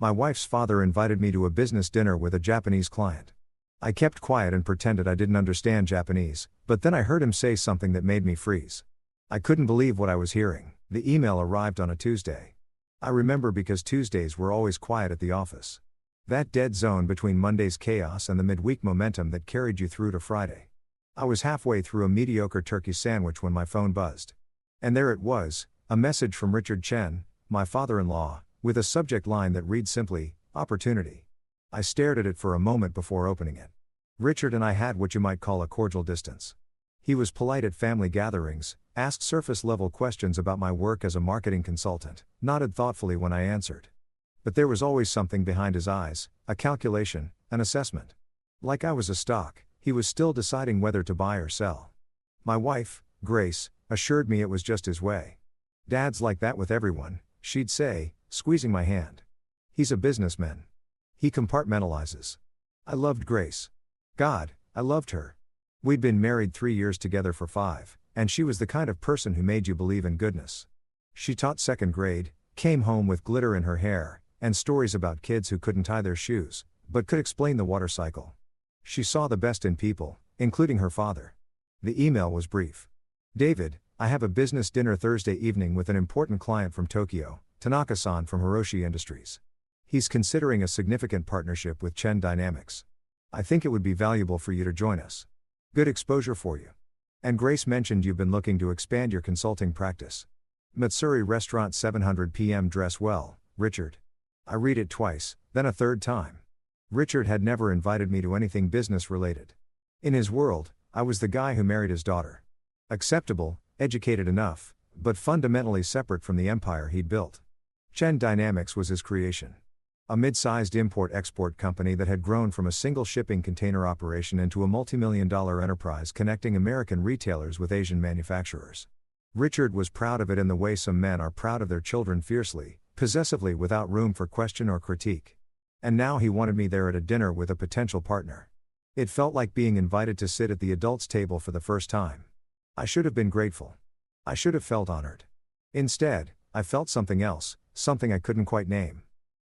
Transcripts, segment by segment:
My wife's father invited me to a business dinner with a Japanese client. I kept quiet and pretended I didn't understand Japanese, but then I heard him say something that made me freeze. I couldn't believe what I was hearing. The email arrived on a Tuesday. I remember because Tuesdays were always quiet at the office. That dead zone between Monday's chaos and the midweek momentum that carried you through to Friday. I was halfway through a mediocre turkey sandwich when my phone buzzed. And there it was, a message from Richard Chen, my father-in-law, with a subject line that read simply, opportunity. I stared at it for a moment before opening it. Richard and I had what you might call a cordial distance. He was polite at family gatherings, asked surface-level questions about my work as a marketing consultant, nodded thoughtfully when I answered. But there was always something behind his eyes, a calculation, an assessment. Like I was a stock, he was still deciding whether to buy or sell. My wife, Grace, assured me it was just his way. Dad's like that with everyone, she'd say, squeezing my hand. He's a businessman. He compartmentalizes. I loved Grace. God, I loved her. We'd been married 3 years together for 5, and she was the kind of person who made you believe in goodness. She taught 2nd grade, came home with glitter in her hair, and stories about kids who couldn't tie their shoes, but could explain the water cycle. She saw the best in people, including her father. The email was brief. David, I have a business dinner Thursday evening with an important client from Tokyo, Tanaka-san from Hiroshi Industries. He's considering a significant partnership with Chen Dynamics. I think it would be valuable for you to join us. Good exposure for you. And Grace mentioned you've been looking to expand your consulting practice. Matsuri Restaurant 700 p.m. Dress well, Richard. I read it twice, then a third time. Richard had never invited me to anything business related. In his world, I was the guy who married his daughter. Acceptable, educated enough, but fundamentally separate from the empire he'd built. Chen Dynamics was his creation. A mid-sized import-export company that had grown from a single shipping container operation into a multi-million-dollar enterprise connecting American retailers with Asian manufacturers. Richard was proud of it in the way some men are proud of their children, fiercely, possessively, without room for question or critique. And now he wanted me there at a dinner with a potential partner. It felt like being invited to sit at the adults' table for the first time. I should have been grateful. I should have felt honored. Instead, I felt something else, something I couldn't quite name.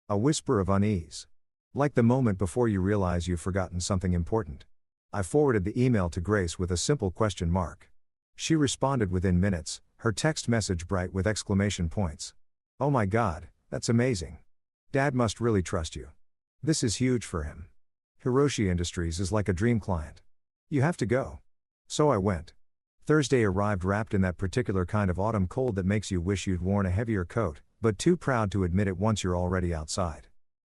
A whisper of unease. Like the moment before you realize you've forgotten something important. I forwarded the email to Grace with a simple question mark. She responded within minutes, her text message bright with exclamation points. Oh my God, that's amazing. Dad must really trust you. This is huge for him. Hiroshi Industries is like a dream client. You have to go. So I went. Thursday arrived wrapped in that particular kind of autumn cold that makes you wish you'd worn a heavier coat, but too proud to admit it once you're already outside.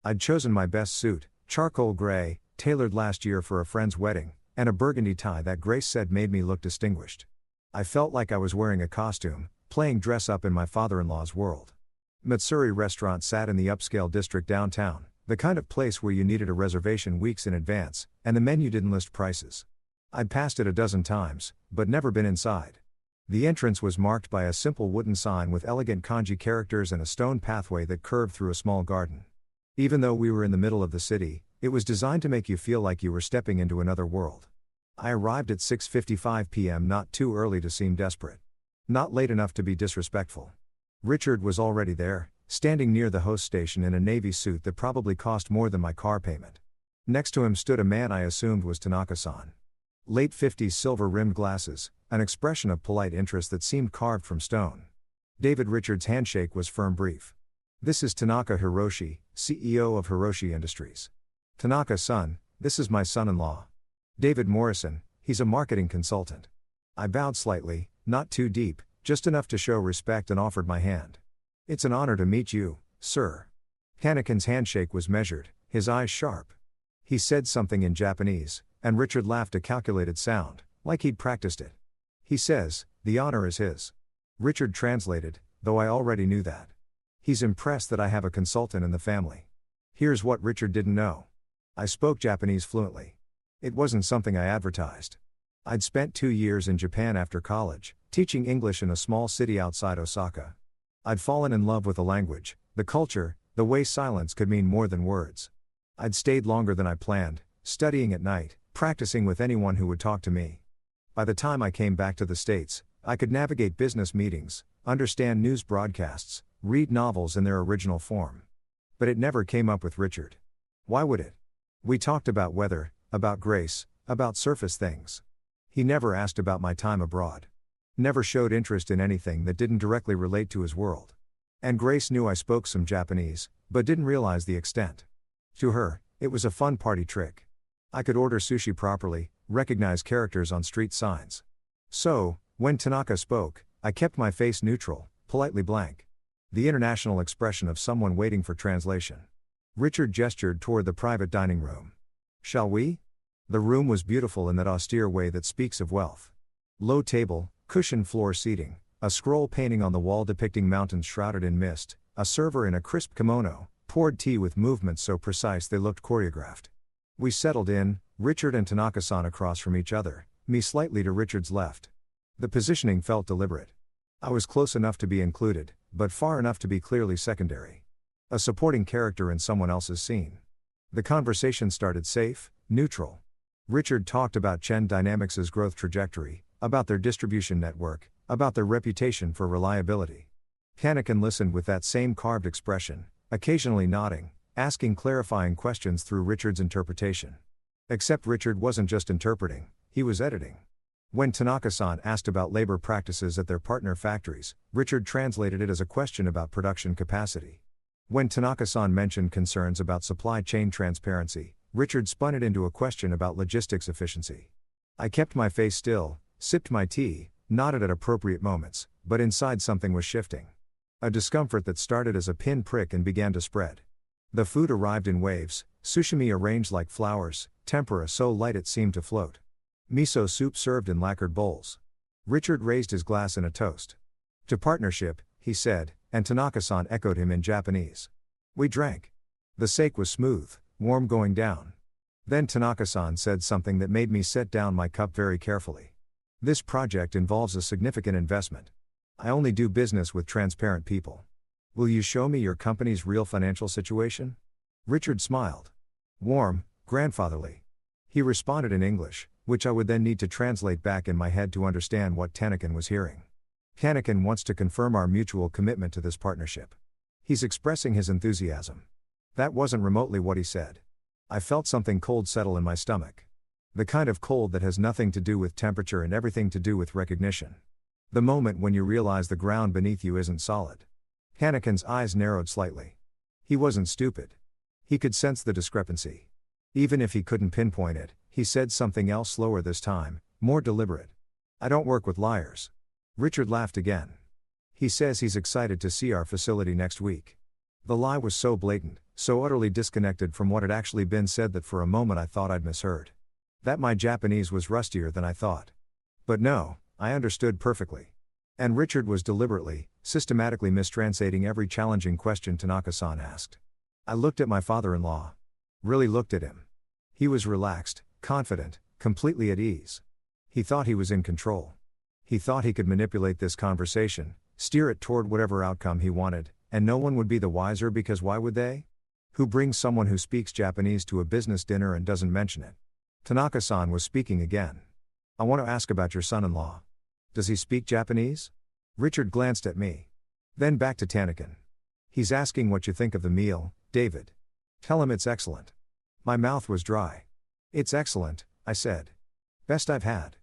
I'd chosen my best suit, charcoal gray, tailored last year for a friend's wedding, and a burgundy tie that Grace said made me look distinguished. I felt like I was wearing a costume, playing dress up in my father-in-law's world. Matsuri Restaurant sat in the upscale district downtown, the kind of place where you needed a reservation weeks in advance, and the menu didn't list prices. I'd passed it a dozen times, but never been inside. The entrance was marked by a simple wooden sign with elegant kanji characters and a stone pathway that curved through a small garden. Even though we were in the middle of the city, it was designed to make you feel like you were stepping into another world. I arrived at 6:55 p.m., not too early to seem desperate. Not late enough to be disrespectful. Richard was already there, standing near the host station in a navy suit that probably cost more than my car payment. Next to him stood a man I assumed was Tanaka-san. Late 50s, silver-rimmed glasses, an expression of polite interest that seemed carved from stone. David Richards' handshake was firm, brief. This is Tanaka Hiroshi, CEO of Hiroshi Industries. Tanaka-san, this is my son-in-law. David Morrison, he's a marketing consultant. I bowed slightly, not too deep, just enough to show respect, and offered my hand. It's an honor to meet you, sir. Tanakan's handshake was measured, his eyes sharp. He said something in Japanese, and Richard laughed a calculated sound, like he'd practiced it. He says, the honor is his. Richard translated, though I already knew that. He's impressed that I have a consultant in the family. Here's what Richard didn't know. I spoke Japanese fluently. It wasn't something I advertised. I'd spent 2 years in Japan after college, teaching English in a small city outside Osaka. I'd fallen in love with the language, the culture, the way silence could mean more than words. I'd stayed longer than I planned, studying at night, practicing with anyone who would talk to me. By the time I came back to the States, I could navigate business meetings, understand news broadcasts, read novels in their original form. But it never came up with Richard. Why would it? We talked about weather, about Grace, about surface things. He never asked about my time abroad. Never showed interest in anything that didn't directly relate to his world. And Grace knew I spoke some Japanese, but didn't realize the extent. To her, it was a fun party trick. I could order sushi properly, recognize characters on street signs. So, when Tanaka spoke, I kept my face neutral, politely blank. The international expression of someone waiting for translation. Richard gestured toward the private dining room. Shall we? The room was beautiful in that austere way that speaks of wealth. Low table, cushioned floor seating, a scroll painting on the wall depicting mountains shrouded in mist, a server in a crisp kimono, poured tea with movements so precise they looked choreographed. We settled in, Richard and Tanaka-san across from each other, me slightly to Richard's left. The positioning felt deliberate. I was close enough to be included, but far enough to be clearly secondary. A supporting character in someone else's scene. The conversation started safe, neutral. Richard talked about Chen Dynamics' growth trajectory, about their distribution network, about their reputation for reliability. Tanakan listened with that same carved expression, occasionally nodding, asking clarifying questions through Richard's interpretation. Except Richard wasn't just interpreting, he was editing. When Tanaka-san asked about labor practices at their partner factories, Richard translated it as a question about production capacity. When Tanaka-san mentioned concerns about supply chain transparency, Richard spun it into a question about logistics efficiency. I kept my face still, sipped my tea, nodded at appropriate moments, but inside something was shifting. A discomfort that started as a pin prick and began to spread. The food arrived in waves, sushimi arranged like flowers, tempura so light it seemed to float. Miso soup served in lacquered bowls. Richard raised his glass in a toast. To partnership, he said, and Tanaka-san echoed him in Japanese. We drank. The sake was smooth, warm going down. Then Tanaka-san said something that made me set down my cup very carefully. This project involves a significant investment. I only do business with transparent people. Will you show me your company's real financial situation? Richard smiled. Warm, grandfatherly. He responded in English, which I would then need to translate back in my head to understand what Tanakan was hearing. Tanakan wants to confirm our mutual commitment to this partnership. He's expressing his enthusiasm. That wasn't remotely what he said. I felt something cold settle in my stomach. The kind of cold that has nothing to do with temperature and everything to do with recognition. The moment when you realize the ground beneath you isn't solid. Tanakan's eyes narrowed slightly. He wasn't stupid. He could sense the discrepancy. Even if he couldn't pinpoint it, he said something else slower this time, more deliberate. I don't work with liars. Richard laughed again. He says he's excited to see our facility next week. The lie was so blatant, so utterly disconnected from what had actually been said that for a moment I thought I'd misheard. That my Japanese was rustier than I thought. But no, I understood perfectly. And Richard was deliberately, systematically mistranslating every challenging question Tanaka-san asked. I looked at my father-in-law. Really looked at him. He was relaxed, confident, completely at ease. He thought he was in control. He thought he could manipulate this conversation, steer it toward whatever outcome he wanted, and no one would be the wiser because why would they? Who brings someone who speaks Japanese to a business dinner and doesn't mention it? Tanaka-san was speaking again. I want to ask about your son-in-law. Does he speak Japanese? Richard glanced at me. Then back to Tanakan. He's asking what you think of the meal, David. Tell him it's excellent. My mouth was dry. It's excellent, I said. Best I've had.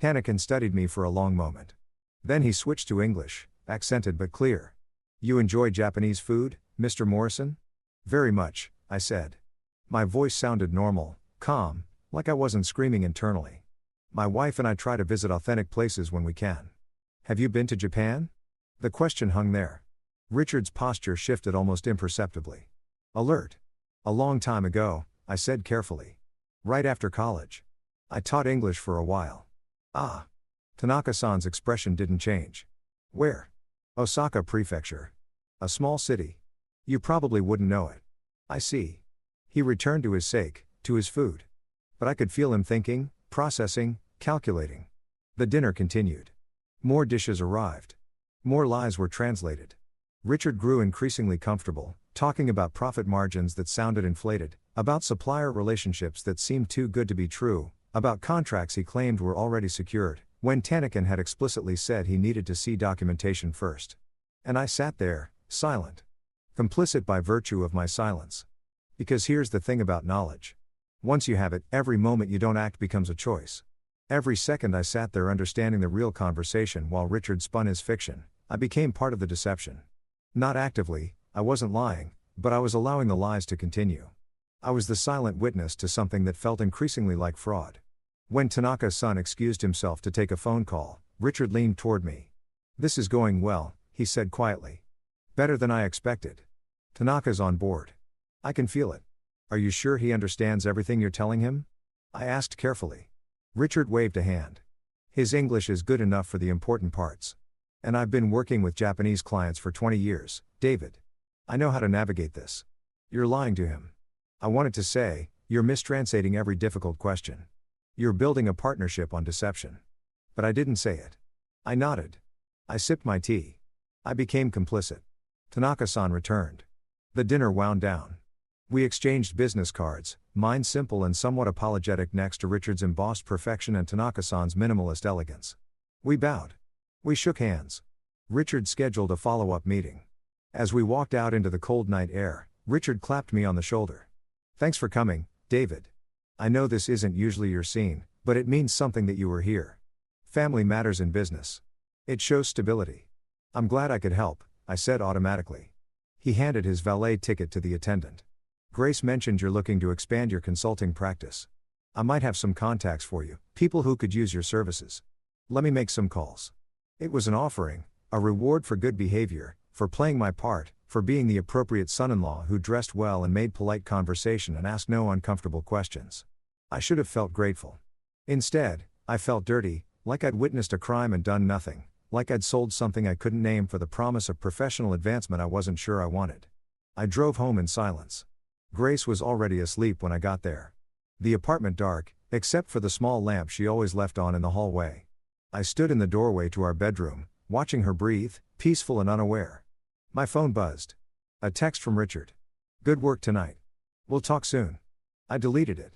Tanakan studied me for a long moment. Then he switched to English, accented but clear. You enjoy Japanese food, Mr. Morrison? Very much, I said. My voice sounded normal, calm, like I wasn't screaming internally. My wife and I try to visit authentic places when we can. Have you been to Japan? The question hung there. Richard's posture shifted almost imperceptibly. Alert. A long time ago, I said carefully. Right after college. I taught English for a while. Ah. Tanaka-san's expression didn't change. Where? Osaka Prefecture. A small city. You probably wouldn't know it. I see. He returned to his sake, to his food. But I could feel him thinking, processing, calculating. The dinner continued. More dishes arrived. More lies were translated. Richard grew increasingly comfortable, talking about profit margins that sounded inflated, about supplier relationships that seemed too good to be true, about contracts he claimed were already secured, when Tanakan had explicitly said he needed to see documentation first. And I sat there, silent. Complicit by virtue of my silence. Because here's the thing about knowledge. Once you have it, every moment you don't act becomes a choice. Every second I sat there understanding the real conversation while Richard spun his fiction, I became part of the deception. Not actively, I wasn't lying, but I was allowing the lies to continue. I was the silent witness to something that felt increasingly like fraud. When Tanaka-san excused himself to take a phone call, Richard leaned toward me. "This is going well," he said quietly. "Better than I expected. Tanaka's on board. I can feel it. Are you sure he understands everything you're telling him?" I asked carefully. Richard waved a hand. "His English is good enough for the important parts. And I've been working with Japanese clients for 20 years, David. I know how to navigate this." "You're lying to him." I wanted to say, "You're mistranslating every difficult question. You're building a partnership on deception." But I didn't say it. I nodded. I sipped my tea. I became complicit. Tanaka-san returned. The dinner wound down. We exchanged business cards, mine simple and somewhat apologetic next to Richard's embossed perfection and Tanaka-san's minimalist elegance. We bowed. We shook hands. Richard scheduled a follow-up meeting. As we walked out into the cold night air, Richard clapped me on the shoulder. "Thanks for coming, David. I know this isn't usually your scene, but it means something that you were here. Family matters in business. It shows stability." "I'm glad I could help," I said automatically. He handed his valet ticket to the attendant. "Grace mentioned you're looking to expand your consulting practice. I might have some contacts for you, people who could use your services. Let me make some calls." It was an offering, a reward for good behavior, for playing my part, for being the appropriate son-in-law who dressed well and made polite conversation and asked no uncomfortable questions. I should have felt grateful. Instead, I felt dirty, like I'd witnessed a crime and done nothing, like I'd sold something I couldn't name for the promise of professional advancement I wasn't sure I wanted. I drove home in silence. Grace was already asleep when I got there. The apartment dark, except for the small lamp she always left on in the hallway. I stood in the doorway to our bedroom, watching her breathe, peaceful and unaware. My phone buzzed. A text from Richard. "Good work tonight. We'll talk soon." I deleted it.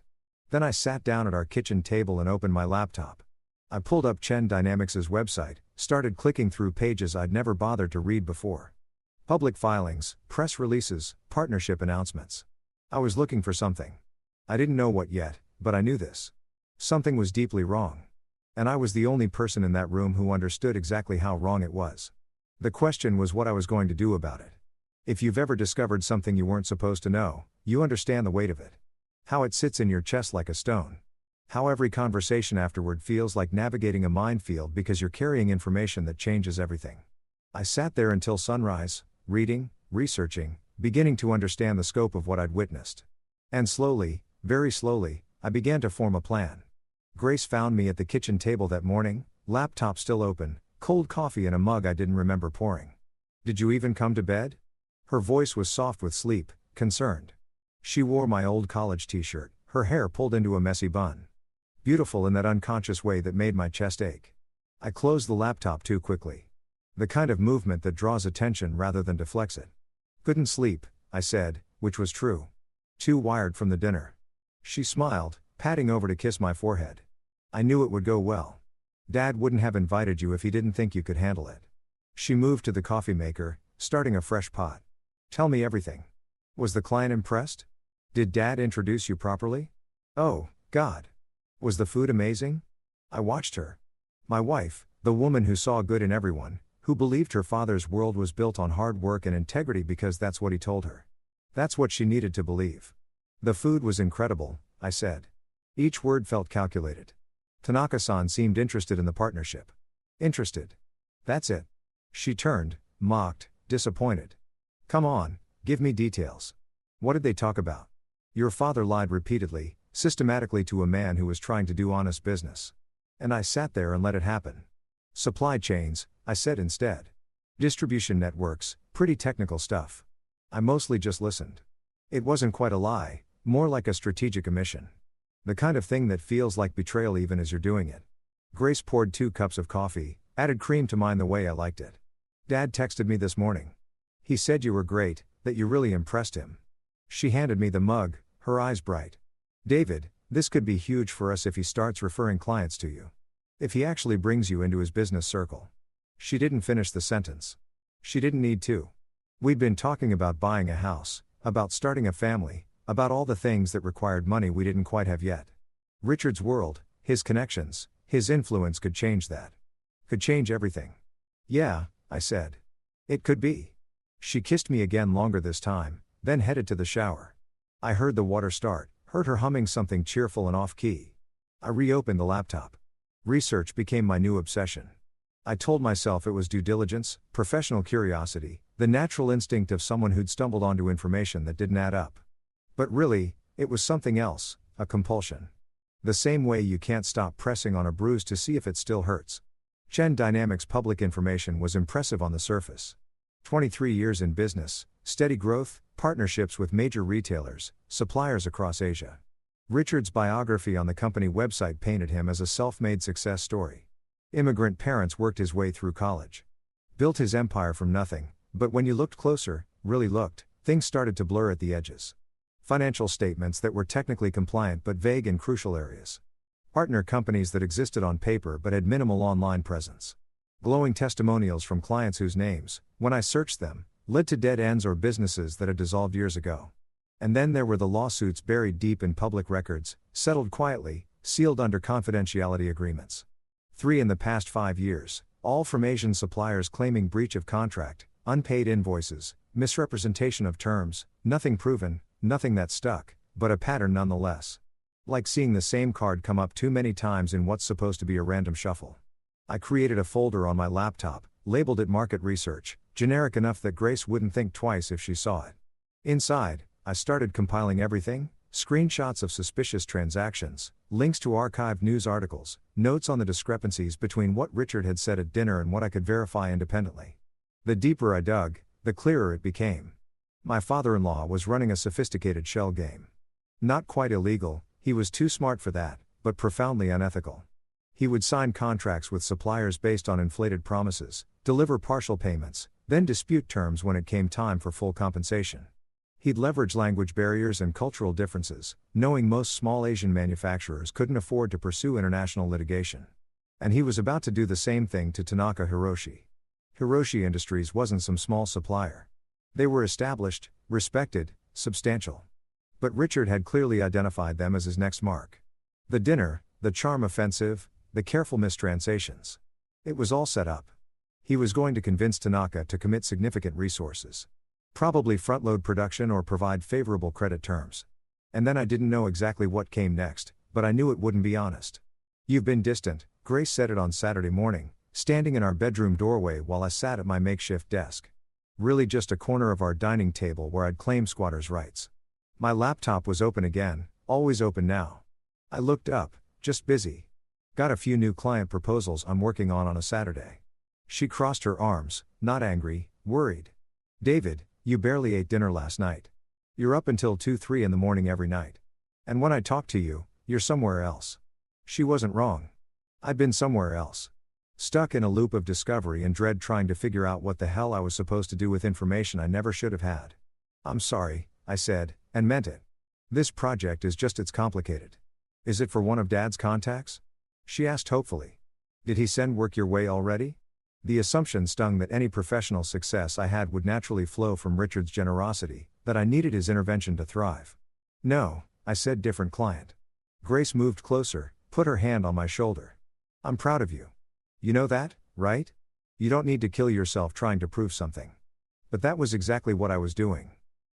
Then I sat down at our kitchen table and opened my laptop. I pulled up Chen Dynamics' website, started clicking through pages I'd never bothered to read before. Public filings, press releases, partnership announcements. I was looking for something. I didn't know what yet, but I knew this. Something was deeply wrong. And I was the only person in that room who understood exactly how wrong it was. The question was what I was going to do about it. If you've ever discovered something you weren't supposed to know, you understand the weight of it. How it sits in your chest like a stone. How every conversation afterward feels like navigating a minefield because you're carrying information that changes everything. I sat there until sunrise, reading, researching, beginning to understand the scope of what I'd witnessed. And slowly, very slowly, I began to form a plan. Grace found me at the kitchen table that morning, laptop still open, cold coffee in a mug I didn't remember pouring. "Did you even come to bed?" Her voice was soft with sleep, concerned. She wore my old college t-shirt, her hair pulled into a messy bun. Beautiful in that unconscious way that made my chest ache. I closed the laptop too quickly. The kind of movement that draws attention rather than deflects it. "Couldn't sleep," I said, which was true. "Too wired from the dinner." She smiled, patting over to kiss my forehead. "I knew it would go well. Dad wouldn't have invited you if he didn't think you could handle it." She moved to the coffee maker, starting a fresh pot. "Tell me everything. Was the client impressed? Did Dad introduce you properly? Oh, God. Was the food amazing?" I watched her. My wife, the woman who saw good in everyone, who believed her father's world was built on hard work and integrity because that's what he told her. That's what she needed to believe. "The food was incredible," I said. Each word felt calculated. Tanaka-san seemed interested in the partnership. Interested. That's it. She turned, mocked, disappointed. "Come on, give me details. What did they talk about?" "Your father lied repeatedly, systematically to a man who was trying to do honest business." And I sat there and let it happen. "Supply chains," I said instead. "Distribution networks, pretty technical stuff." I mostly just listened. It wasn't quite a lie, more like a strategic omission. The kind of thing that feels like betrayal even as you're doing it. Grace poured 2 cups of coffee, added cream to mine the way I liked it. "Dad texted me this morning. He said you were great, that you really impressed him." She handed me the mug, her eyes bright. "David, this could be huge for us if he starts referring clients to you. If he actually brings you into his business circle." She didn't finish the sentence. She didn't need to. We'd been talking about buying a house, about starting a family, about all the things that required money we didn't quite have yet. Richard's world, his connections, his influence could change that. Could change everything. Yeah, I said. It could be. She kissed me again longer this time, then headed to the shower. I heard the water start, heard her humming something cheerful and off-key. I reopened the laptop. Research became my new obsession. I told myself it was due diligence, professional curiosity, the natural instinct of someone who'd stumbled onto information that didn't add up. But really, it was something else, a compulsion. The same way you can't stop pressing on a bruise to see if it still hurts. Chen Dynamics' public information was impressive on the surface. 23 years in business, steady growth, partnerships with major retailers, suppliers across Asia. Richard's biography on the company website painted him as a self-made success story. Immigrant parents, worked his way through college. Built his empire from nothing, but when you looked closer, really looked, things started to blur at the edges. Financial statements that were technically compliant but vague in crucial areas. Partner companies that existed on paper but had minimal online presence. Glowing testimonials from clients whose names, when I searched them, led to dead ends or businesses that had dissolved years ago. And then there were the lawsuits buried deep in public records, settled quietly, sealed under confidentiality agreements. 3 in the past 5 years, all from Asian suppliers claiming breach of contract, unpaid invoices, misrepresentation of terms, nothing proven, nothing that stuck, but a pattern nonetheless. Like seeing the same card come up too many times in what's supposed to be a random shuffle. I created a folder on my laptop, labeled it Market Research, generic enough that Grace wouldn't think twice if she saw it. Inside, I started compiling everything: screenshots of suspicious transactions, links to archived news articles, notes on the discrepancies between what Richard had said at dinner and what I could verify independently. The deeper I dug, the clearer it became. My father-in-law was running a sophisticated shell game. Not quite illegal, he was too smart for that, but profoundly unethical. He would sign contracts with suppliers based on inflated promises, deliver partial payments, then dispute terms when it came time for full compensation. He'd leverage language barriers and cultural differences, knowing most small Asian manufacturers couldn't afford to pursue international litigation. And he was about to do the same thing to Tanaka Hiroshi. Hiroshi Industries wasn't some small supplier. They were established, respected, substantial. But Richard had clearly identified them as his next mark. The dinner, the charm offensive, the careful mistranslations. It was all set up. He was going to convince Tanaka to commit significant resources. Probably front-load production or provide favorable credit terms. And then I didn't know exactly what came next, but I knew it wouldn't be honest. "You've been distant," Grace said it on Saturday morning, standing in our bedroom doorway while I sat at my makeshift desk. Really just a corner of our dining table where I'd claimed squatters' rights. My laptop was open again, always open now. I looked up, just busy. Got a few new client proposals I'm working on a Saturday. She crossed her arms, not angry, worried. "David, you barely ate dinner last night. You're up until 2-3 in the morning every night. And when I talk to you, you're somewhere else." She wasn't wrong. I'd been somewhere else. Stuck in a loop of discovery and dread, trying to figure out what the hell I was supposed to do with information I never should have had. "I'm sorry," I said, and meant it. "This project is just, it's complicated." "Is it for one of Dad's contacts?" she asked hopefully. "Did he send work your way already?" The assumption stung that any professional success I had would naturally flow from Richard's generosity, that I needed his intervention to thrive. "No," I said, "different client." Grace moved closer, put her hand on my shoulder. "I'm proud of you. You know that, right? You don't need to kill yourself trying to prove something." But that was exactly what I was doing.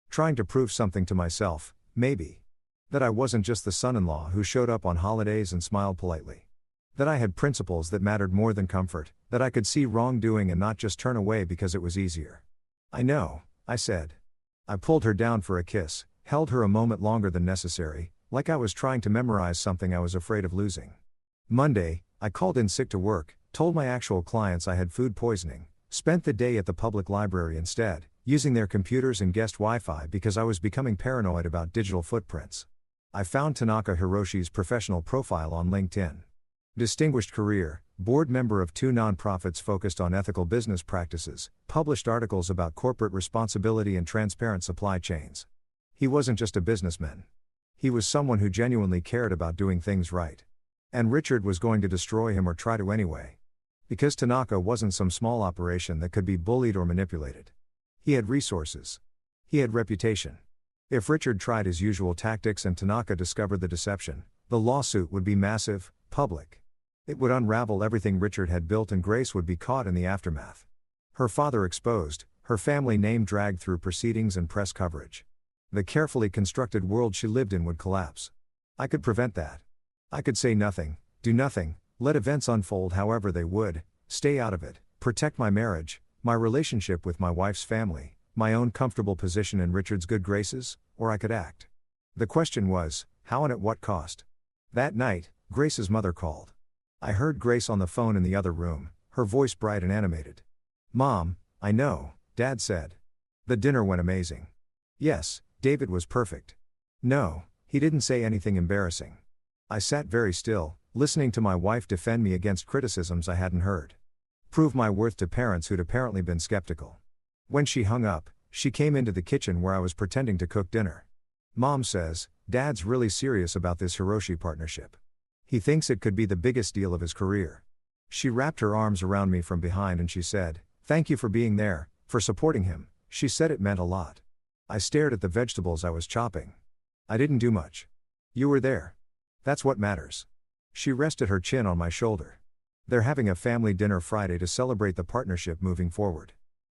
Trying to prove something to myself, maybe. That I wasn't just the son-in-law who showed up on holidays and smiled politely. That I had principles that mattered more than comfort, that I could see wrongdoing and not just turn away because it was easier. "I know," I said. I pulled her down for a kiss, held her a moment longer than necessary, like I was trying to memorize something I was afraid of losing. Monday, I called in sick to work, told my actual clients I had food poisoning, spent the day at the public library instead, using their computers and guest Wi-Fi because I was becoming paranoid about digital footprints. I found Tanaka Hiroshi's professional profile on LinkedIn. Distinguished career, board member of 2 nonprofits focused on ethical business practices, published articles about corporate responsibility and transparent supply chains. He wasn't just a businessman. He was someone who genuinely cared about doing things right. And Richard was going to destroy him, or try to anyway. Because Tanaka wasn't some small operation that could be bullied or manipulated. He had resources. He had reputation. If Richard tried his usual tactics and Tanaka discovered the deception, the lawsuit would be massive, public. It would unravel everything Richard had built and Grace would be caught in the aftermath. Her father exposed, her family name dragged through proceedings and press coverage. The carefully constructed world she lived in would collapse. I could prevent that. I could say nothing, do nothing, let events unfold however they would, stay out of it, protect my marriage, my relationship with my wife's family, my own comfortable position in Richard's good graces, or I could act. The question was, how and at what cost? That night, Grace's mother called. I heard Grace on the phone in the other room, her voice bright and animated. "Mom, I know," Dad said. "The dinner went amazing." "Yes, David was perfect." "No, he didn't say anything embarrassing." I sat very still, listening to my wife defend me against criticisms I hadn't heard. Prove my worth to parents who'd apparently been skeptical. When she hung up, she came into the kitchen where I was pretending to cook dinner. "Mom says, Dad's really serious about this Hiroshi partnership. He thinks it could be the biggest deal of his career." She wrapped her arms around me from behind and she said, "Thank you for being there, for supporting him." She said it meant a lot. I stared at the vegetables I was chopping. I didn't do much. "You were there. That's what matters." She rested her chin on my shoulder. "They're having a family dinner Friday to celebrate the partnership moving forward.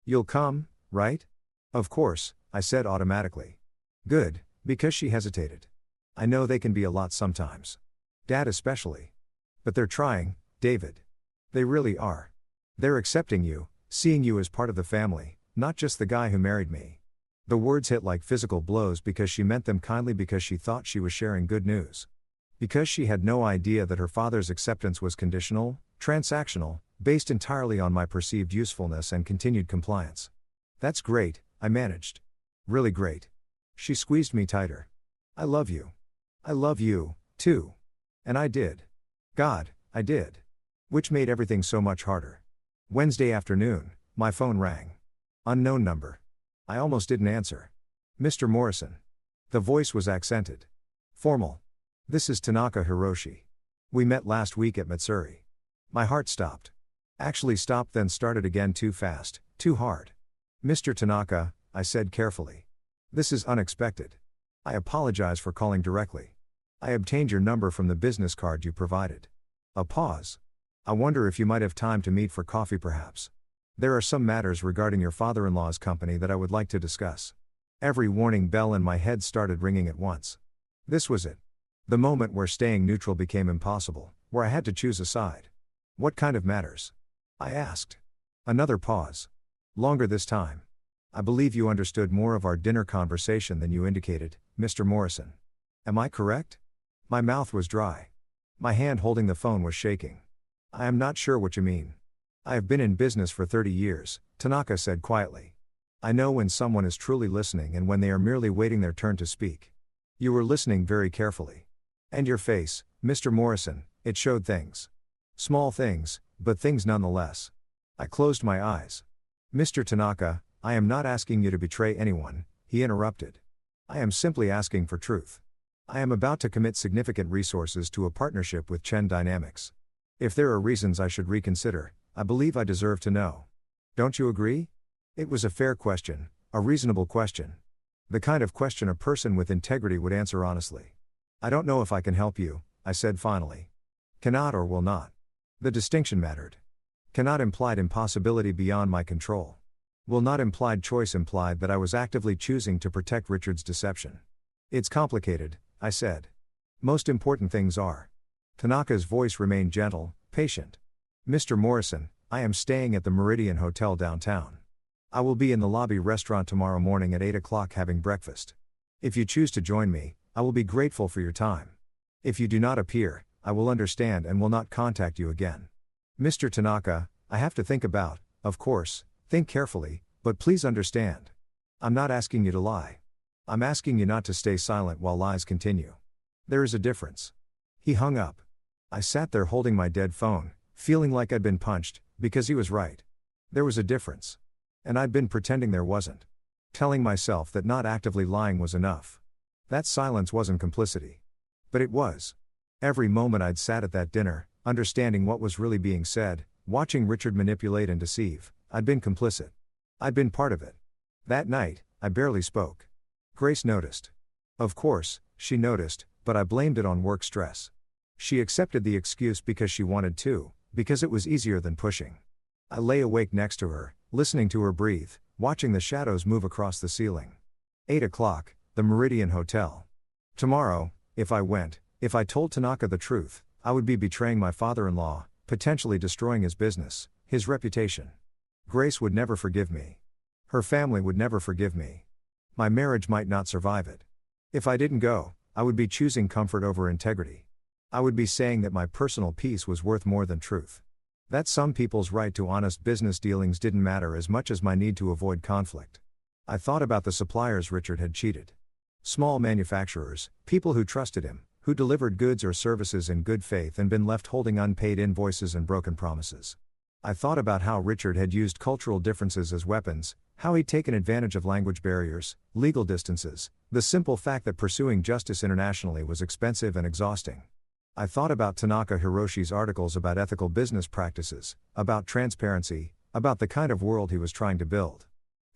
You'll come, right?" "Of course," I said automatically. "Good," because she hesitated. "I know they can be a lot sometimes. Dad especially. But they're trying, David. They really are. They're accepting you, seeing you as part of the family, not just the guy who married me." The words hit like physical blows because she meant them kindly, because she thought she was sharing good news. Because she had no idea that her father's acceptance was conditional, transactional, based entirely on my perceived usefulness and continued compliance. "That's great," I managed. "Really great." She squeezed me tighter. "I love you. I love you, too." And I did. God, I did. Which made everything so much harder. Wednesday afternoon, my phone rang. Unknown number. I almost didn't answer. "Mr. Morrison." The voice was accented. Formal. "This is Tanaka Hiroshi. We met last week at Matsuri." My heart stopped. Actually stopped, then started again, too fast, too hard. "Mr. Tanaka," I said carefully. "This is unexpected. I apologize for calling directly. I obtained your number from the business card you provided." A pause. "I wonder if you might have time to meet for coffee perhaps. There are some matters regarding your father-in-law's company that I would like to discuss." Every warning bell in my head started ringing at once. This was it. The moment where staying neutral became impossible, where I had to choose a side. "What kind of matters?" I asked. Another pause. Longer this time. "I believe you understood more of our dinner conversation than you indicated, Mr. Morrison. Am I correct?" My mouth was dry. My hand holding the phone was shaking. "I am not sure what you mean." "I have been in business for 30 years, Tanaka said quietly. "I know when someone is truly listening and when they are merely waiting their turn to speak. You were listening very carefully. And your face, Mr. Morrison, it showed things. Small things, but things nonetheless." I closed my eyes. "Mr. Tanaka, I am not asking you to betray anyone," he interrupted. "I am simply asking for truth. I am about to commit significant resources to a partnership with Chen Dynamics. If there are reasons I should reconsider, I believe I deserve to know. Don't you agree?" It was a fair question, a reasonable question. The kind of question a person with integrity would answer honestly. "I don't know if I can help you," I said finally. "Cannot or will not." The distinction mattered. Cannot implied impossibility beyond my control. Will not implied choice, implied that I was actively choosing to protect Richard's deception. "It's complicated," I said. "Most important things are." Tanaka's voice remained gentle, patient. "Mr. Morrison, I am staying at the Meridian Hotel downtown. I will be in the lobby restaurant tomorrow morning at 8 o'clock having breakfast. If you choose to join me, I will be grateful for your time. If you do not appear, I will understand and will not contact you again. Mr. Tanaka, I have to think about, of course, think carefully, but please understand. I'm not asking you to lie. I'm asking you not to stay silent while lies continue. There is a difference." He hung up. I sat there holding my dead phone, feeling like I'd been punched, because he was right. There was a difference. And I'd been pretending there wasn't. Telling myself that not actively lying was enough. That silence wasn't complicity. But it was. Every moment I'd sat at that dinner, understanding what was really being said, watching Richard manipulate and deceive, I'd been complicit. I'd been part of it. That night, I barely spoke. Grace noticed. Of course, she noticed, but I blamed it on work stress. She accepted the excuse because she wanted to, because it was easier than pushing. I lay awake next to her, listening to her breathe, watching the shadows move across the ceiling. 8 o'clock, the Meridian Hotel. Tomorrow, if I told Tanaka the truth, I would be betraying my father-in-law, potentially destroying his business, his reputation. Grace would never forgive me. Her family would never forgive me. My marriage might not survive it. If I didn't go, I would be choosing comfort over integrity. I would be saying that my personal peace was worth more than truth. That some people's right to honest business dealings didn't matter as much as my need to avoid conflict. I thought about the suppliers Richard had cheated. Small manufacturers, people who trusted him, who delivered goods or services in good faith and been left holding unpaid invoices and broken promises. I thought about how Richard had used cultural differences as weapons, how he'd taken advantage of language barriers, legal distances, the simple fact that pursuing justice internationally was expensive and exhausting. I thought about Tanaka Hiroshi's articles about ethical business practices, about transparency, about the kind of world he was trying to build.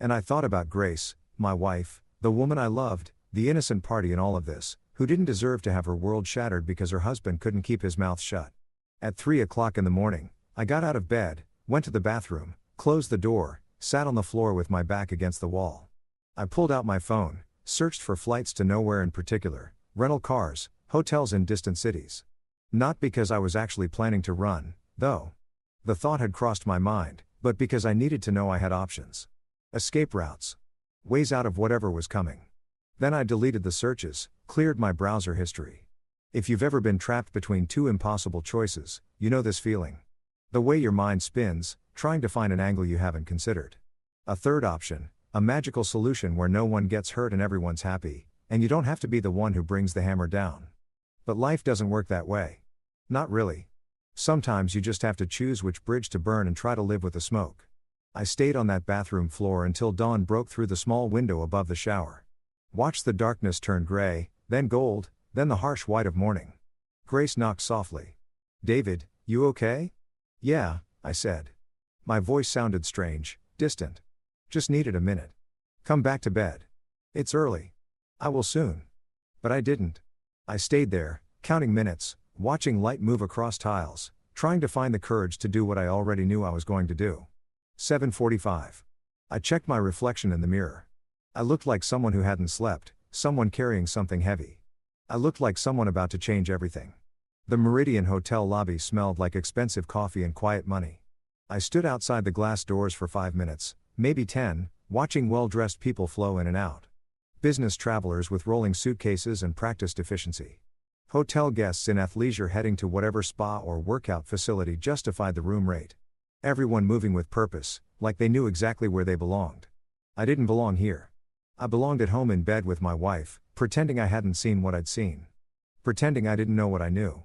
And I thought about Grace, my wife, the woman I loved, the innocent party in all of this, who didn't deserve to have her world shattered because her husband couldn't keep his mouth shut. At 3 o'clock in the morning, I got out of bed, went to the bathroom, closed the door, sat on the floor with my back against the wall. I pulled out my phone, searched for flights to nowhere in particular, rental cars, hotels in distant cities. Not because I was actually planning to run, though. The thought had crossed my mind, but because I needed to know I had options. Escape routes. Ways out of whatever was coming. Then I deleted the searches, cleared my browser history. If you've ever been trapped between two impossible choices, you know this feeling. The way your mind spins, trying to find an angle you haven't considered. A third option, a magical solution where no one gets hurt and everyone's happy, and you don't have to be the one who brings the hammer down. But life doesn't work that way. Not really. Sometimes you just have to choose which bridge to burn and try to live with the smoke. I stayed on that bathroom floor until dawn broke through the small window above the shower. Watched the darkness turn gray, then gold, then the harsh white of morning. Grace knocked softly. "David, you okay?" "Yeah," I said. My voice sounded strange, distant. "Just needed a minute. Come back to bed. It's early." "I will soon." But I didn't. I stayed there, counting minutes, watching light move across tiles, trying to find the courage to do what I already knew I was going to do. 7:45. I checked my reflection in the mirror. I looked like someone who hadn't slept, someone carrying something heavy. I looked like someone about to change everything. The Meridian Hotel lobby smelled like expensive coffee and quiet money. I stood outside the glass doors for 5 minutes, maybe 10, watching well-dressed people flow in and out. Business travelers with rolling suitcases and practice deficiency. Hotel guests in athleisure heading to whatever spa or workout facility justified the room rate. Everyone moving with purpose, like they knew exactly where they belonged. I didn't belong here. I belonged at home in bed with my wife, pretending I hadn't seen what I'd seen. Pretending I didn't know what I knew.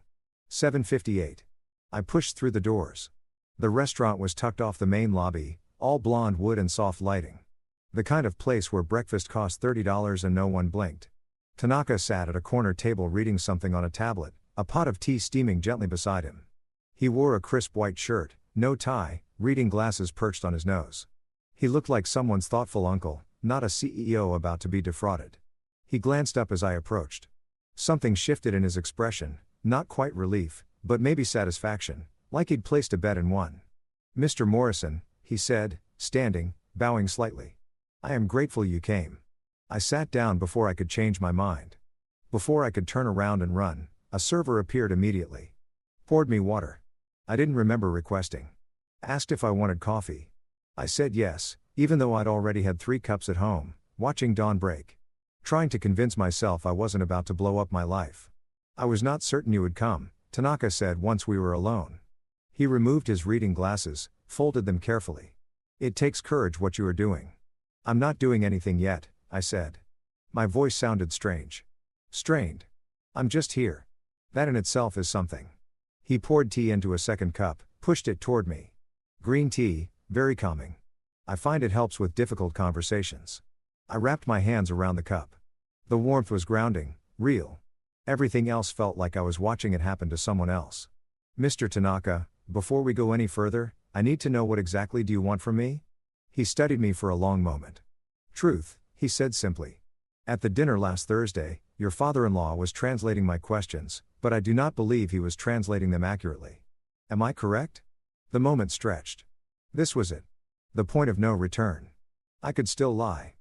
7:58. I pushed through the doors. The restaurant was tucked off the main lobby, all blonde wood and soft lighting. The kind of place where breakfast cost $30 and no one blinked. Tanaka sat at a corner table reading something on a tablet, a pot of tea steaming gently beside him. He wore a crisp white shirt, no tie, reading glasses perched on his nose. He looked like someone's thoughtful uncle, not a CEO about to be defrauded. He glanced up as I approached. Something shifted in his expression, not quite relief, but maybe satisfaction, like he'd placed a bet and won. "Mr. Morrison," he said, standing, bowing slightly. "I am grateful you came." I sat down before I could change my mind. Before I could turn around and run, a server appeared immediately. Poured me water. I didn't remember requesting. Asked if I wanted coffee. I said yes, even though I'd already had 3 cups at home, watching dawn break. Trying to convince myself I wasn't about to blow up my life. "I was not certain you would come," Tanaka said once we were alone. He removed his reading glasses, folded them carefully. "It takes courage what you are doing." "I'm not doing anything yet," I said. My voice sounded strange. Strained. "I'm just here." That in itself is something. He poured tea into a second cup, pushed it toward me. Green tea, very calming. I find it helps with difficult conversations. I wrapped my hands around the cup. The warmth was grounding, real. Everything else felt like I was watching it happen to someone else. "Mr. Tanaka, before we go any further, I need to know what exactly do you want from me?" He studied me for a long moment. Truth, he said simply. At the dinner last Thursday, your father-in-law was translating my questions, but I do not believe he was translating them accurately. Am I correct? The moment stretched. This was it. The point of no return. I could still lie.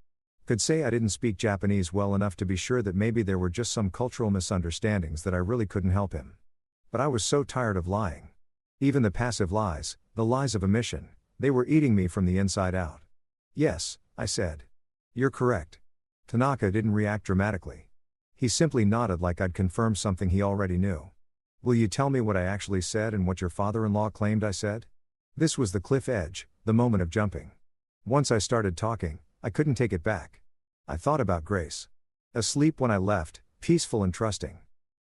Could say I didn't speak Japanese well enough to be sure that maybe there were just some cultural misunderstandings that I really couldn't help him. But I was so tired of lying. Even the passive lies, the lies of omission, they were eating me from the inside out. Yes, I said. You're correct. Tanaka didn't react dramatically. He simply nodded like I'd confirmed something he already knew. Will you tell me what I actually said and what your father-in-law claimed I said? This was the cliff edge, the moment of jumping. Once I started talking, I couldn't take it back. I thought about Grace. Asleep when I left, peaceful and trusting.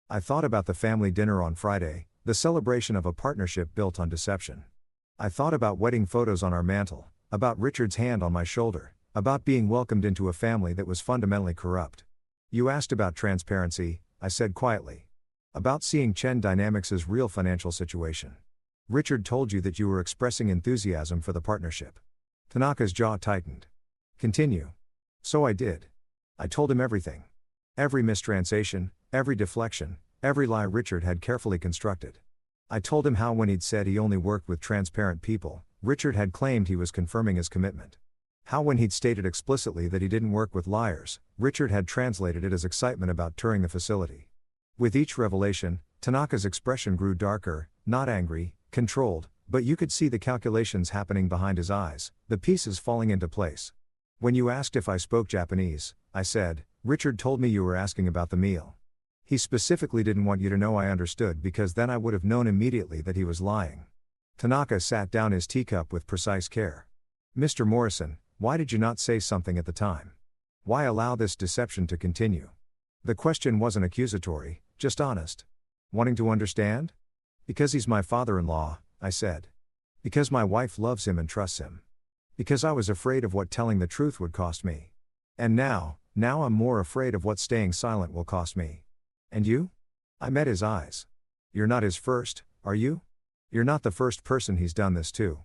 I thought about the family dinner on Friday, the celebration of a partnership built on deception. I thought about wedding photos on our mantle, about Richard's hand on my shoulder, about being welcomed into a family that was fundamentally corrupt. You asked about transparency, I said quietly. About seeing Chen Dynamics' real financial situation. Richard told you that you were expressing enthusiasm for the partnership. Tanaka's jaw tightened. Continue. So I did. I told him everything. Every mistranslation, every deflection, every lie Richard had carefully constructed. I told him how when he'd said he only worked with transparent people, Richard had claimed he was confirming his commitment. How when he'd stated explicitly that he didn't work with liars, Richard had translated it as excitement about touring the facility. With each revelation, Tanaka's expression grew darker, not angry, controlled, but you could see the calculations happening behind his eyes, the pieces falling into place. When you asked if I spoke Japanese, I said, Richard told me you were asking about the meal. He specifically didn't want you to know I understood because then I would have known immediately that he was lying. Tanaka sat down his teacup with precise care. Mr. Morrison, why did you not say something at the time? Why allow this deception to continue? The question wasn't accusatory, just honest. Wanting to understand? Because he's my father-in-law, I said. Because my wife loves him and trusts him. Because I was afraid of what telling the truth would cost me. And now I'm more afraid of what staying silent will cost me. And you? I met his eyes. You're not his first, are you? You're not the first person he's done this to.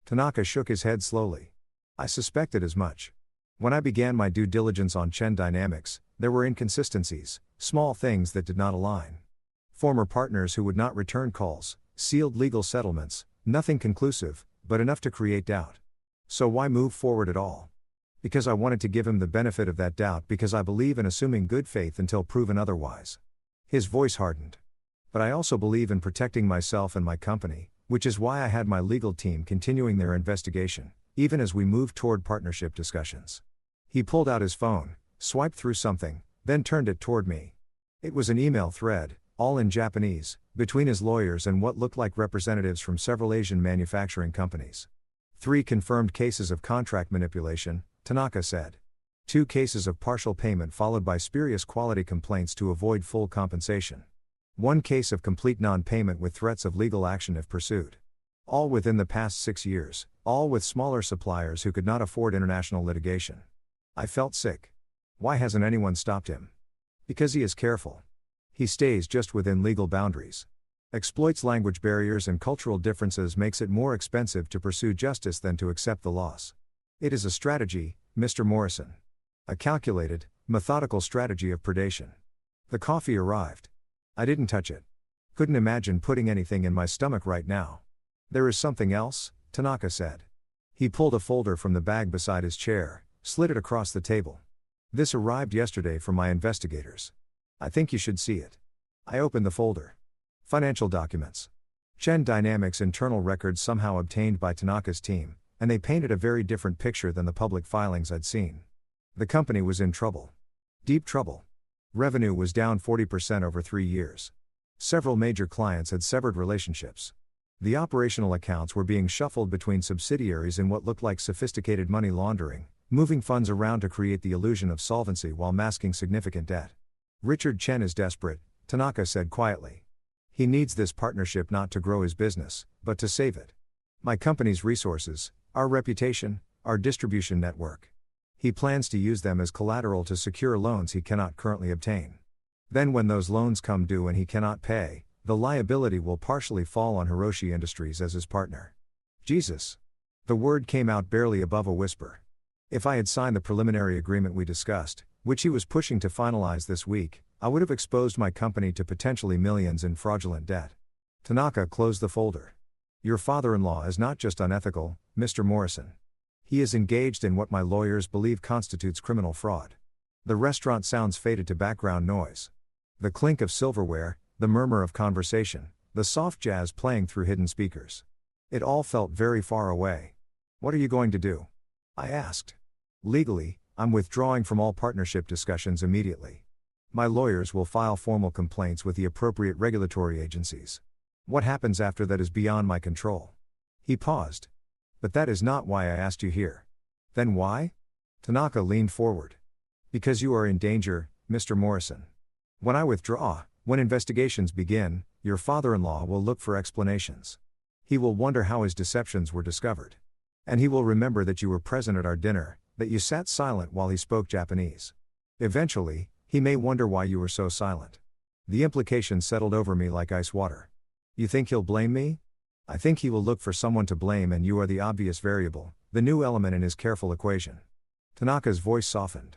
Tanaka shook his head slowly. I suspected as much. When I began my due diligence on Chen Dynamics, there were inconsistencies, small things that did not align. Former partners who would not return calls, sealed legal settlements, nothing conclusive, but enough to create doubt. So why move forward at all? Because I wanted to give him the benefit of that doubt because I believe in assuming good faith until proven otherwise. His voice hardened. But I also believe in protecting myself and my company, which is why I had my legal team continuing their investigation, even as we moved toward partnership discussions. He pulled out his phone, swiped through something, then turned it toward me. It was an email thread, all in Japanese, between his lawyers and what looked like representatives from several Asian manufacturing companies. 3 confirmed cases of contract manipulation, Tanaka said. 2 cases of partial payment followed by spurious quality complaints to avoid full compensation. 1 case of complete non-payment with threats of legal action if pursued. All within the past 6 years, all with smaller suppliers who could not afford international litigation. I felt sick. Why hasn't anyone stopped him? Because he is careful. He stays just within legal boundaries. Exploits language barriers and cultural differences makes it more expensive to pursue justice than to accept the loss. It is a strategy, Mr. Morrison. A calculated, methodical strategy of predation. The coffee arrived. I didn't touch it. Couldn't imagine putting anything in my stomach right now. There is something else, Tanaka said. He pulled a folder from the bag beside his chair, slid it across the table. This arrived yesterday from my investigators. I think you should see it. I opened the folder. Financial documents. Chen Dynamics internal records somehow obtained by Tanaka's team, and they painted a very different picture than the public filings I'd seen. The company was in trouble. Deep trouble. Revenue was down 40% over 3 years. Several major clients had severed relationships. The operational accounts were being shuffled between subsidiaries in what looked like sophisticated money laundering, moving funds around to create the illusion of solvency while masking significant debt. Richard Chen is desperate, Tanaka said quietly. He needs this partnership not to grow his business, but to save it. My company's resources, our reputation, our distribution network. He plans to use them as collateral to secure loans he cannot currently obtain. Then when those loans come due and he cannot pay, the liability will partially fall on Hiroshi Industries as his partner. Jesus. The word came out barely above a whisper. If I had signed the preliminary agreement we discussed, which he was pushing to finalize this week, I would have exposed my company to potentially millions in fraudulent debt. Tanaka closed the folder. Your father-in-law is not just unethical, Mr. Morrison. He is engaged in what my lawyers believe constitutes criminal fraud. The restaurant sounds faded to background noise. The clink of silverware, the murmur of conversation, the soft jazz playing through hidden speakers. It all felt very far away. What are you going to do? I asked. Legally, I'm withdrawing from all partnership discussions immediately. My lawyers will file formal complaints with the appropriate regulatory agencies. What happens after that is beyond my control. He paused. But that is not why I asked you here. Then why? Tanaka leaned forward. Because you are in danger, Mr. Morrison. When I withdraw, when investigations begin, your father-in-law will look for explanations. He will wonder how his deceptions were discovered. And he will remember that you were present at our dinner, that you sat silent while he spoke Japanese. Eventually, he may wonder why you were so silent. The implication settled over me like ice water. You think he'll blame me? I think he will look for someone to blame, and you are the obvious variable, the new element in his careful equation. Tanaka's voice softened.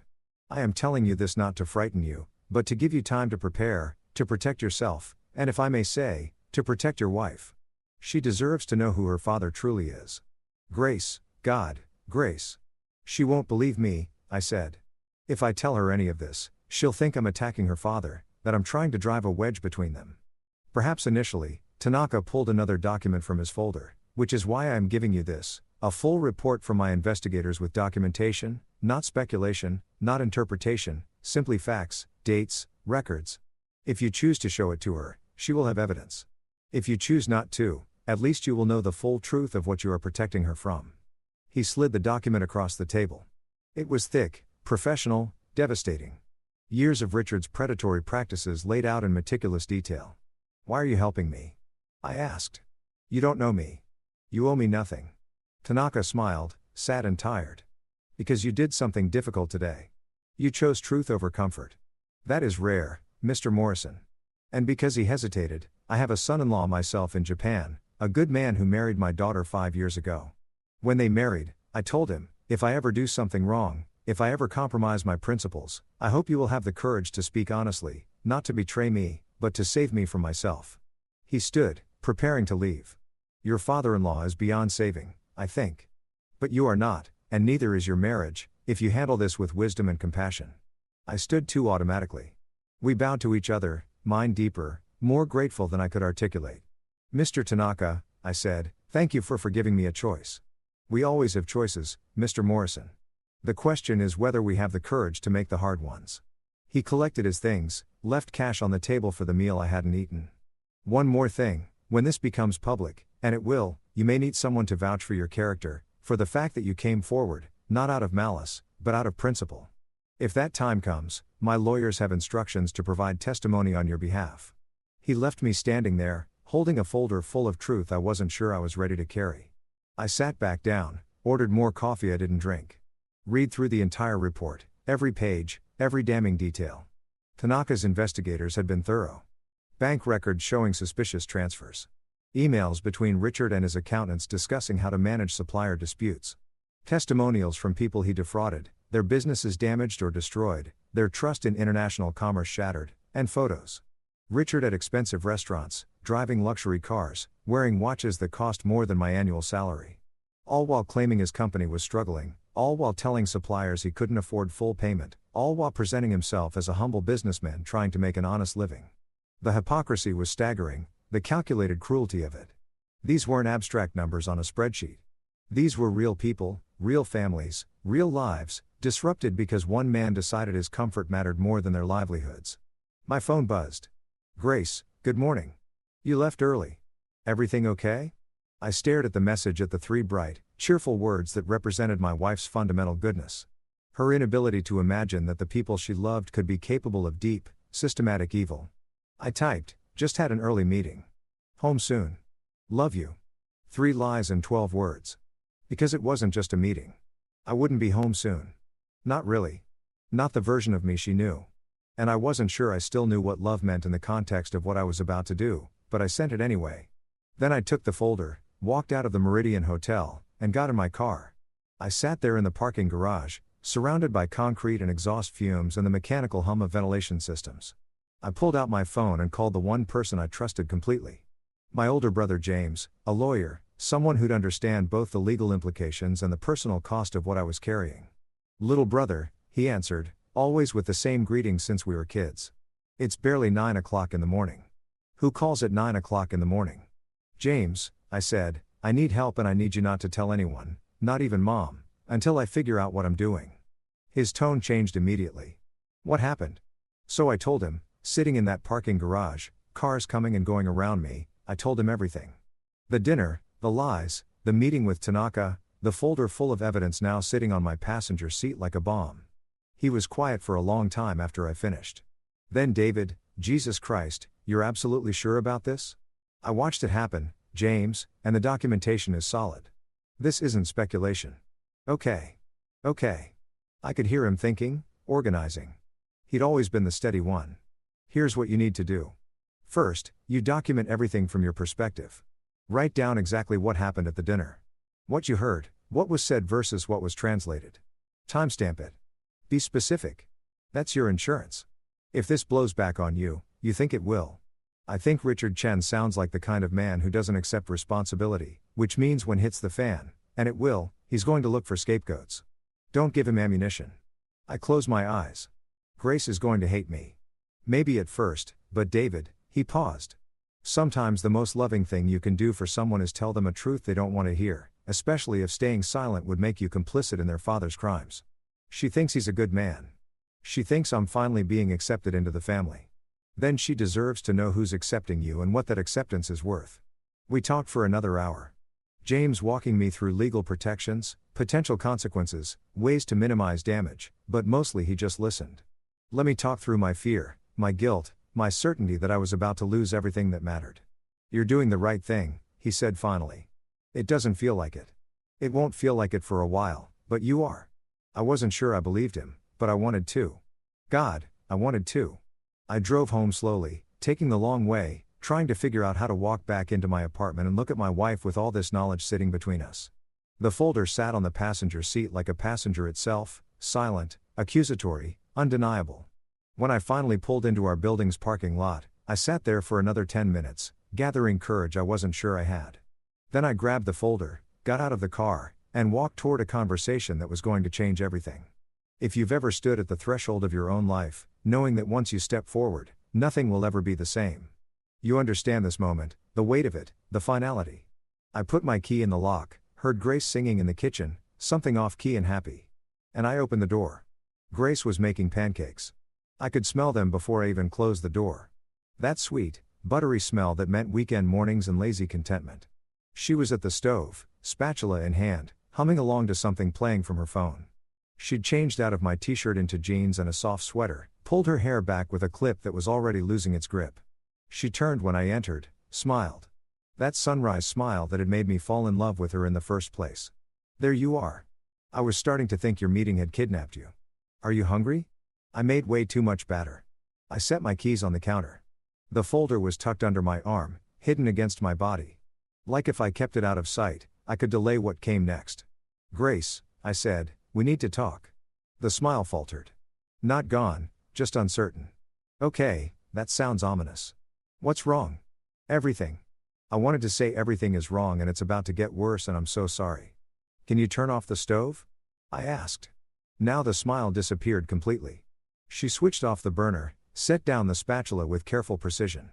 I am telling you this not to frighten you, but to give you time to prepare, to protect yourself, and if I may say, to protect your wife. She deserves to know who her father truly is. Grace, God, Grace. She won't believe me, I said. If I tell her any of this, she'll think I'm attacking her father, that I'm trying to drive a wedge between them. Perhaps initially. Tanaka pulled another document from his folder, which is why I am giving you this, a full report from my investigators with documentation, not speculation, not interpretation, simply facts, dates, records. If you choose to show it to her, she will have evidence. If you choose not to, at least you will know the full truth of what you are protecting her from. He slid the document across the table. It was thick, professional, devastating. Years of Richard's predatory practices laid out in meticulous detail. Why are you helping me? I asked. You don't know me. You owe me nothing. Tanaka smiled, sad and tired. Because you did something difficult today. You chose truth over comfort. That is rare, Mr. Morrison. And because he hesitated, I have a son-in-law myself in Japan, a good man who married my daughter 5 years ago. When they married, I told him, if I ever do something wrong, if I ever compromise my principles, I hope you will have the courage to speak honestly, not to betray me, but to save me from myself. He stood, preparing to leave. Your father-in-law is beyond saving, I think. But you are not, and neither is your marriage, if you handle this with wisdom and compassion. I stood too automatically. We bowed to each other, mine deeper, more grateful than I could articulate. Mr. Tanaka, I said, thank you for giving me a choice. We always have choices, Mr. Morrison. The question is whether we have the courage to make the hard ones. He collected his things, left cash on the table for the meal I hadn't eaten. One more thing. When this becomes public, and it will, you may need someone to vouch for your character, for the fact that you came forward, not out of malice, but out of principle. If that time comes, my lawyers have instructions to provide testimony on your behalf. He left me standing there, holding a folder full of truth I wasn't sure I was ready to carry. I sat back down, ordered more coffee I didn't drink. Read through the entire report, every page, every damning detail. Tanaka's investigators had been thorough. Bank records showing suspicious transfers. Emails between Richard and his accountants discussing how to manage supplier disputes. Testimonials from people he defrauded, their businesses damaged or destroyed, their trust in international commerce shattered, and photos. Richard at expensive restaurants, driving luxury cars, wearing watches that cost more than my annual salary. All while claiming his company was struggling, all while telling suppliers he couldn't afford full payment, all while presenting himself as a humble businessman trying to make an honest living. The hypocrisy was staggering, the calculated cruelty of it. These weren't abstract numbers on a spreadsheet. These were real people, real families, real lives, disrupted because one man decided his comfort mattered more than their livelihoods. My phone buzzed. Grace, good morning. You left early. Everything okay? I stared at the message at the three bright, cheerful words that represented my wife's fundamental goodness. Her inability to imagine that the people she loved could be capable of deep, systematic evil. I typed, just had an early meeting. Home soon. Love you. 3 lies and 12 words. Because it wasn't just a meeting. I wouldn't be home soon. Not really. Not the version of me she knew. And I wasn't sure I still knew what love meant in the context of what I was about to do, but I sent it anyway. Then I took the folder, walked out of the Meridian Hotel, and got in my car. I sat there in the parking garage, surrounded by concrete and exhaust fumes and the mechanical hum of ventilation systems. I pulled out my phone and called the one person I trusted completely. My older brother James, a lawyer, someone who'd understand both the legal implications and the personal cost of what I was carrying. "Little brother," he answered, always with the same greeting since we were kids. "It's barely 9 o'clock in the morning." "Who calls at 9 o'clock in the morning?" "James," I said, "I need help and I need you not to tell anyone, not even Mom, until I figure out what I'm doing." His tone changed immediately. "What happened?" So I told him, sitting in that parking garage, cars coming and going around me, I told him everything. The dinner, the lies, the meeting with Tanaka, the folder full of evidence now sitting on my passenger seat like a bomb. He was quiet for a long time after I finished. Then David, "Jesus Christ, you're absolutely sure about this? I watched it happen, James, and the documentation is solid. This isn't speculation." Okay. I could hear him thinking, organizing. He'd always been the steady one. "Here's what you need to do. First, you document everything from your perspective. Write down exactly what happened at the dinner. What you heard, what was said versus what was translated. Timestamp it. Be specific. That's your insurance. If this blows back on you, you think it will. I think Richard Chen sounds like the kind of man who doesn't accept responsibility, which means when hits the fan, and it will, he's going to look for scapegoats. Don't give him ammunition." I close my eyes. Grace is going to hate me. Maybe at first, but David, he paused. Sometimes the most loving thing you can do for someone is tell them a truth they don't want to hear, especially if staying silent would make you complicit in their father's crimes. She thinks he's a good man. She thinks I'm finally being accepted into the family. Then she deserves to know who's accepting you and what that acceptance is worth. We talked for another hour. James walking me through legal protections, potential consequences, ways to minimize damage, but mostly he just listened. Let me talk through my fear, my guilt, my certainty that I was about to lose everything that mattered. "You're doing the right thing," he said finally. "It doesn't feel like it. It won't feel like it for a while, but you are." I wasn't sure I believed him, but I wanted to. God, I wanted to. I drove home slowly, taking the long way, trying to figure out how to walk back into my apartment and look at my wife with all this knowledge sitting between us. The folder sat on the passenger seat like a passenger itself, silent, accusatory, undeniable. When I finally pulled into our building's parking lot, I sat there for another 10 minutes, gathering courage I wasn't sure I had. Then I grabbed the folder, got out of the car, and walked toward a conversation that was going to change everything. If you've ever stood at the threshold of your own life, knowing that once you step forward, nothing will ever be the same. You understand this moment, the weight of it, the finality. I put my key in the lock, heard Grace singing in the kitchen, something off-key and happy. And I opened the door. Grace was making pancakes. I could smell them before I even closed the door. That sweet, buttery smell that meant weekend mornings and lazy contentment. She was at the stove, spatula in hand, humming along to something playing from her phone. She'd changed out of my t-shirt into jeans and a soft sweater, pulled her hair back with a clip that was already losing its grip. She turned when I entered, smiled. That sunrise smile that had made me fall in love with her in the first place. "There you are. I was starting to think your meeting had kidnapped you. Are you hungry?" I made way too much batter. I set my keys on the counter. The folder was tucked under my arm, hidden against my body. Like if I kept it out of sight, I could delay what came next. "Grace," I said, "we need to talk." The smile faltered. Not gone, just uncertain. "Okay, that sounds ominous. What's wrong?" "Everything. I wanted to say everything is wrong and it's about to get worse and I'm so sorry." "Can you turn off the stove?" I asked. Now the smile disappeared completely. She switched off the burner, set down the spatula with careful precision.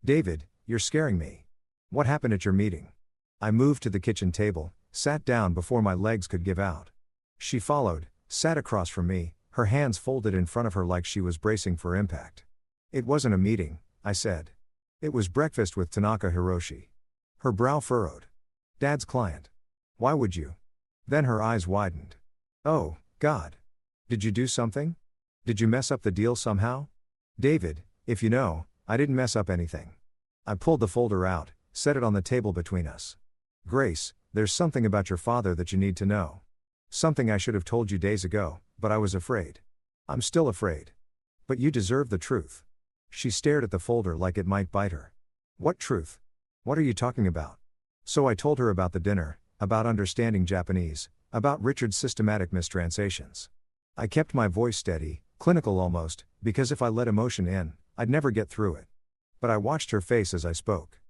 "David, you're scaring me. What happened at your meeting?" I moved to the kitchen table, sat down before my legs could give out. She followed, sat across from me, her hands folded in front of her like she was bracing for impact. "It wasn't a meeting," I said. "It was breakfast with Tanaka Hiroshi." Her brow furrowed. "Dad's client. Why would you?" Then her eyes widened. "Oh, God. Did you do something? Did you mess up the deal somehow?" "David, if you know, I didn't mess up anything." I pulled the folder out, set it on the table between us. "Grace, there's something about your father that you need to know. Something I should have told you days ago, but I was afraid. I'm still afraid. But you deserve the truth." She stared at the folder like it might bite her. "What truth? What are you talking about?" So I told her about the dinner, about understanding Japanese, About Richard's systematic mistranslations. I kept my voice steady, clinical almost, because if I let emotion in, I'd never get through it. But I watched her face as I spoke.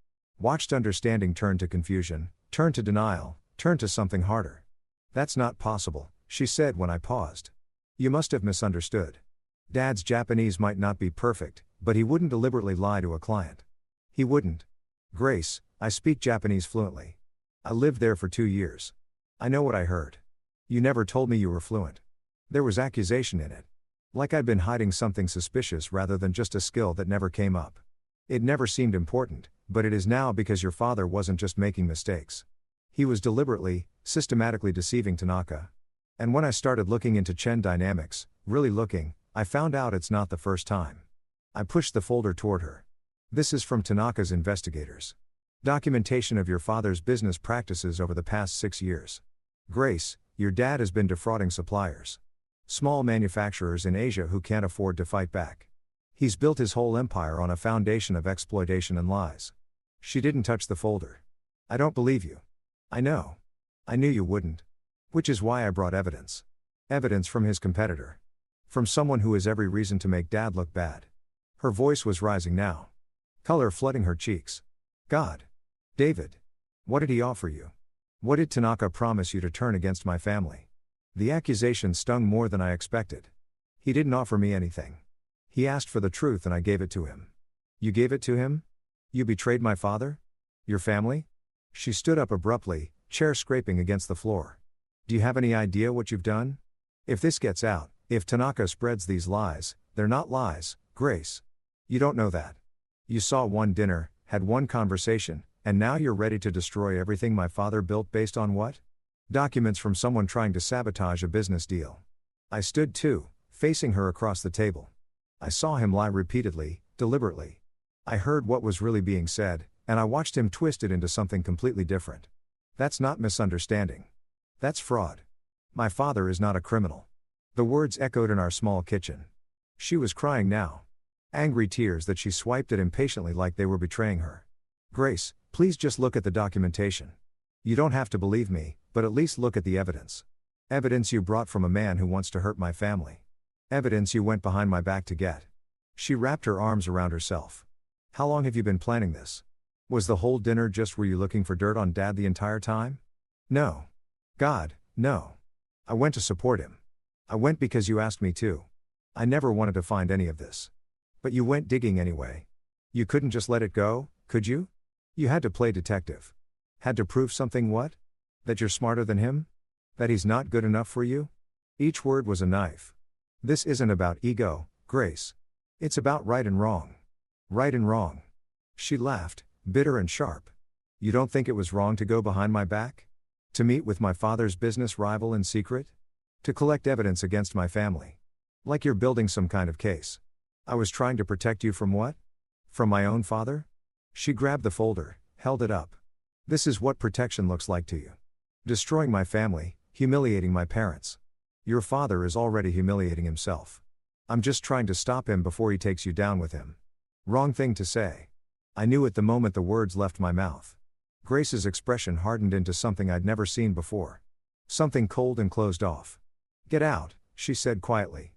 Watched understanding turn to confusion, turn to denial, turn to something harder. That's not possible, she said when I paused. You must have misunderstood. Dad's Japanese might not be perfect, but he wouldn't deliberately lie to a client. He wouldn't. Grace, I speak Japanese fluently. I lived there for 2 years. I know what I heard. You never told me you were fluent. There was accusation in it. Like I'd been hiding something suspicious rather than just a skill that never came up. It never seemed important, but it is now because your father wasn't just making mistakes. He was deliberately, systematically deceiving Tanaka. And when I started looking into Chen dynamics, really looking, I found out it's not the first time. I pushed the folder toward her. This is from Tanaka's investigators. Documentation of your father's business practices over the past 6 years. Grace, your dad has been defrauding suppliers. Small manufacturers in Asia who can't afford to fight back. He's built his whole empire on a foundation of exploitation and lies. She didn't touch the folder. I don't believe you. I know. I knew you wouldn't. Which is why I brought evidence. Evidence from his competitor. From someone who has every reason to make Dad look bad. Her voice was rising now. Color flooding her cheeks. God. David. What did he offer you? What did Tanaka promise you to turn against my family? The accusation stung more than I expected. He didn't offer me anything. He asked for the truth and I gave it to him. You gave it to him? You betrayed my father? Your family? She stood up abruptly, chair scraping against the floor. Do you have any idea what you've done? If this gets out, if Tanaka spreads these lies, they're not lies, Grace. You don't know that. You saw one dinner, had one conversation, and now you're ready to destroy everything my father built based on what? Documents from someone trying to sabotage a business deal. I stood too, facing her across the table. I saw him lie repeatedly, deliberately. I heard what was really being said, and I watched him twist it into something completely different. That's not misunderstanding. That's fraud. My father is not a criminal. The words echoed in our small kitchen. She was crying now. Angry tears that she swiped at impatiently like they were betraying her. Grace, please just look at the documentation. You don't have to believe me, but at least look at the evidence. Evidence you brought from a man who wants to hurt my family. Evidence you went behind my back to get. She wrapped her arms around herself. How long have you been planning this? Was the whole dinner just were you looking for dirt on Dad the entire time? No. God, no. I went to support him. I went because you asked me to. I never wanted to find any of this. But you went digging anyway. You couldn't just let it go, could you? You had to play detective. Had to prove something what? That you're smarter than him? That he's not good enough for you? Each word was a knife. This isn't about ego, Grace. It's about right and wrong. Right and wrong. She laughed, bitter and sharp. You don't think it was wrong to go behind my back? To meet with my father's business rival in secret? To collect evidence against my family? Like you're building some kind of case. I was trying to protect you from what? From my own father? She grabbed the folder, held it up. This is what protection looks like to you. Destroying my family, humiliating my parents. Your father is already humiliating himself. I'm just trying to stop him before he takes you down with him. Wrong thing to say. I knew it the moment the words left my mouth. Grace's expression hardened into something I'd never seen before. Something cold and closed off. Get out, she said quietly.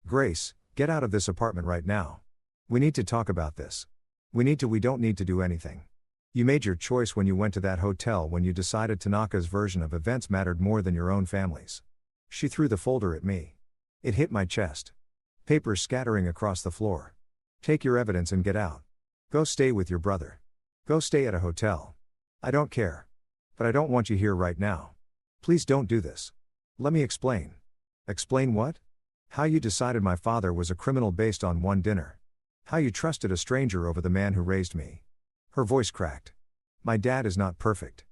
Grace, get out of this apartment right now. We need to talk about this. We don't need to do anything. You made your choice when you went to that hotel when you decided Tanaka's version of events mattered more than your own family's. She threw the folder at me. It hit my chest. Papers scattering across the floor. Take your evidence and get out. Go stay with your brother. Go stay at a hotel. I don't care. But I don't want you here right now. Please don't do this. Let me explain. Explain what? How you decided my father was a criminal based on one dinner. How you trusted a stranger over the man who raised me. Her voice cracked. My dad is not perfect.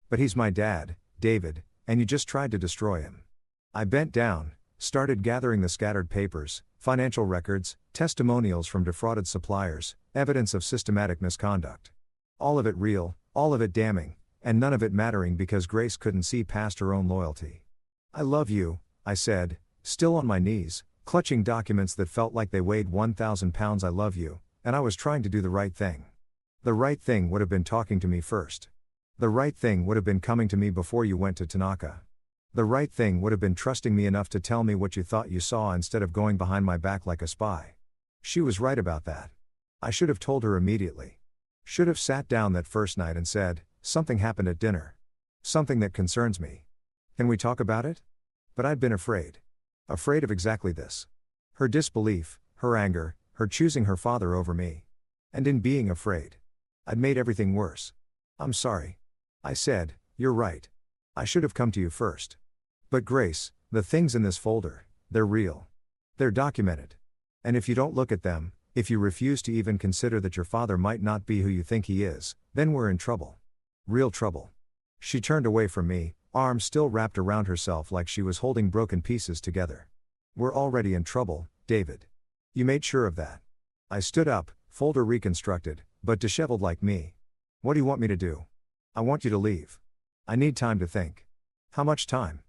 But he's my dad, David, and you just tried to destroy him. I bent down, started gathering the scattered papers, financial records, testimonials from defrauded suppliers, evidence of systematic misconduct. All of it real, all of it damning, and none of it mattering because Grace couldn't see past her own loyalty. I love you, I said, still on my knees, clutching documents that felt like they weighed 1,000 pounds. I love you, and I was trying to do the right thing. The right thing would have been talking to me first. The right thing would have been coming to me before you went to Tanaka. The right thing would have been trusting me enough to tell me what you thought you saw instead of going behind my back like a spy. She was right about that. I should have told her immediately. Should have sat down that first night and said, something happened at dinner. Something that concerns me. Can we talk about it? But I'd been afraid. Afraid of exactly this. Her disbelief, her anger, her choosing her father over me. And in being afraid, I'd made everything worse. I'm sorry. I said, you're right. I should have come to you first. But Grace, the things in this folder, they're real. They're documented. And if you don't look at them, if you refuse to even consider that your father might not be who you think he is, then we're in trouble. Real trouble. She turned away from me, arms still wrapped around herself like she was holding broken pieces together. We're already in trouble, David. You made sure of that. I stood up, folder reconstructed, but disheveled like me. What do you want me to do? I want you to leave. I need time to think. How much time?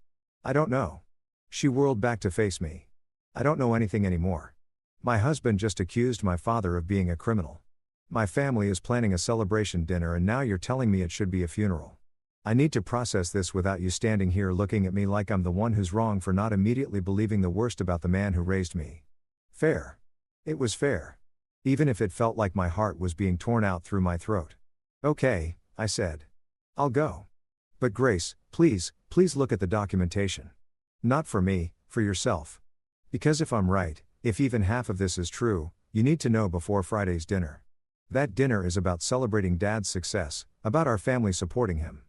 I don't know. She whirled back to face me. I don't know anything anymore. My husband just accused my father of being a criminal. My family is planning a celebration dinner and now you're telling me it should be a funeral. I need to process this without you standing here looking at me like I'm the one who's wrong for not immediately believing the worst about the man who raised me. Fair. It was fair. Even if it felt like my heart was being torn out through my throat. Okay, I said. I'll go. But Grace, please look at the documentation. Not for me, for yourself. Because if I'm right, if even half of this is true, you need to know before Friday's dinner. That dinner is about celebrating Dad's success, about our family supporting him.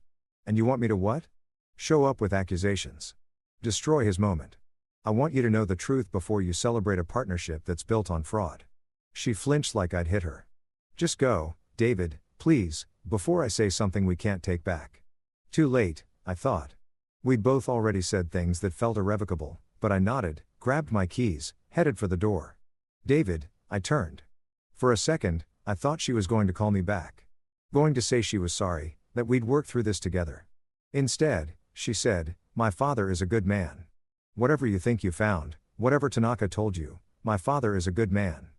And you want me to what? Show up with accusations. Destroy his moment. I want you to know the truth before you celebrate a partnership that's built on fraud. She flinched like I'd hit her. Just go, David, please, before I say something we can't take back. Too late, I thought. We'd both already said things that felt irrevocable, but I nodded, grabbed my keys, headed for the door. David, I turned. For a second, I thought she was going to call me back. Going to say she was sorry, that we'd work through this together. Instead, she said, my father is a good man. Whatever you think you found, whatever Tanaka told you, my father is a good man.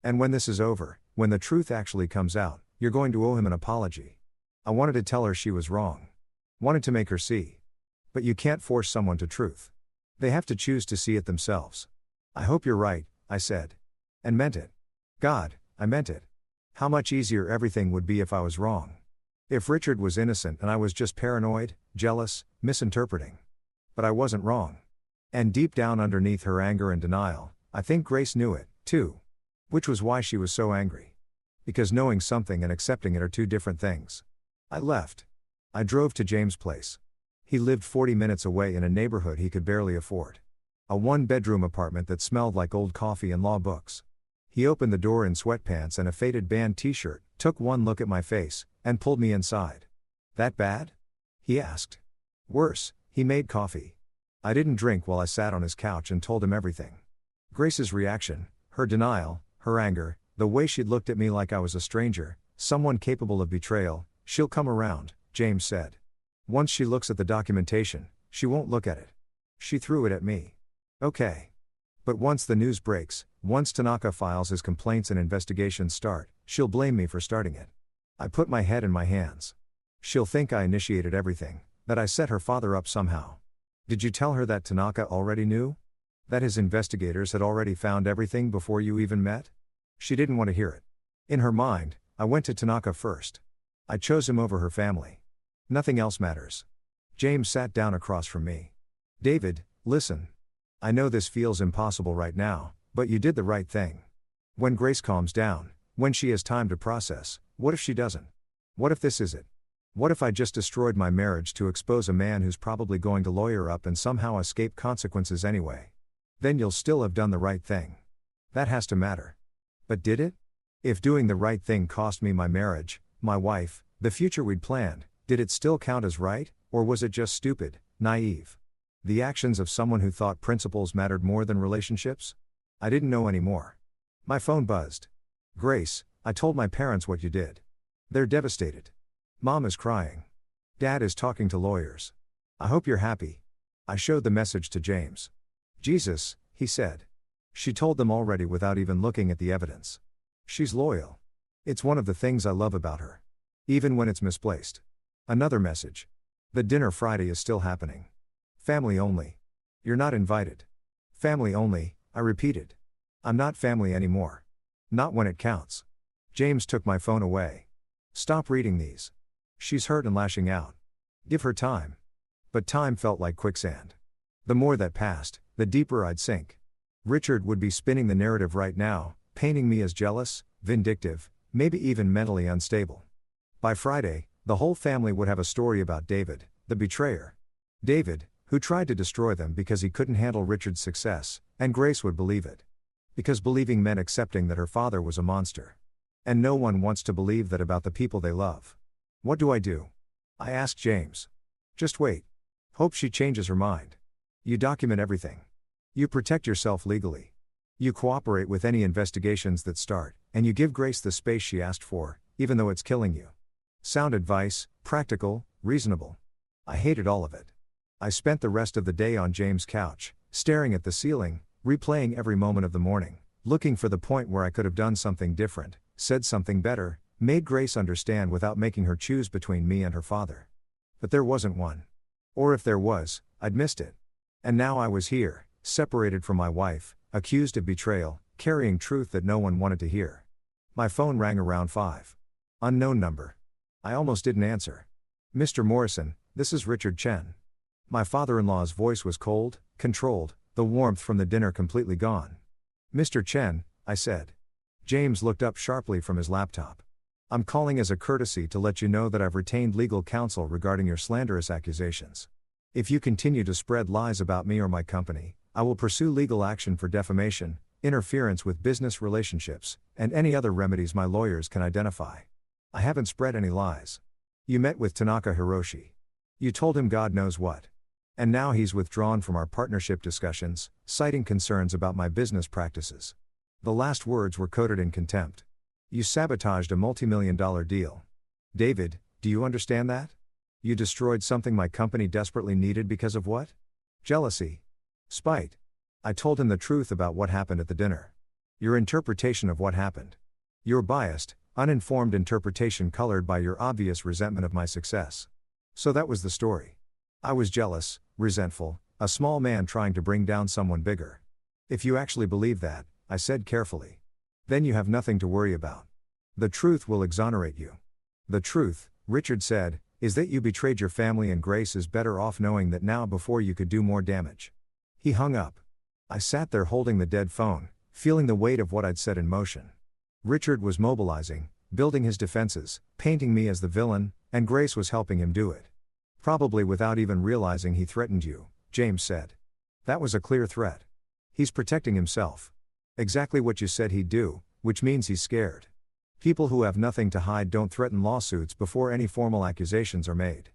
And when this is over, when the truth actually comes out, you're going to owe him an apology. I wanted to tell her she was wrong. Wanted to make her see. But you can't force someone to truth. They have to choose to see it themselves. I hope you're right, I said. And meant it. God, I meant it. How much easier everything would be if I was wrong. If Richard was innocent and I was just paranoid, jealous, misinterpreting. But I wasn't wrong. And deep down underneath her anger and denial, I think Grace knew it, too. Which was why she was so angry. Because knowing something and accepting it are two different things. I left. I drove to James' place. He lived 40 minutes away in a neighborhood he could barely afford. A one-bedroom apartment that smelled like old coffee and law books. He opened the door in sweatpants and a faded band t-shirt, took one look at my face, and pulled me inside. That bad? He asked. Worse, he made coffee. I didn't drink while I sat on his couch and told him everything. Grace's reaction, her denial, her anger, the way she'd looked at me like I was a stranger, someone capable of betrayal. She'll come around, James said. Once she looks at the documentation, she won't look at it. She threw it at me. Okay. But once the news breaks, once Tanaka files his complaints and investigations start, she'll blame me for starting it. I put my head in my hands. She'll think I initiated everything, that I set her father up somehow. Did you tell her that Tanaka already knew? That his investigators had already found everything before you even met? She didn't want to hear it. In her mind, I went to Tanaka first. I chose him over her family. Nothing else matters. James sat down across from me. David, listen. I know this feels impossible right now, but you did the right thing. When Grace calms down, when she has time to process, what if she doesn't? What if this is it? What if I just destroyed my marriage to expose a man who's probably going to lawyer up and somehow escape consequences anyway? Then you'll still have done the right thing. That has to matter. But did it? If doing the right thing cost me my marriage, my wife, the future we'd planned, did it still count as right, or was it just stupid, naive? The actions of someone who thought principles mattered more than relationships? I didn't know anymore. My phone buzzed. Grace, I told my parents what you did. They're devastated. Mom is crying. Dad is talking to lawyers. I hope you're happy. I showed the message to James. Jesus, he said. She told them already without even looking at the evidence. She's loyal. It's one of the things I love about her. Even when it's misplaced. Another message. The dinner Friday is still happening. Family only. You're not invited. Family only, I repeated. I'm not family anymore. Not when it counts. James took my phone away. Stop reading these. She's hurt and lashing out. Give her time. But time felt like quicksand. The more that passed, the deeper I'd sink. Richard would be spinning the narrative right now, painting me as jealous, vindictive, maybe even mentally unstable. By Friday, the whole family would have a story about David, the betrayer. David, who tried to destroy them because he couldn't handle Richard's success, and Grace would believe it. Because believing meant accepting that her father was a monster. And no one wants to believe that about the people they love. What do? I asked James. Just wait. Hope she changes her mind. You document everything. You protect yourself legally. You cooperate with any investigations that start, and you give Grace the space she asked for, even though it's killing you. Sound advice, practical, reasonable. I hated all of it. I spent the rest of the day on James' couch, staring at the ceiling, replaying every moment of the morning, looking for the point where I could have done something different, said something better, made Grace understand without making her choose between me and her father. But there wasn't one. Or if there was, I'd missed it. And now I was here, separated from my wife, accused of betrayal, carrying truth that no one wanted to hear. My phone rang around 5. Unknown number. I almost didn't answer. Mr. Morrison, this is Richard Chen. My father-in-law's voice was cold, controlled, the warmth from the dinner completely gone. Mr. Chen, I said. James looked up sharply from his laptop. I'm calling as a courtesy to let you know that I've retained legal counsel regarding your slanderous accusations. If you continue to spread lies about me or my company, I will pursue legal action for defamation, interference with business relationships, and any other remedies my lawyers can identify. I haven't spread any lies. You met with Tanaka Hiroshi. You told him God knows what. And now he's withdrawn from our partnership discussions, citing concerns about my business practices. The last words were coded in contempt. You sabotaged a multi-million-dollar deal. David, do you understand that? You destroyed something my company desperately needed because of what? Jealousy. Spite. I told him the truth about what happened at the dinner. Your interpretation of what happened. Your biased, uninformed interpretation colored by your obvious resentment of my success. So that was the story. I was jealous, resentful, a small man trying to bring down someone bigger. If you actually believe that, I said carefully, then you have nothing to worry about. The truth will exonerate you. The truth, Richard said, is that you betrayed your family and Grace is better off knowing that now before you could do more damage. He hung up. I sat there holding the dead phone, feeling the weight of what I'd set in motion. Richard was mobilizing, building his defenses, painting me as the villain, and Grace was helping him do it. Probably without even realizing he threatened you, James said. That was a clear threat. He's protecting himself. Exactly what you said he'd do, which means he's scared. People who have nothing to hide don't threaten lawsuits before any formal accusations are made.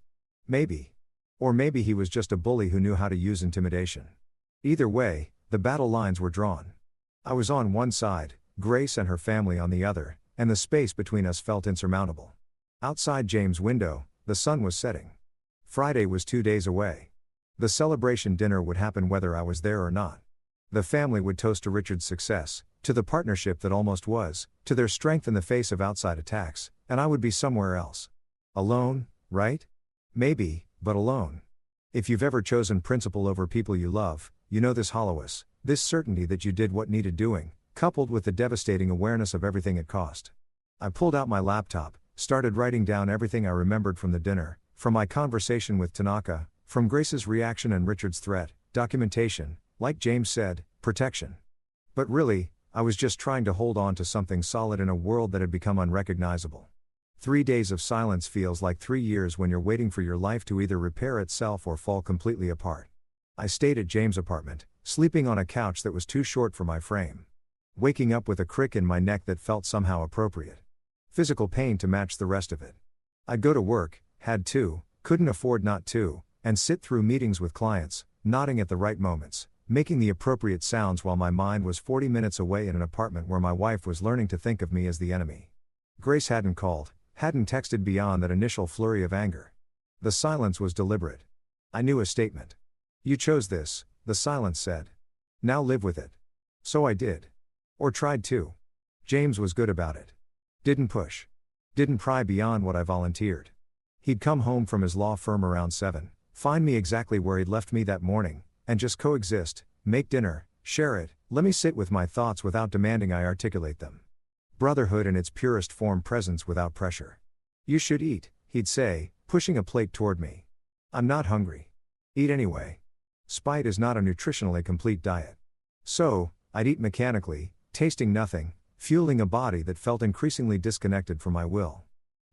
Maybe. Or maybe he was just a bully who knew how to use intimidation. Either way, the battle lines were drawn. I was on one side, Grace and her family on the other, and the space between us felt insurmountable. Outside James' window, the sun was setting. Friday was 2 days away. The celebration dinner would happen whether I was there or not. The family would toast to Richard's success, to the partnership that almost was, to their strength in the face of outside attacks, and I would be somewhere else. Alone, right? Maybe, but alone. If you've ever chosen principle over people you love, you know this hollowness, this certainty that you did what needed doing, coupled with the devastating awareness of everything it cost. I pulled out my laptop, started writing down everything I remembered from the dinner, from my conversation with Tanaka, from Grace's reaction and Richard's threat, documentation, like James said, protection. But really, I was just trying to hold on to something solid in a world that had become unrecognizable. 3 days of silence feels like 3 years when you're waiting for your life to either repair itself or fall completely apart. I stayed at James' apartment, sleeping on a couch that was too short for my frame. Waking up with a crick in my neck that felt somehow appropriate. Physical pain to match the rest of it. I'd go to work, had to, couldn't afford not to, and sit through meetings with clients, nodding at the right moments, making the appropriate sounds while my mind was 40 minutes away in an apartment where my wife was learning to think of me as the enemy. Grace hadn't called, hadn't texted beyond that initial flurry of anger. The silence was deliberate. I knew a statement. You chose this, the silence said. Now live with it. So I did. Or tried to. James was good about it. Didn't push. Didn't pry beyond what I volunteered. He'd come home from his law firm around 7, find me exactly where he'd left me that morning, and just coexist, make dinner, share it, let me sit with my thoughts without demanding I articulate them. Brotherhood in its purest form, presence without pressure. You should eat, he'd say, pushing a plate toward me. I'm not hungry. Eat anyway. Spite is not a nutritionally complete diet. So, I'd eat mechanically, tasting nothing, fueling a body that felt increasingly disconnected from my will.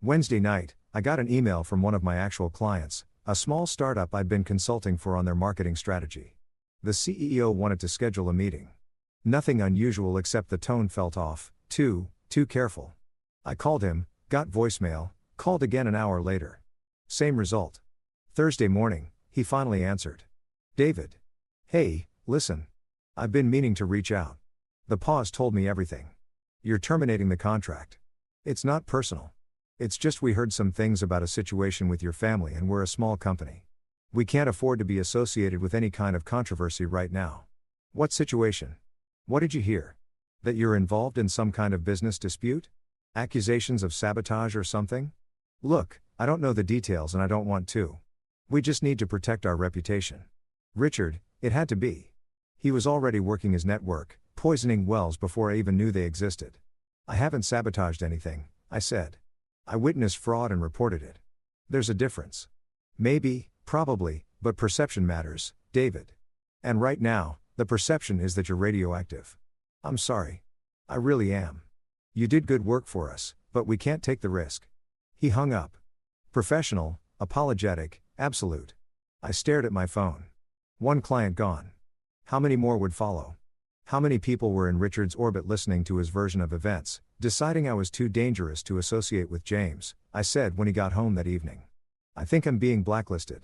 Wednesday night, I got an email from one of my actual clients, a small startup I'd been consulting for on their marketing strategy. The CEO wanted to schedule a meeting. Nothing unusual except the tone felt off, too careful. I called him, got voicemail, called again an hour later. Same result. Thursday morning, he finally answered. David. Hey, listen. I've been meaning to reach out. The pause told me everything. You're terminating the contract. It's not personal. It's just we heard some things about a situation with your family and we're a small company. We can't afford to be associated with any kind of controversy right now. What situation? What did you hear? That you're involved in some kind of business dispute? Accusations of sabotage or something? Look, I don't know the details and I don't want to. We just need to protect our reputation. Richard, it had to be. He was already working his network, poisoning wells before I even knew they existed. I haven't sabotaged anything, I said. I witnessed fraud and reported it. There's a difference. Maybe, probably, but perception matters, David. And right now, the perception is that you're radioactive. I'm sorry. I really am. You did good work for us, but we can't take the risk. He hung up. Professional, apologetic, absolute. I stared at my phone. One client gone. How many more would follow? How many people were in Richard's orbit listening to his version of events, deciding I was too dangerous to associate with James, I said when he got home that evening. I think I'm being blacklisted.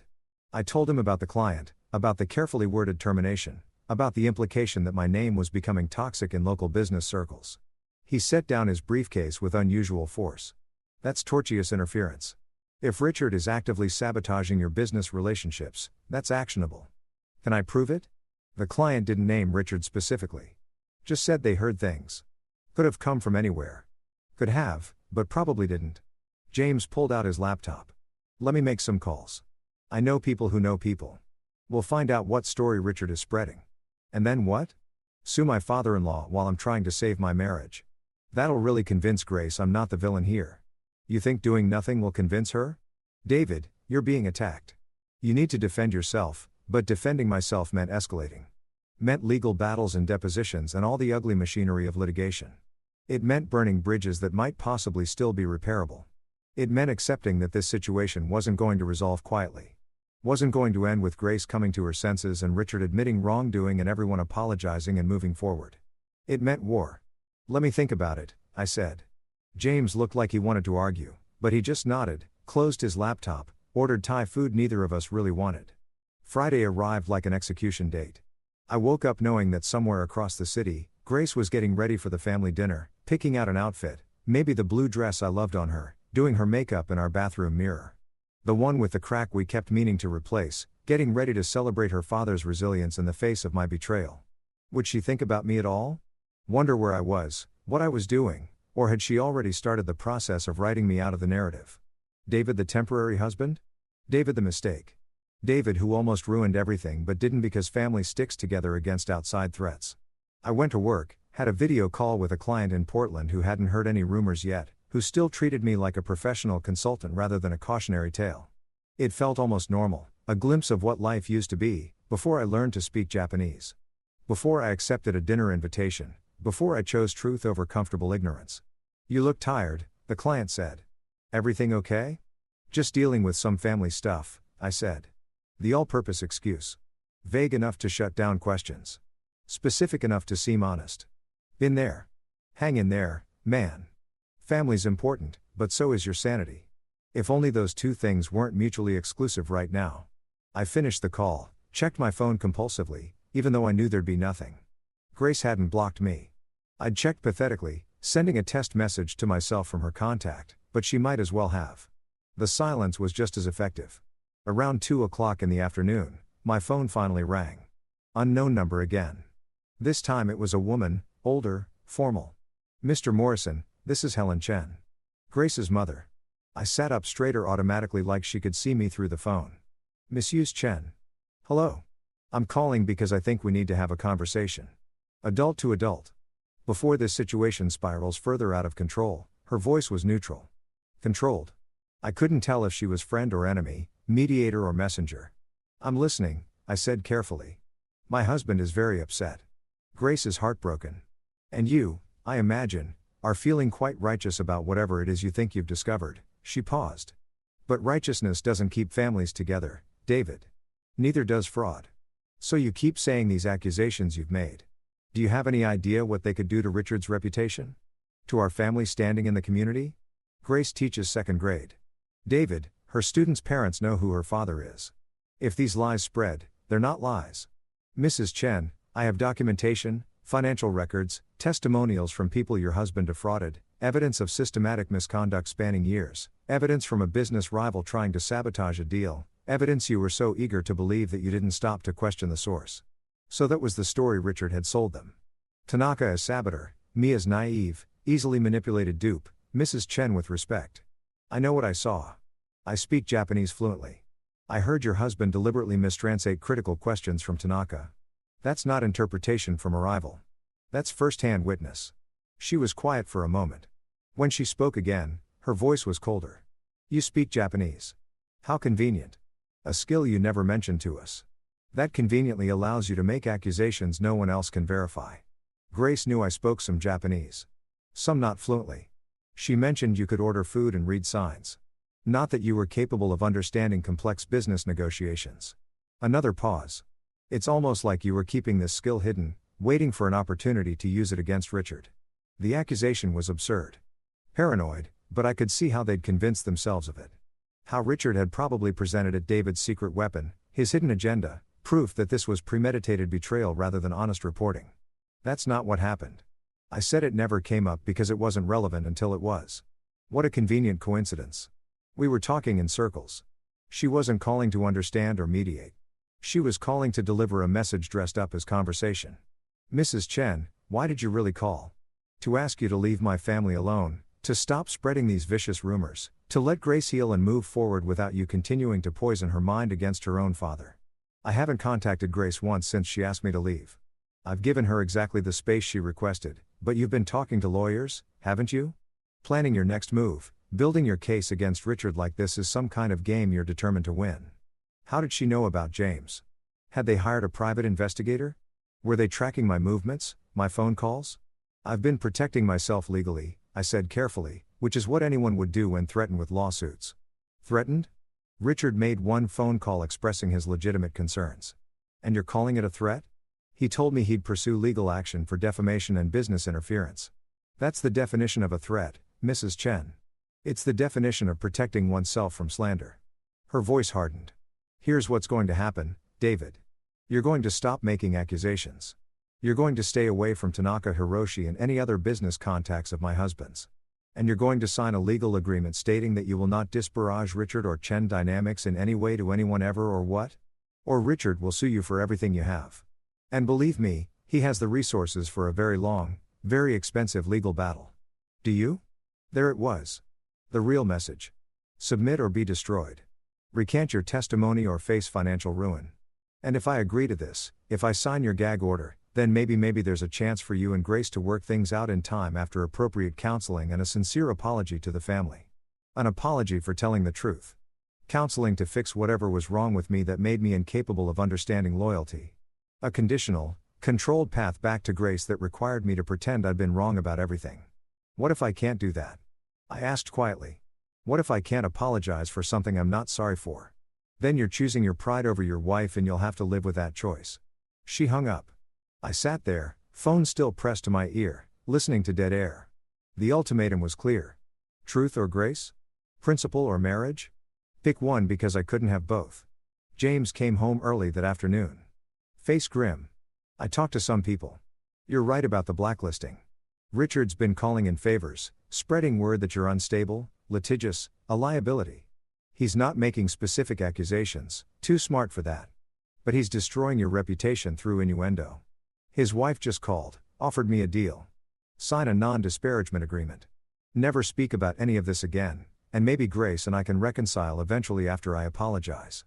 I told him about the client, about the carefully worded termination, about the implication that my name was becoming toxic in local business circles. He set down his briefcase with unusual force. That's tortious interference. If Richard is actively sabotaging your business relationships, that's actionable. Can I prove it? The client didn't name Richard specifically. Just said they heard things. Could have come from anywhere. Could have, but probably didn't. James pulled out his laptop. Let me make some calls. I know people who know people. We'll find out what story Richard is spreading. And then what? Sue my father-in-law while I'm trying to save my marriage. That'll really convince Grace I'm not the villain here. You think doing nothing will convince her? David, you're being attacked. You need to defend yourself, but defending myself meant escalating. Meant legal battles and depositions and all the ugly machinery of litigation. It meant burning bridges that might possibly still be repairable. It meant accepting that this situation wasn't going to resolve quietly. Wasn't going to end with Grace coming to her senses and Richard admitting wrongdoing and everyone apologizing and moving forward. It meant war. Let me think about it, I said. James looked like he wanted to argue, but he just nodded, closed his laptop, ordered Thai food neither of us really wanted. Friday arrived like an execution date. I woke up knowing that somewhere across the city, Grace was getting ready for the family dinner, picking out an outfit, maybe the blue dress I loved on her, doing her makeup in our bathroom mirror. The one with the crack we kept meaning to replace, getting ready to celebrate her father's resilience in the face of my betrayal. Would she think about me at all? Wonder where I was, what I was doing, or had she already started the process of writing me out of the narrative? David the temporary husband? David the mistake. David who almost ruined everything but didn't because family sticks together against outside threats. I went to work, had a video call with a client in Portland who hadn't heard any rumors yet, who still treated me like a professional consultant rather than a cautionary tale. It felt almost normal, a glimpse of what life used to be, before I learned to speak Japanese. Before I accepted a dinner invitation, before I chose truth over comfortable ignorance. You look tired, the client said. Everything okay? Just dealing with some family stuff, I said. The all-purpose excuse. Vague enough to shut down questions. Specific enough to seem honest. Been there. Hang in there, man. Family's important, but so is your sanity. If only those two things weren't mutually exclusive right now. I finished the call, checked my phone compulsively, even though I knew there'd be nothing. Grace hadn't blocked me. I'd checked pathetically, sending a test message to myself from her contact, but she might as well have. The silence was just as effective. Around 2 o'clock in the afternoon, my phone finally rang. Unknown number again. This time it was a woman, older, formal. Mr. Morrison, this is Helen Chen. Grace's mother. I sat up straighter automatically like she could see me through the phone. Misuse Chen. Hello. I'm calling because I think we need to have a conversation. Adult to adult. Before this situation spirals further out of control, her voice was neutral. Controlled. I couldn't tell if she was friend or enemy, mediator or messenger. I'm listening, I said carefully. My husband is very upset. Grace is heartbroken. And you, I imagine, are feeling quite righteous about whatever it is you think you've discovered. She paused. But righteousness doesn't keep families together, David. Neither does fraud. So you keep saying these accusations you've made. Do you have any idea what they could do to Richard's reputation? To our family standing in the community? Grace teaches second grade. David, her students' parents know who her father is. If these lies spread, they're not lies. Mrs. Chen, I have documentation, financial records, testimonials from people your husband defrauded, evidence of systematic misconduct spanning years, evidence from a business rival trying to sabotage a deal, evidence you were so eager to believe that you didn't stop to question the source. So that was the story Richard had sold them. Tanaka as saboteur, me as naive, easily manipulated dupe, Mrs. Chen with respect. I know what I saw. I speak Japanese fluently. I heard your husband deliberately mistranslate critical questions from Tanaka. That's not interpretation from a rival. That's first-hand witness. She was quiet for a moment. When she spoke again, her voice was colder. You speak Japanese. How convenient. A skill you never mentioned to us. That conveniently allows you to make accusations no one else can verify. Grace knew I spoke some Japanese. Some not fluently. She mentioned you could order food and read signs. Not that you were capable of understanding complex business negotiations. Another pause. It's almost like you were keeping this skill hidden, waiting for an opportunity to use it against Richard. The accusation was absurd. Paranoid, but I could see how they'd convinced themselves of it. How Richard had probably presented it David's secret weapon, his hidden agenda, proof that this was premeditated betrayal rather than honest reporting. That's not what happened. I said it never came up because it wasn't relevant until it was. What a convenient coincidence. We were talking in circles. She wasn't calling to understand or mediate. She was calling to deliver a message dressed up as conversation. Mrs. Chen, why did you really call? To ask you to leave my family alone, to stop spreading these vicious rumors, to let Grace heal and move forward without you continuing to poison her mind against her own father. I haven't contacted Grace once since she asked me to leave. I've given her exactly the space she requested, but you've been talking to lawyers, haven't you? Planning your next move, building your case against Richard like this is some kind of game you're determined to win. How did she know about James? Had they hired a private investigator? Were they tracking my movements, my phone calls? I've been protecting myself legally, I said carefully, which is what anyone would do when threatened with lawsuits. Threatened? Richard made one phone call expressing his legitimate concerns. And you're calling it a threat? He told me he'd pursue legal action for defamation and business interference. That's the definition of a threat, Mrs. Chen. It's the definition of protecting oneself from slander. Her voice hardened. Here's what's going to happen, David. You're going to stop making accusations. You're going to stay away from Tanaka Hiroshi and any other business contacts of my husband's. And you're going to sign a legal agreement stating that you will not disparage Richard or Chen Dynamics in any way to anyone ever or what? Or Richard will sue you for everything you have. And believe me, he has the resources for a very long, very expensive legal battle. Do you? There it was. The real message. Submit or be destroyed. Recant your testimony or face financial ruin. And if I agree to this, if I sign your gag order, then maybe there's a chance for you and Grace to work things out in time after appropriate counseling and a sincere apology to the family. An apology for telling the truth. Counseling to fix whatever was wrong with me that made me incapable of understanding loyalty. A conditional, controlled path back to Grace that required me to pretend I'd been wrong about everything. What if I can't do that? I asked quietly. What if I can't apologize for something I'm not sorry for? Then you're choosing your pride over your wife and you'll have to live with that choice. She hung up. I sat there, phone still pressed to my ear, listening to dead air. The ultimatum was clear. Truth or grace? Principle or marriage? Pick one because I couldn't have both. James came home early that afternoon. Face grim. I talked to some people. You're right about the blacklisting. Richard's been calling in favors, spreading word that you're unstable, litigious, a liability. He's not making specific accusations, too smart for that. But he's destroying your reputation through innuendo. His wife just called, offered me a deal. Sign a non-disparagement agreement. Never speak about any of this again, and maybe Grace and I can reconcile eventually after I apologize.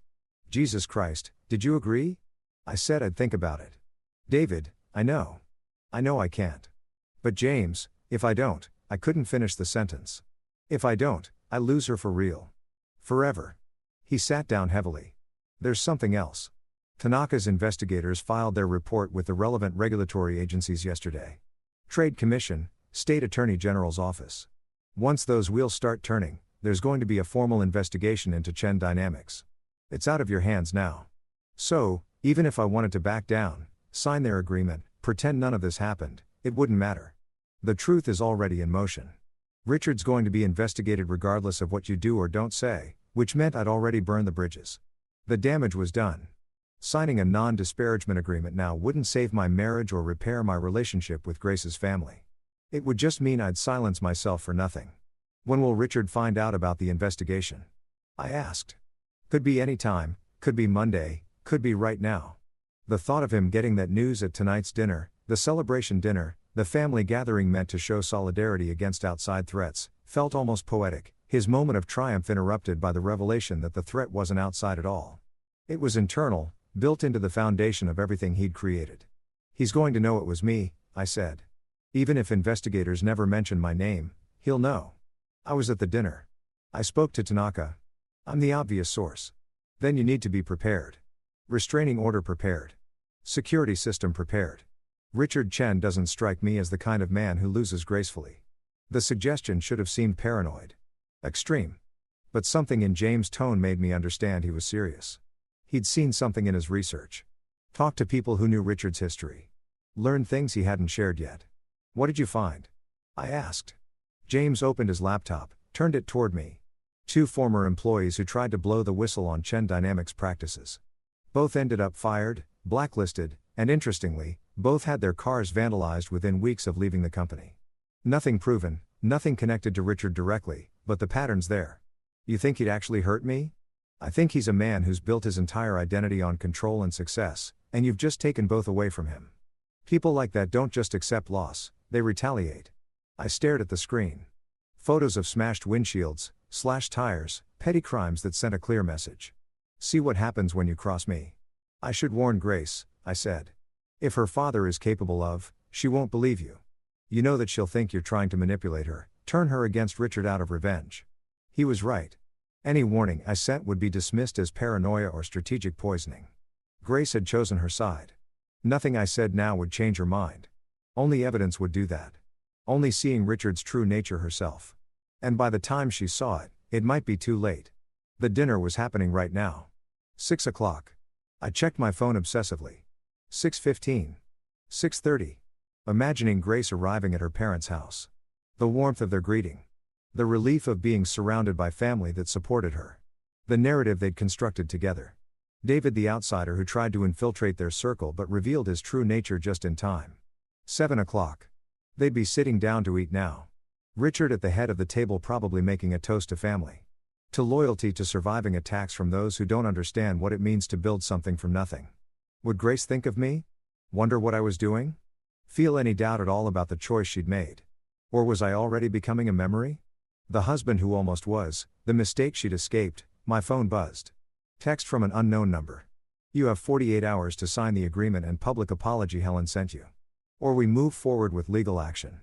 Jesus Christ, did you agree? I said I'd think about it. David, I know. I know I can't. But James, if I don't, I couldn't finish the sentence. If I don't, I lose her for real. Forever. He sat down heavily. There's something else. Tanaka's investigators filed their report with the relevant regulatory agencies yesterday. Trade Commission, State Attorney General's Office. Once those wheels start turning, there's going to be a formal investigation into Chen Dynamics. It's out of your hands now. So, even if I wanted to back down, sign their agreement, pretend none of this happened, it wouldn't matter. The truth is already in motion. Richard's going to be investigated regardless of what you do or don't say, which meant I'd already burned the bridges. The damage was done. Signing a non-disparagement agreement now wouldn't save my marriage or repair my relationship with Grace's family. It would just mean I'd silence myself for nothing. When will Richard find out about the investigation? I asked. Could be any time, could be Monday, could be right now. The thought of him getting that news at tonight's dinner, the celebration dinner, the family gathering meant to show solidarity against outside threats, felt almost poetic, his moment of triumph interrupted by the revelation that the threat wasn't outside at all. It was internal, built into the foundation of everything he'd created. He's going to know it was me, I said. Even if investigators never mention my name, he'll know. I was at the dinner. I spoke to Tanaka. I'm the obvious source. Then you need to be prepared. Restraining order prepared. Security system prepared. Richard Chen doesn't strike me as the kind of man who loses gracefully. The suggestion should have seemed paranoid. Extreme. But something in James' tone made me understand he was serious. He'd seen something in his research. Talked to people who knew Richard's history. Learned things he hadn't shared yet. What did you find? I asked. James opened his laptop, turned it toward me. 2 former employees who tried to blow the whistle on Chen Dynamics practices. Both ended up fired, blacklisted, and interestingly, both had their cars vandalized within weeks of leaving the company. Nothing proven, nothing connected to Richard directly, but the pattern's there. You think he'd actually hurt me? I think he's a man who's built his entire identity on control and success, and you've just taken both away from him. People like that don't just accept loss, they retaliate. I stared at the screen. Photos of smashed windshields, slashed tires, petty crimes that sent a clear message. See what happens when you cross me. I should warn Grace, I said. If her father is capable of, she won't believe you. You know that she'll think you're trying to manipulate her, turn her against Richard out of revenge. He was right. Any warning I sent would be dismissed as paranoia or strategic poisoning. Grace had chosen her side. Nothing I said now would change her mind. Only evidence would do that. Only seeing Richard's true nature herself. And by the time she saw it, it might be too late. The dinner was happening right now. 6 o'clock. I checked my phone obsessively. 6:15. 6:30. Imagining Grace arriving at her parents' house. The warmth of their greeting. The relief of being surrounded by family that supported her. The narrative they'd constructed together. David the outsider who tried to infiltrate their circle but revealed his true nature just in time. 7 o'clock. They'd be sitting down to eat now. Richard at the head of the table probably making a toast to family. To loyalty, to surviving attacks from those who don't understand what it means to build something from nothing. Would Grace think of me? Wonder what I was doing? Feel any doubt at all about the choice she'd made? Or was I already becoming a memory? The husband who almost was, the mistake she'd escaped. My phone buzzed. Text from an unknown number. You have 48 hours to sign the agreement and public apology Helen sent you. Or we move forward with legal action.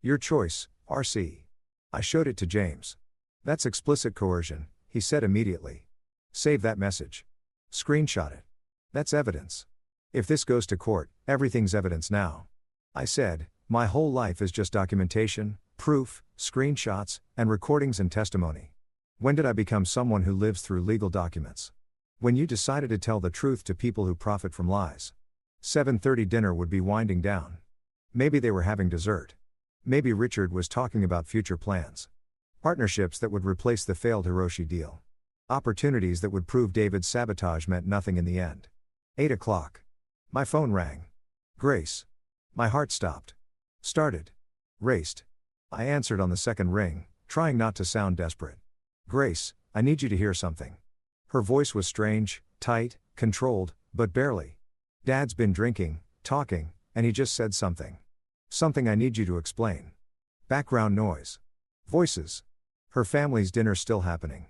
Your choice, RC. I showed it to James. That's explicit coercion, he said immediately. Save that message. Screenshot it. That's evidence. If this goes to court, everything's evidence now. I said, my whole life is just documentation, proof, screenshots, and recordings and testimony. When did I become someone who lives through legal documents? When you decided to tell the truth to people who profit from lies. 7:30 dinner would be winding down. Maybe they were having dessert. Maybe Richard was talking about future plans. Partnerships that would replace the failed Hiroshi deal. Opportunities that would prove David's sabotage meant nothing in the end. 8 o'clock. My phone rang. Grace. My heart stopped. Started. Raced. I answered on the second ring, trying not to sound desperate. Grace, I need you to hear something. Her voice was strange, tight, controlled, but barely. Dad's been drinking, talking, and he just said something. Something I need you to explain. Background noise. Voices. Her family's dinner still happening.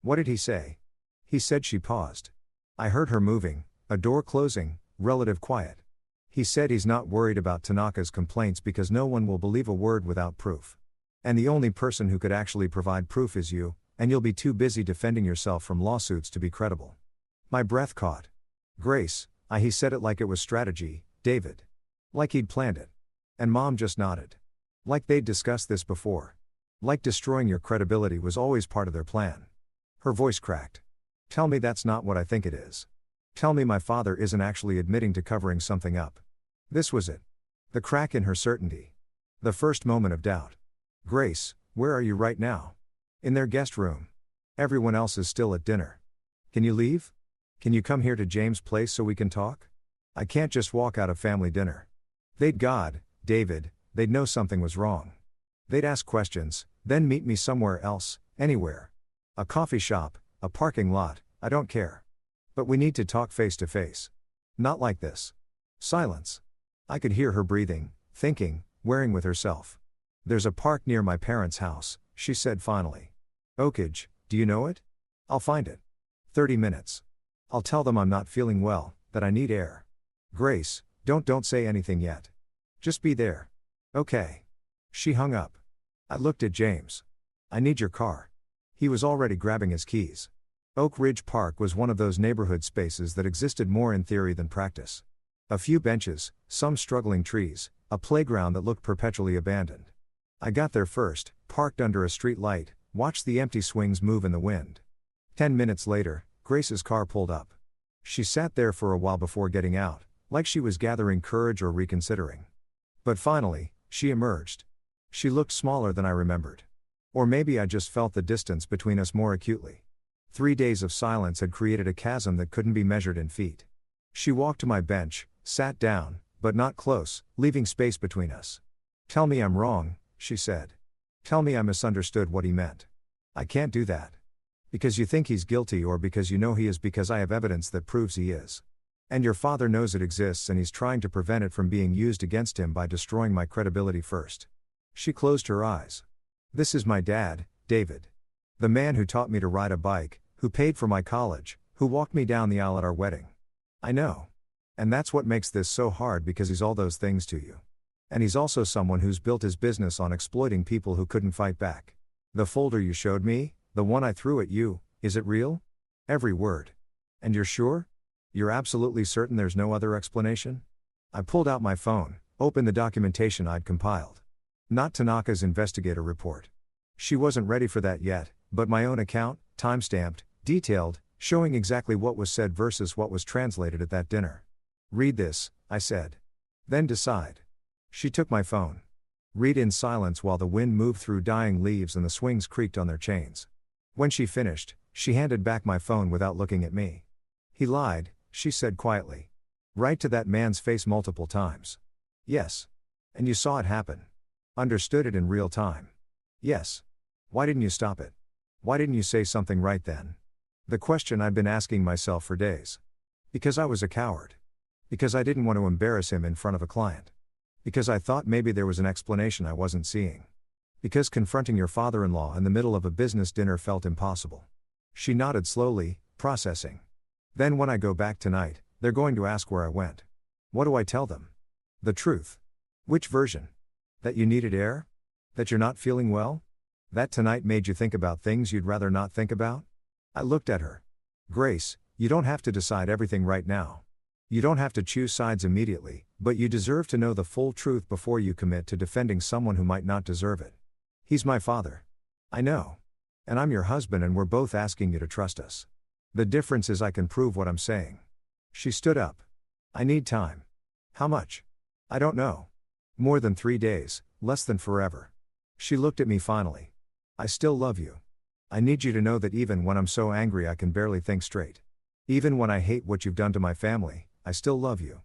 What did he say? He said. She paused. I heard her moving, a door closing, relative quiet. He said he's not worried about Tanaka's complaints because no one will believe a word without proof. And the only person who could actually provide proof is you, and you'll be too busy defending yourself from lawsuits to be credible. My breath caught. Grace, he said it like it was strategy, David. Like he'd planned it. And Mom just nodded. Like they'd discussed this before. Like destroying your credibility was always part of their plan. Her voice cracked. Tell me that's not what I think it is. Tell me my father isn't actually admitting to covering something up. This was it. The crack in her certainty. The first moment of doubt. Grace, where are you right now? In their guest room. Everyone else is still at dinner. Can you leave? Can you come here to James' place so we can talk? I can't just walk out of family dinner. They'd David, they'd know something was wrong. They'd ask questions, then meet me somewhere else, anywhere. A coffee shop, a parking lot, I don't care. But we need to talk face to face. Not like this. Silence. I could hear her breathing, thinking, wearing with herself. There's a park near my parents' house, she said finally. Oakage, do you know it? I'll find it. 30 minutes. I'll tell them I'm not feeling well, that I need air. Grace, don't say anything yet. Just be there. Okay. She hung up. I looked at James. I need your car. He was already grabbing his keys. Oak Ridge Park was one of those neighborhood spaces that existed more in theory than practice. A few benches, some struggling trees, a playground that looked perpetually abandoned. I got there first, parked under a street light, watched the empty swings move in the wind. 10 minutes later, Grace's car pulled up. She sat there for a while before getting out, like she was gathering courage or reconsidering. But finally, she emerged. She looked smaller than I remembered. Or maybe I just felt the distance between us more acutely. 3 days of silence had created a chasm that couldn't be measured in feet. She walked to my bench, sat down, but not close, leaving space between us. Tell me I'm wrong, she said. Tell me I misunderstood what he meant. I can't do that. Because you think he's guilty or because you know he is, because I have evidence that proves he is. And your father knows it exists and he's trying to prevent it from being used against him by destroying my credibility first. She closed her eyes. This is my dad, David. The man who taught me to ride a bike, who paid for my college, who walked me down the aisle at our wedding. I know. And that's what makes this so hard, because he's all those things to you. And he's also someone who's built his business on exploiting people who couldn't fight back. The folder you showed me, the one I threw at you, is it real? Every word. And you're sure? You're absolutely certain there's no other explanation? I pulled out my phone, opened the documentation I'd compiled. Not Tanaka's investigator report. She wasn't ready for that yet, but my own account, time-stamped, detailed, showing exactly what was said versus what was translated at that dinner. Read this, I said. Then decide. She took my phone. Read in silence while the wind moved through dying leaves and the swings creaked on their chains. When she finished, she handed back my phone without looking at me. He lied, she said quietly. Right to that man's face multiple times. Yes. And you saw it happen. Understood it in real time. Yes. Why didn't you stop it? Why didn't you say something right then? The question I'd been asking myself for days. Because I was a coward. Because I didn't want to embarrass him in front of a client. Because I thought maybe there was an explanation I wasn't seeing. Because confronting your father-in-law in the middle of a business dinner felt impossible. She nodded slowly, processing. Then when I go back tonight, they're going to ask where I went. What do I tell them? The truth. Which version? That you needed air? That you're not feeling well? That tonight made you think about things you'd rather not think about? I looked at her. Grace, you don't have to decide everything right now. You don't have to choose sides immediately, but you deserve to know the full truth before you commit to defending someone who might not deserve it. He's my father. I know. And I'm your husband, and we're both asking you to trust us. The difference is I can prove what I'm saying. She stood up. I need time. How much? I don't know. More than 3 days, less than forever. She looked at me finally. I still love you. I need you to know that even when I'm so angry I can barely think straight. Even when I hate what you've done to my family, I still love you.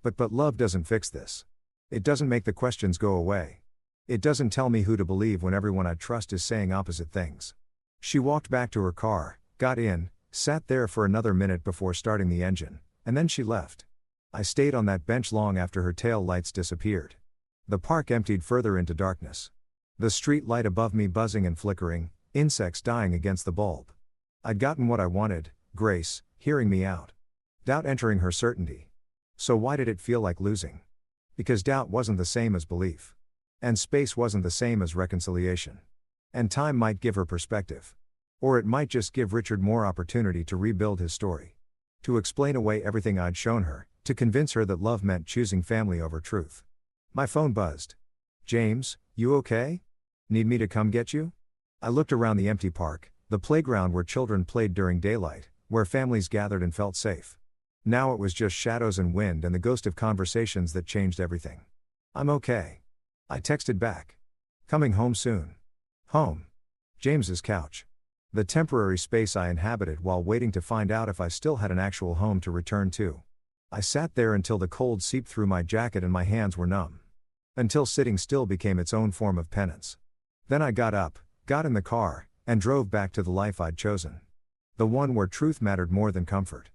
But love doesn't fix this. It doesn't make the questions go away. It doesn't tell me who to believe when everyone I trust is saying opposite things. She walked back to her car, got in, sat there for another minute before starting the engine, and then she left. I stayed on that bench long after her tail lights disappeared. The park emptied further into darkness. The street light above me buzzing and flickering, insects dying against the bulb. I'd gotten what I wanted, Grace, hearing me out. Doubt entering her certainty. So why did it feel like losing? Because doubt wasn't the same as belief. And space wasn't the same as reconciliation. And time might give her perspective. Or it might just give Richard more opportunity to rebuild his story. To explain away everything I'd shown her, to convince her that love meant choosing family over truth. My phone buzzed. James, you okay? Need me to come get you? I looked around the empty park, the playground where children played during daylight, where families gathered and felt safe. Now it was just shadows and wind and the ghost of conversations that changed everything. I'm okay. I texted back. Coming home soon. Home. James's couch. The temporary space I inhabited while waiting to find out if I still had an actual home to return to. I sat there until the cold seeped through my jacket and my hands were numb. Until sitting still became its own form of penance. Then I got up, got in the car, and drove back to the life I'd chosen. The one where truth mattered more than comfort.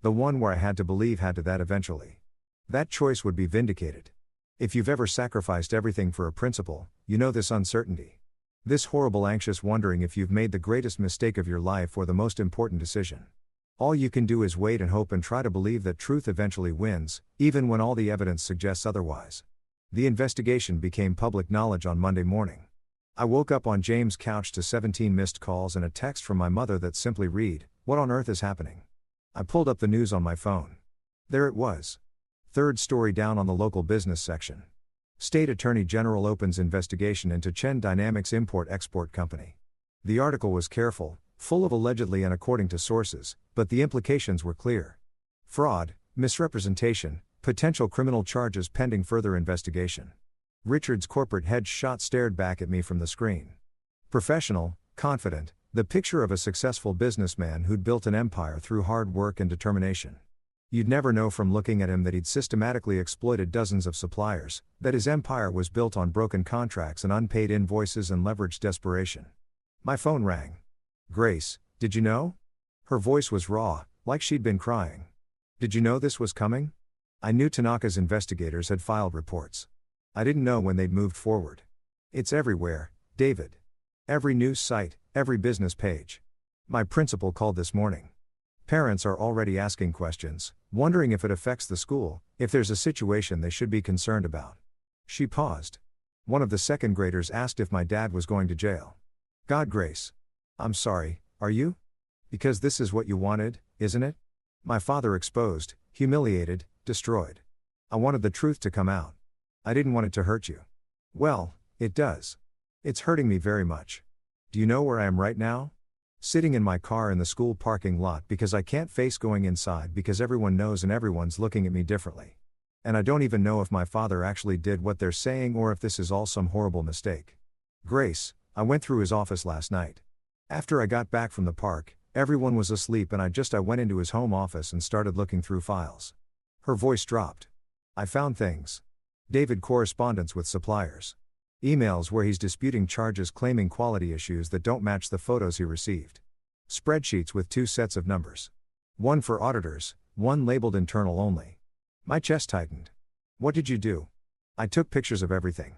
The one where I had to believe had to that eventually. That choice would be vindicated. If you've ever sacrificed everything for a principle, you know this uncertainty. This horrible anxious wondering if you've made the greatest mistake of your life or the most important decision. All you can do is wait and hope and try to believe that truth eventually wins, even when all the evidence suggests otherwise. The investigation became public knowledge on Monday morning. I woke up on James' couch to 17 missed calls and a text from my mother that simply read, "What on earth is happening?" I pulled up the news on my phone. There it was. Third story down on the local business section. State Attorney General opens investigation into Chen Dynamics Import-Export Company. The article was careful, full of allegedly and according to sources, but the implications were clear. Fraud, misrepresentation, potential criminal charges pending further investigation. Richard's corporate headshot stared back at me from the screen. Professional, confident, the picture of a successful businessman who'd built an empire through hard work and determination. You'd never know from looking at him that he'd systematically exploited dozens of suppliers, that his empire was built on broken contracts and unpaid invoices and leveraged desperation. My phone rang. Grace, did you know? Her voice was raw, like she'd been crying. Did you know this was coming? I knew Tanaka's investigators had filed reports. I didn't know when they'd moved forward. It's everywhere, David. Every news site, every business page. My principal called this morning. Parents are already asking questions, wondering if it affects the school, if there's a situation they should be concerned about. She paused. One of the second graders asked if my dad was going to jail. God, Grace. I'm sorry, are you? Because this is what you wanted, isn't it? My father exposed, humiliated, destroyed. I wanted the truth to come out. I didn't want it to hurt you. Well, it does. It's hurting me very much. Do you know where I am right now? Sitting in my car in the school parking lot because I can't face going inside because everyone knows and everyone's looking at me differently. And I don't even know if my father actually did what they're saying or if this is all some horrible mistake. Grace, I went through his office last night. After I got back from the park, everyone was asleep and I went into his home office and started looking through files. Her voice dropped. I found things. David correspondence with suppliers. Emails where he's disputing charges claiming quality issues that don't match the photos he received. Spreadsheets with 2 sets of numbers. One for auditors, one labeled internal only. My chest tightened. What did you do? I took pictures of everything.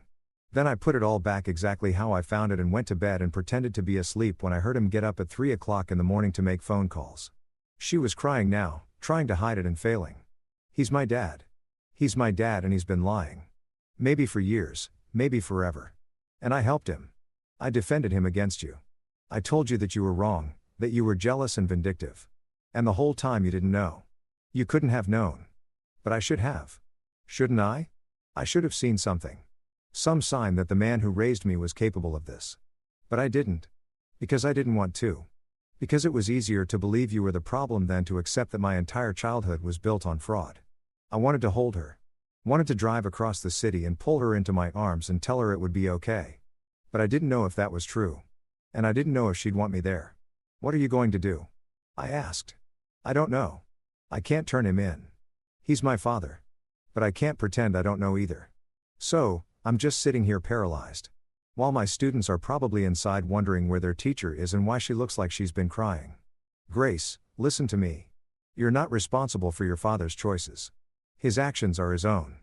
Then I put it all back exactly how I found it and went to bed and pretended to be asleep when I heard him get up at 3 o'clock in the morning to make phone calls. She was crying now, trying to hide it and failing. He's my dad. He's my dad and he's been lying. Maybe for years, maybe forever. And I helped him. I defended him against you. I told you that you were wrong, that you were jealous and vindictive. And the whole time you didn't know. You couldn't have known. But I should have. Shouldn't I? I should have seen something. Some sign that the man who raised me was capable of this. But I didn't. Because I didn't want to. Because it was easier to believe you were the problem than to accept that my entire childhood was built on fraud. I wanted to hold her. Wanted to drive across the city and pull her into my arms and tell her it would be okay. But I didn't know if that was true. And I didn't know if she'd want me there. What are you going to do? I asked. I don't know. I can't turn him in. He's my father. But I can't pretend I don't know either. So, I'm just sitting here paralyzed. While my students are probably inside wondering where their teacher is and why she looks like she's been crying. Grace, listen to me. You're not responsible for your father's choices. His actions are his own.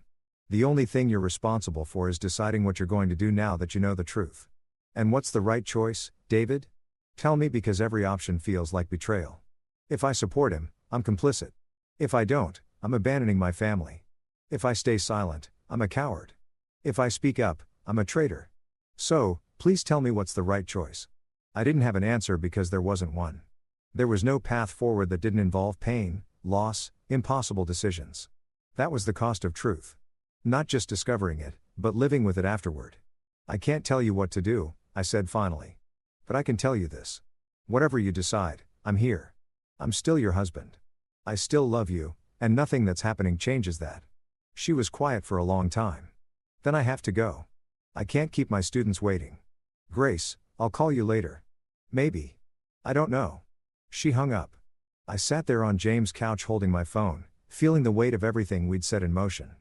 The only thing you're responsible for is deciding what you're going to do now that you know the truth. And what's the right choice, David? Tell me, because every option feels like betrayal. If I support him, I'm complicit. If I don't, I'm abandoning my family. If I stay silent, I'm a coward. If I speak up, I'm a traitor. So, please tell me what's the right choice. I didn't have an answer because there wasn't one. There was no path forward that didn't involve pain, loss, impossible decisions. That was the cost of truth. Not just discovering it, but living with it afterward. I can't tell you what to do, I said finally. But I can tell you this. Whatever you decide, I'm here. I'm still your husband. I still love you, and nothing that's happening changes that. She was quiet for a long time. Then I have to go. I can't keep my students waiting. Grace, I'll call you later. Maybe. I don't know. She hung up. I sat there on James' couch holding my phone, feeling the weight of everything we'd set in motion.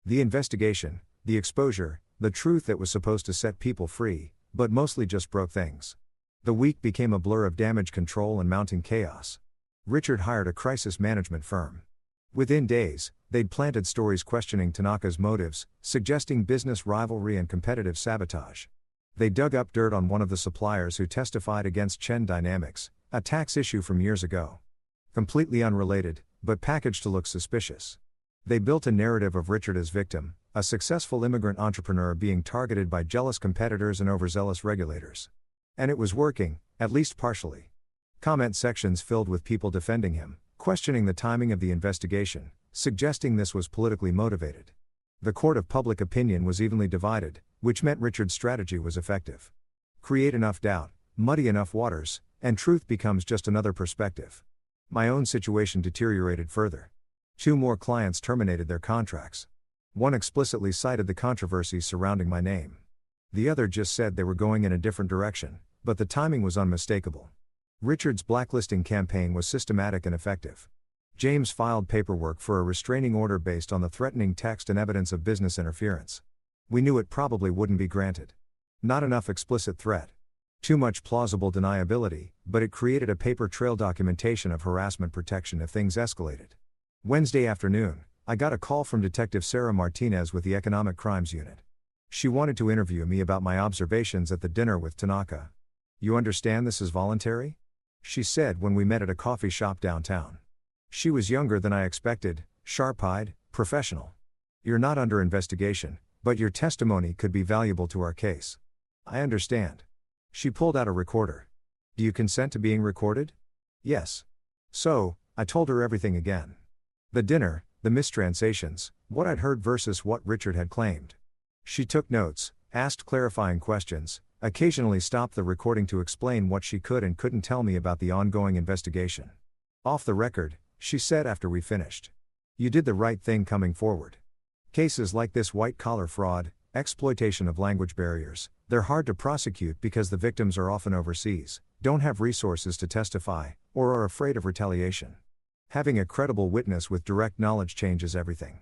The investigation, the exposure, the truth that was supposed to set people free, but mostly just broke things. The week became a blur of damage control and mounting chaos. Richard hired a crisis management firm. Within days, they'd planted stories questioning Tanaka's motives, suggesting business rivalry and competitive sabotage. They dug up dirt on one of the suppliers who testified against Chen Dynamics, a tax issue from years ago. Completely unrelated, but packaged to look suspicious. They built a narrative of Richard as victim, a successful immigrant entrepreneur being targeted by jealous competitors and overzealous regulators. And it was working, at least partially. Comment sections filled with people defending him, questioning the timing of the investigation, suggesting this was politically motivated. The court of public opinion was evenly divided, which meant Richard's strategy was effective. Create enough doubt, muddy enough waters, and truth becomes just another perspective. My own situation deteriorated further. 2 more clients terminated their contracts. One explicitly cited the controversy surrounding my name. The other just said they were going in a different direction, but the timing was unmistakable. Richard's blacklisting campaign was systematic and effective. James filed paperwork for a restraining order based on the threatening text and evidence of business interference. We knew it probably wouldn't be granted. Not enough explicit threat. Too much plausible deniability, but it created a paper trail documentation of harassment protection if things escalated. Wednesday afternoon, I got a call from Detective Sarah Martinez with the Economic Crimes Unit. She wanted to interview me about my observations at the dinner with Tanaka. You understand this is voluntary? She said when we met at a coffee shop downtown. She was younger than I expected, sharp-eyed, professional. You're not under investigation, but your testimony could be valuable to our case. I understand. She pulled out a recorder. Do you consent to being recorded? Yes. So, I told her everything again. The dinner, the mistranslations, what I'd heard versus what Richard had claimed. She took notes, asked clarifying questions, occasionally stopped the recording to explain what she could and couldn't tell me about the ongoing investigation. Off the record, she said after we finished. You did the right thing coming forward. Cases like this white-collar fraud, exploitation of language barriers, they're hard to prosecute because the victims are often overseas, don't have resources to testify, or are afraid of retaliation. Having a credible witness with direct knowledge changes everything.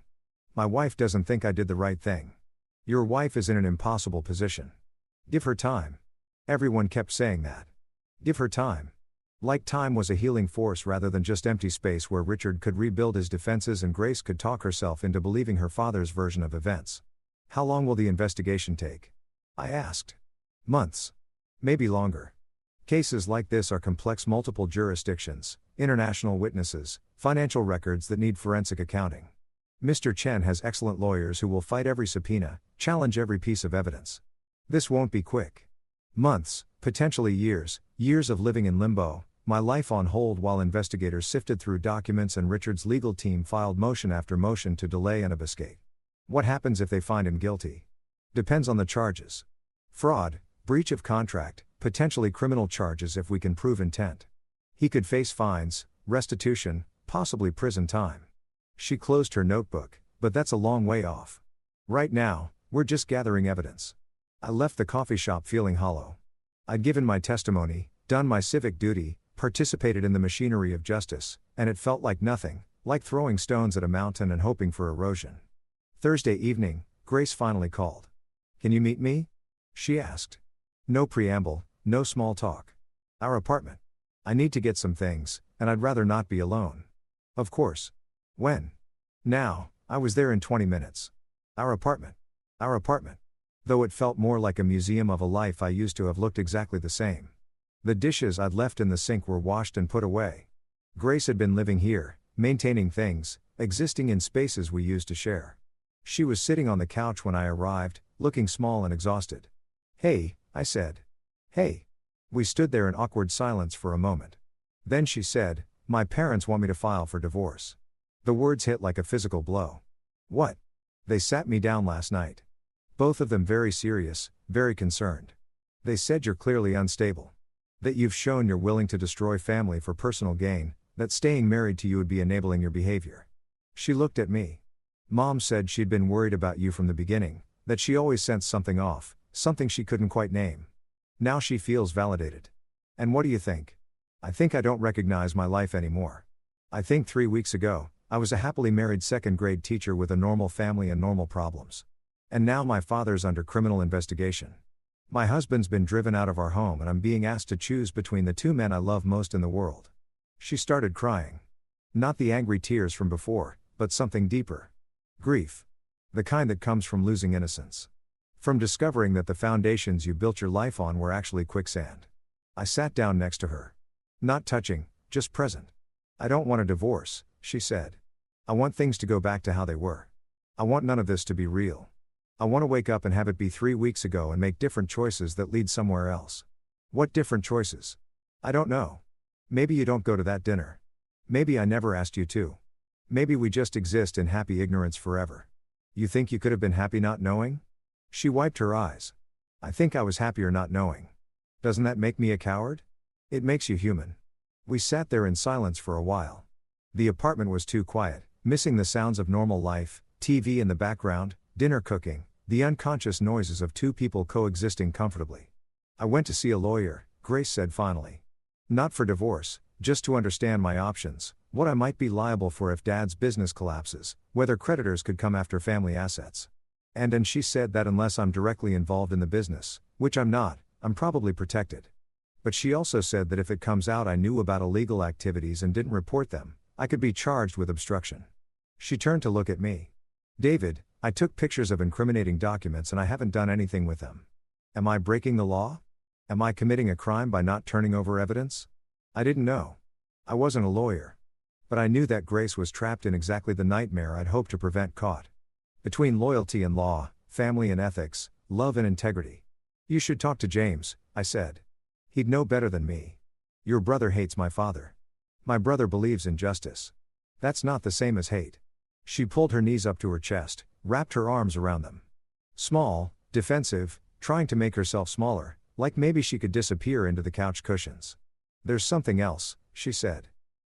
My wife doesn't think I did the right thing. Your wife is in an impossible position. Give her time. Everyone kept saying that. Give her time. Like time was a healing force rather than just empty space where Richard could rebuild his defenses and Grace could talk herself into believing her father's version of events. How long will the investigation take? I asked. Months. Maybe longer. Cases like this are complex, multiple jurisdictions, international witnesses, financial records that need forensic accounting. Mr. Chen has excellent lawyers who will fight every subpoena, challenge every piece of evidence. This won't be quick. Months, potentially years, years of living in limbo, my life on hold while investigators sifted through documents and Richard's legal team filed motion after motion to delay and obfuscate. What happens if they find him guilty? Depends on the charges. Fraud, breach of contract, potentially criminal charges if we can prove intent. He could face fines, restitution, possibly prison time. She closed her notebook, but that's a long way off. Right now, we're just gathering evidence. I left the coffee shop feeling hollow. I'd given my testimony, done my civic duty, participated in the machinery of justice, and it felt like nothing, like throwing stones at a mountain and hoping for erosion. Thursday evening, Grace finally called. Can you meet me? She asked. No preamble, no small talk. Our apartment. I need to get some things, and I'd rather not be alone. Of course. When? Now, I was there in 20 minutes. Our apartment. Our apartment. Though it felt more like a museum of a life I used to have looked exactly the same. The dishes I'd left in the sink were washed and put away. Grace had been living here, maintaining things, existing in spaces we used to share. She was sitting on the couch when I arrived, looking small and exhausted. "Hey," I said. "Hey." We stood there in awkward silence for a moment. Then she said, "My parents want me to file for divorce." The words hit like a physical blow. "What?" "They sat me down last night. Both of them very serious, very concerned. They said you're clearly unstable. That you've shown you're willing to destroy family for personal gain, that staying married to you would be enabling your behavior." She looked at me. "Mom said she'd been worried about you from the beginning, that she always sensed something off, something she couldn't quite name. Now she feels validated. And what do you think? I think I don't recognize my life anymore. I think 3 weeks ago, I was a happily married second-grade teacher with a normal family and normal problems. And now my father's under criminal investigation. My husband's been driven out of our home and I'm being asked to choose between the two men I love most in the world." She started crying. Not the angry tears from before, but something deeper. Grief. The kind that comes from losing innocence. From discovering that the foundations you built your life on were actually quicksand. I sat down next to her. Not touching, just present. "I don't want a divorce," she said. "I want things to go back to how they were. I want none of this to be real. I want to wake up and have it be 3 weeks ago and make different choices that lead somewhere else." "What different choices?" "I don't know. Maybe you don't go to that dinner. Maybe I never asked you to. Maybe we just exist in happy ignorance forever. You think you could have been happy not knowing?" She wiped her eyes. "I think I was happier not knowing. Doesn't that make me a coward? It makes you human." We sat there in silence for a while. The apartment was too quiet, missing the sounds of normal life, TV in the background, dinner cooking, the unconscious noises of two people coexisting comfortably. "I went to see a lawyer," Grace said finally. "Not for divorce, just to understand my options, what I might be liable for if Dad's business collapses, whether creditors could come after family assets. And she said that unless I'm directly involved in the business, which I'm not, I'm probably protected. But she also said that if it comes out I knew about illegal activities and didn't report them, I could be charged with obstruction." She turned to look at me. "David, I took pictures of incriminating documents and I haven't done anything with them. Am I breaking the law? Am I committing a crime by not turning over evidence?" I didn't know. I wasn't a lawyer. But I knew that Grace was trapped in exactly the nightmare I'd hoped to prevent caught. Between loyalty and law, family and ethics, love and integrity. "You should talk to James," I said. "He'd know better than me. Your brother hates my father. My brother believes in justice. That's not the same as hate." She pulled her knees up to her chest, wrapped her arms around them. Small, defensive, trying to make herself smaller, like maybe she could disappear into the couch cushions. "There's something else," she said.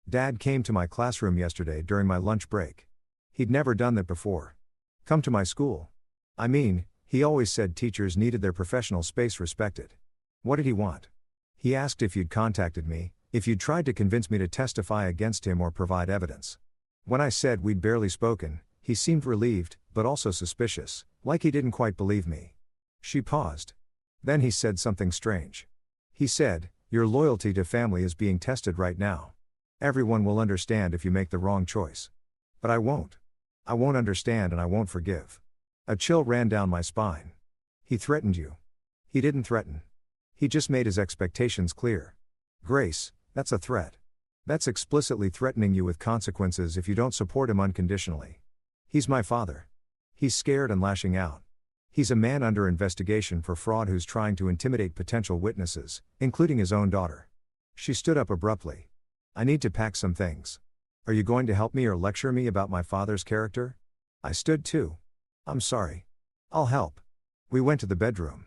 "Dad came to my classroom yesterday during my lunch break. He'd never done that before. Come to my school. I mean, he always said teachers needed their professional space respected. What did he want? He asked if you'd contacted me, if you'd tried to convince me to testify against him or provide evidence. When I said we'd barely spoken, he seemed relieved, but also suspicious, like he didn't quite believe me." She paused. Then he said something strange. He said, "Your loyalty to family is being tested right now. Everyone will understand if you make the wrong choice. But I won't. I won't understand and I won't forgive." A chill ran down my spine. "He threatened you." "He didn't threaten. He just made his expectations clear." "Grace, that's a threat. That's explicitly threatening you with consequences if you don't support him unconditionally. He's my father. He's scared and lashing out. He's a man under investigation for fraud who's trying to intimidate potential witnesses, including his own daughter." She stood up abruptly. "I need to pack some things. Are you going to help me or lecture me about my father's character?" I stood too. "I'm sorry. I'll help." We went to the bedroom.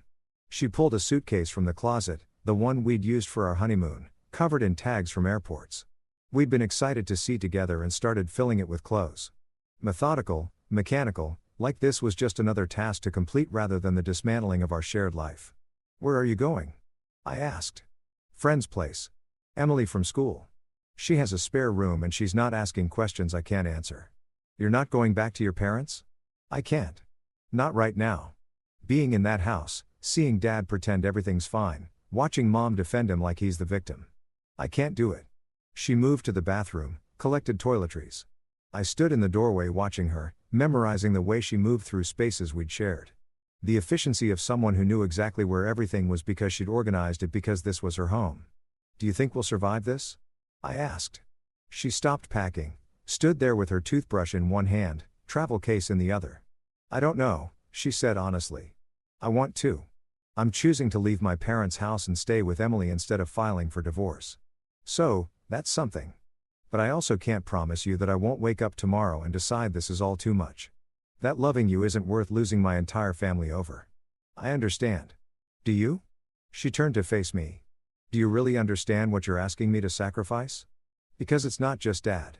She pulled a suitcase from the closet, the one we'd used for our honeymoon, covered in tags from airports. We'd been excited to see together and started filling it with clothes. Methodical, mechanical, like this was just another task to complete rather than the dismantling of our shared life. "Where are you going?" I asked. "Friend's place. Emily from school. She has a spare room and she's not asking questions I can't answer." "You're not going back to your parents?" "I can't. Not right now. Being in that house, seeing Dad pretend everything's fine, watching Mom defend him like he's the victim. I can't do it." She moved to the bathroom, collected toiletries. I stood in the doorway watching her, memorizing the way she moved through spaces we'd shared. The efficiency of someone who knew exactly where everything was because she'd organized it because this was her home. "Do you think we'll survive this?" I asked. She stopped packing, stood there with her toothbrush in one hand, travel case in the other. I don't know, she said honestly. I want to. I'm choosing to leave my parents' house and stay with Emily instead of filing for divorce. So, that's something. But I also can't promise you that I won't wake up tomorrow and decide this is all too much. That loving you isn't worth losing my entire family over. I understand. Do you? She turned to face me. Do you really understand what you're asking me to sacrifice? Because it's not just Dad.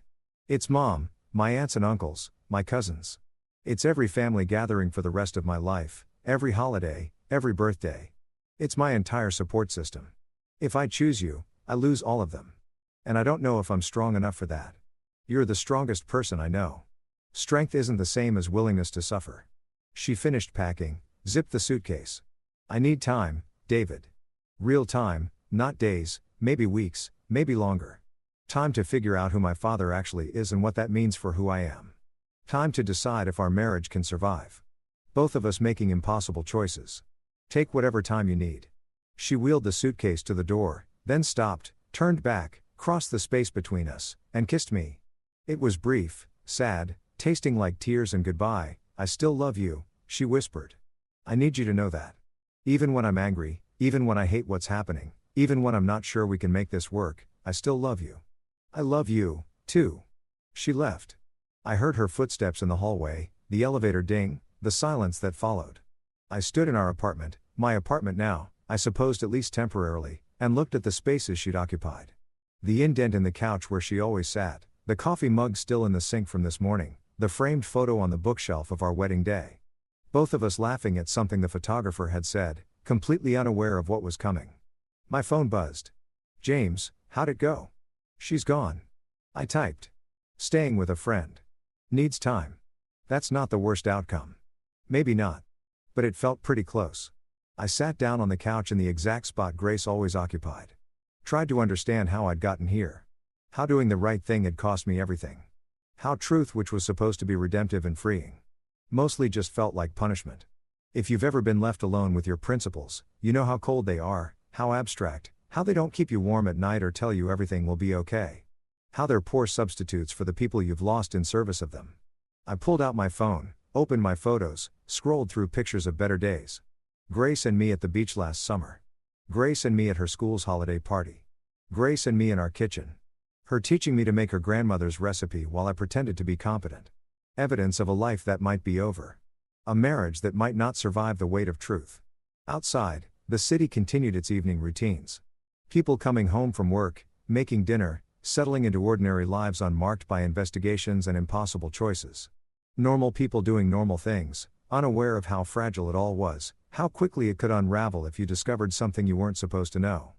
It's Mom, my aunts and uncles, my cousins. It's every family gathering for the rest of my life, every holiday, every birthday. It's my entire support system. If I choose you, I lose all of them. And I don't know if I'm strong enough for that. You're the strongest person I know. Strength isn't the same as willingness to suffer. She finished packing, zipped the suitcase. I need time, David. Real time, not days, maybe weeks, maybe longer. Time to figure out who my father actually is and what that means for who I am. Time to decide if our marriage can survive. Both of us making impossible choices. Take whatever time you need. She wheeled the suitcase to the door, then stopped, turned back, crossed the space between us, and kissed me. It was brief, sad, tasting like tears and goodbye. I still love you, she whispered. I need you to know that. Even when I'm angry, even when I hate what's happening, even when I'm not sure we can make this work, I still love you. I love you, too. She left. I heard her footsteps in the hallway, the elevator ding, the silence that followed. I stood in our apartment, my apartment now, I supposed at least temporarily, and looked at the spaces she'd occupied. The indent in the couch where she always sat, the coffee mug still in the sink from this morning, the framed photo on the bookshelf of our wedding day. Both of us laughing at something the photographer had said, completely unaware of what was coming. My phone buzzed. James, how'd it go? She's gone. I typed. Staying with a friend. Needs time. That's not the worst outcome. Maybe not. But it felt pretty close. I sat down on the couch in the exact spot Grace always occupied. Tried to understand how I'd gotten here. How doing the right thing had cost me everything. How truth, which was supposed to be redemptive and freeing, mostly just felt like punishment. If you've ever been left alone with your principles, you know how cold they are, how abstract, how they don't keep you warm at night or tell you everything will be okay. How they're poor substitutes for the people you've lost in service of them. I pulled out my phone, opened my photos, scrolled through pictures of better days. Grace and me at the beach last summer. Grace and me at her school's holiday party. Grace and me in our kitchen. Her teaching me to make her grandmother's recipe while I pretended to be competent. Evidence of a life that might be over. A marriage that might not survive the weight of truth. Outside, the city continued its evening routines. People coming home from work, making dinner, settling into ordinary lives unmarked by investigations and impossible choices. Normal people doing normal things, unaware of how fragile it all was, how quickly it could unravel if you discovered something you weren't supposed to know.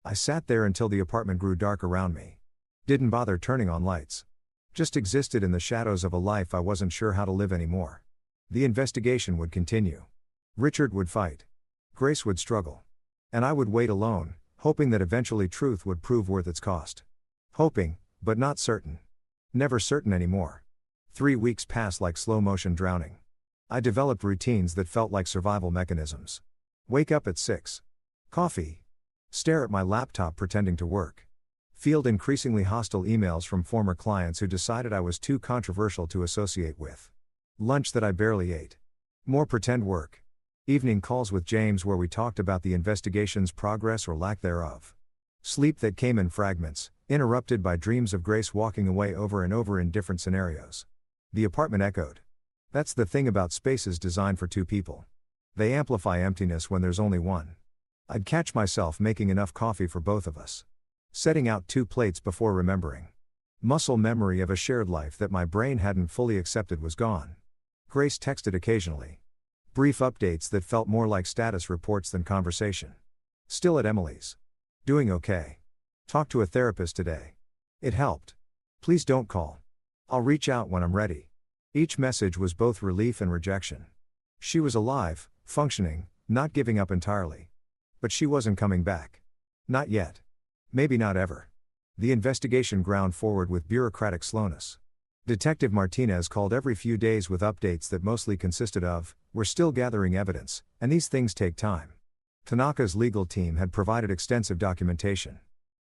I sat there until the apartment grew dark around me. Didn't bother turning on lights. Just existed in the shadows of a life I wasn't sure how to live anymore. The investigation would continue. Richard would fight. Grace would struggle. And I would wait alone, hoping that eventually truth would prove worth its cost. Hoping, but not certain. Never certain anymore. 3 weeks passed like slow motion drowning. I developed routines that felt like survival mechanisms. Wake up at 6. Coffee. Stare at my laptop pretending to work. Field increasingly hostile emails from former clients who decided I was too controversial to associate with. Lunch that I barely ate. More pretend work. Evening calls with James where we talked about the investigation's progress or lack thereof. Sleep that came in fragments, interrupted by dreams of Grace walking away over and over in different scenarios. The apartment echoed. That's the thing about spaces designed for two people. They amplify emptiness when there's only one. I'd catch myself making enough coffee for both of us. Setting out 2 plates before remembering. Muscle memory of a shared life that my brain hadn't fully accepted was gone. Grace texted occasionally. Brief updates that felt more like status reports than conversation. Still at Emily's. Doing okay. Talked to a therapist today. It helped. Please don't call. I'll reach out when I'm ready. Each message was both relief and rejection. She was alive, functioning, not giving up entirely. But she wasn't coming back. Not yet. Maybe not ever. The investigation ground forward with bureaucratic slowness. Detective Martinez called every few days with updates that mostly consisted of, "We're still gathering evidence, and these things take time." Tanaka's legal team had provided extensive documentation.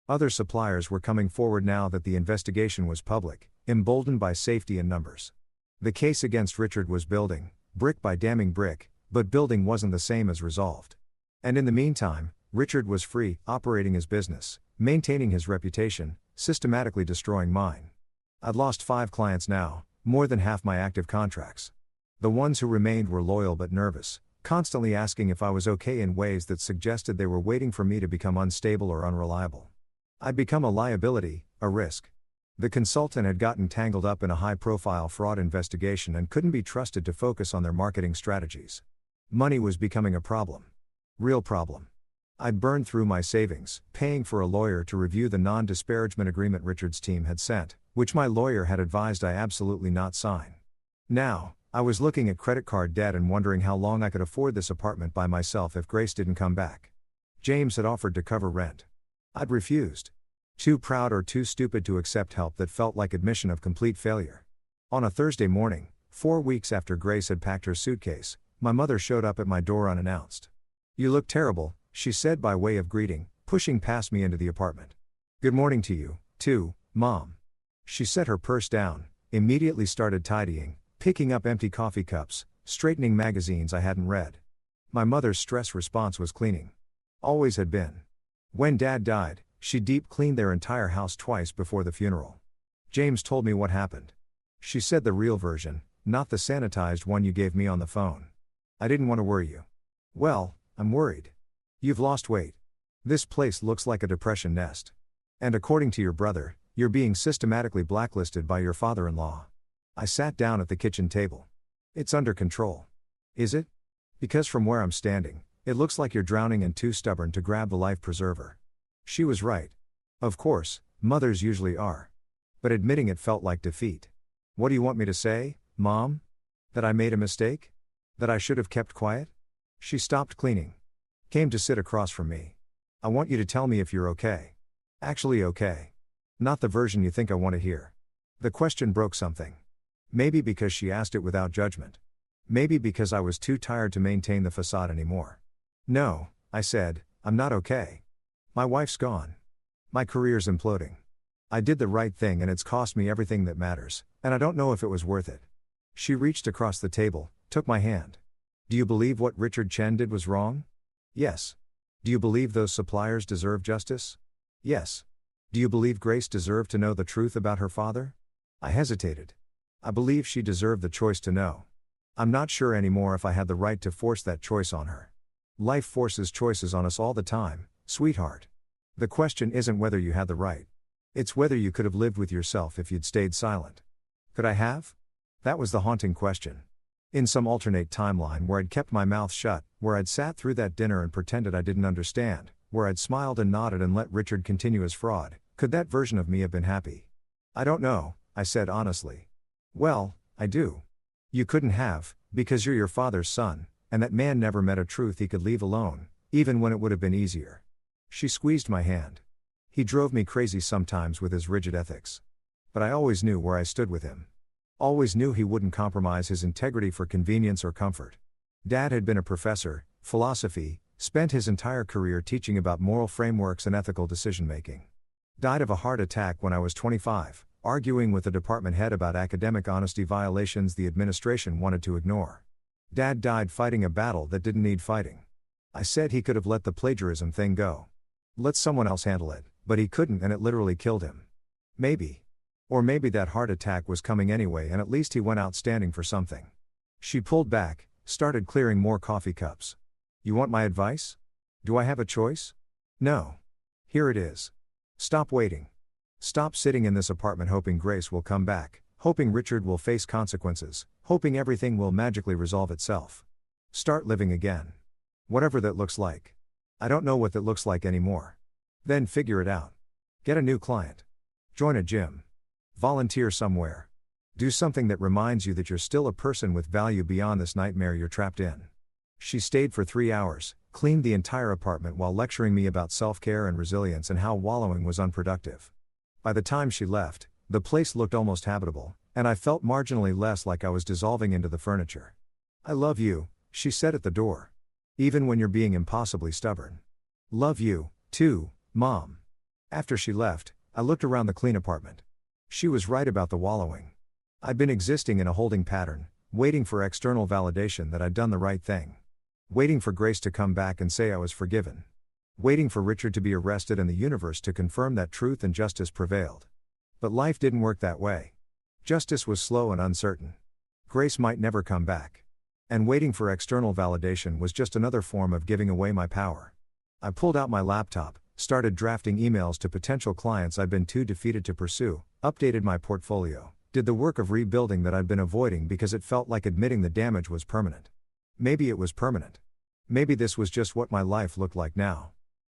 Other suppliers were coming forward now that the investigation was public, emboldened by safety and numbers. The case against Richard was building, brick by damning brick, but building wasn't the same as resolved. And in the meantime, Richard was free, operating his business, maintaining his reputation, systematically destroying mine. I'd lost 5 clients now, more than half my active contracts. The ones who remained were loyal but nervous, constantly asking if I was okay in ways that suggested they were waiting for me to become unstable or unreliable. I'd become a liability, a risk. The consultant had gotten tangled up in a high-profile fraud investigation and couldn't be trusted to focus on their marketing strategies. Money was becoming a problem. Real problem. I'd burned through my savings, paying for a lawyer to review the non-disparagement agreement Richard's team had sent, which my lawyer had advised I absolutely not sign. Now, I was looking at credit card debt and wondering how long I could afford this apartment by myself if Grace didn't come back. James had offered to cover rent. I'd refused. Too proud or too stupid to accept help that felt like admission of complete failure. On a Thursday morning, 4 weeks after Grace had packed her suitcase, my mother showed up at my door unannounced. "You look terrible," she said by way of greeting, pushing past me into the apartment. "Good morning to you, too, Mom." She set her purse down, immediately started tidying, picking up empty coffee cups, straightening magazines I hadn't read. My mother's stress response was cleaning. Always had been. When Dad died, she deep cleaned their entire house twice before the funeral. James told me what happened. She said the real version, not the sanitized one you gave me on the phone. "I didn't want to worry you." "Well, I'm worried. You've lost weight. This place looks like a depression nest. And according to your brother, you're being systematically blacklisted by your father-in-law." I sat down at the kitchen table. "It's under control." "Is it? Because from where I'm standing, it looks like you're drowning and too stubborn to grab the life preserver." She was right. Of course, mothers usually are. But admitting it felt like defeat. "What do you want me to say, Mom? That I made a mistake? That I should have kept quiet?" She stopped cleaning. Came to sit across from me. "I want you to tell me if you're okay. Actually okay. Not the version you think I want to hear." The question broke something. Maybe because she asked it without judgment. Maybe because I was too tired to maintain the facade anymore. "No," I said, "I'm not okay. My wife's gone. My career's imploding. I did the right thing and it's cost me everything that matters, and I don't know if it was worth it." She reached across the table, took my hand. "Do you believe what Richard Chen did was wrong?" "Yes." "Do you believe those suppliers deserve justice?" "Yes." "Do you believe Grace deserved to know the truth about her father?" I hesitated. "I believe she deserved the choice to know. I'm not sure anymore if I had the right to force that choice on her. Life forces choices on us all the time, sweetheart. The question isn't whether you had the right. It's whether you could have lived with yourself if you'd stayed silent." Could I have? That was the haunting question. In some alternate timeline where I'd kept my mouth shut, where I'd sat through that dinner and pretended I didn't understand, where I'd smiled and nodded and let Richard continue his fraud, could that version of me have been happy? "I don't know," I said honestly. "Well, I do. You couldn't have, because you're your father's son, and that man never met a truth he could leave alone, even when it would have been easier." She squeezed my hand. "He drove me crazy sometimes with his rigid ethics. But I always knew where I stood with him. Always knew he wouldn't compromise his integrity for convenience or comfort. Dad had been a professor, philosophy, spent his entire career teaching about moral frameworks and ethical decision-making. Died of a heart attack when I was 25, arguing with the department head about academic honesty violations the administration wanted to ignore. Dad died fighting a battle that didn't need fighting. I said he could have let the plagiarism thing go. Let someone else handle it, but he couldn't and it literally killed him. Maybe. Or maybe that heart attack was coming anyway and at least he went out standing for something." She pulled back, started clearing more coffee cups. "You want my advice? Do I have a choice? No. Here it is. Stop waiting. Stop sitting in this apartment hoping Grace will come back, hoping Richard will face consequences, hoping everything will magically resolve itself. Start living again. Whatever that looks like. I don't know what that looks like anymore. Then figure it out. Get a new client. Join a gym. Volunteer somewhere. Do something that reminds you that you're still a person with value beyond this nightmare you're trapped in." She stayed for 3 hours, cleaned the entire apartment while lecturing me about self-care and resilience and how wallowing was unproductive. By the time she left, the place looked almost habitable, and I felt marginally less like I was dissolving into the furniture. "I love you," she said at the door. "Even when you're being impossibly stubborn. Love you, too, Mom." After she left, I looked around the clean apartment. She was right about the wallowing. I'd been existing in a holding pattern, waiting for external validation that I'd done the right thing. Waiting for Grace to come back and say I was forgiven. Waiting for Richard to be arrested and the universe to confirm that truth and justice prevailed. But life didn't work that way. Justice was slow and uncertain. Grace might never come back. And waiting for external validation was just another form of giving away my power. I pulled out my laptop, started drafting emails to potential clients I'd been too defeated to pursue, updated my portfolio, did the work of rebuilding that I'd been avoiding because it felt like admitting the damage was permanent. Maybe it was permanent. Maybe this was just what my life looked like now.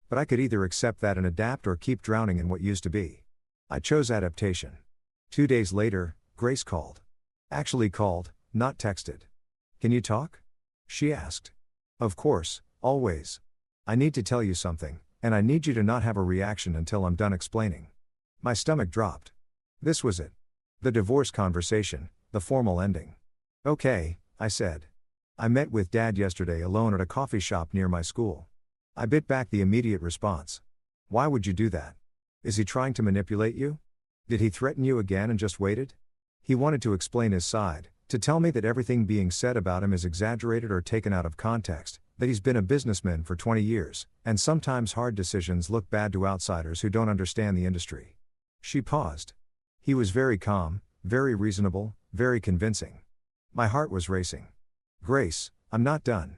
But I could either accept that and adapt or keep drowning in what used to be. I chose adaptation. 2 days later, Grace called. Actually called, not texted. "Can you talk?" she asked. "Of course, always. I need to tell you something, and I need you to not have a reaction until I'm done explaining." My stomach dropped. This was it. The divorce conversation, the formal ending. "Okay," I said. "I met with Dad yesterday alone at a coffee shop near my school." I bit back the immediate response. "Why would you do that? Is he trying to manipulate you? Did he threaten you again and just waited?" He wanted to explain his side, to tell me that everything being said about him is exaggerated or taken out of context, that he's been a businessman for 20 years, and sometimes hard decisions look bad to outsiders who don't understand the industry. She paused. He was very calm, very reasonable, very convincing. My heart was racing. "Grace, I'm not done."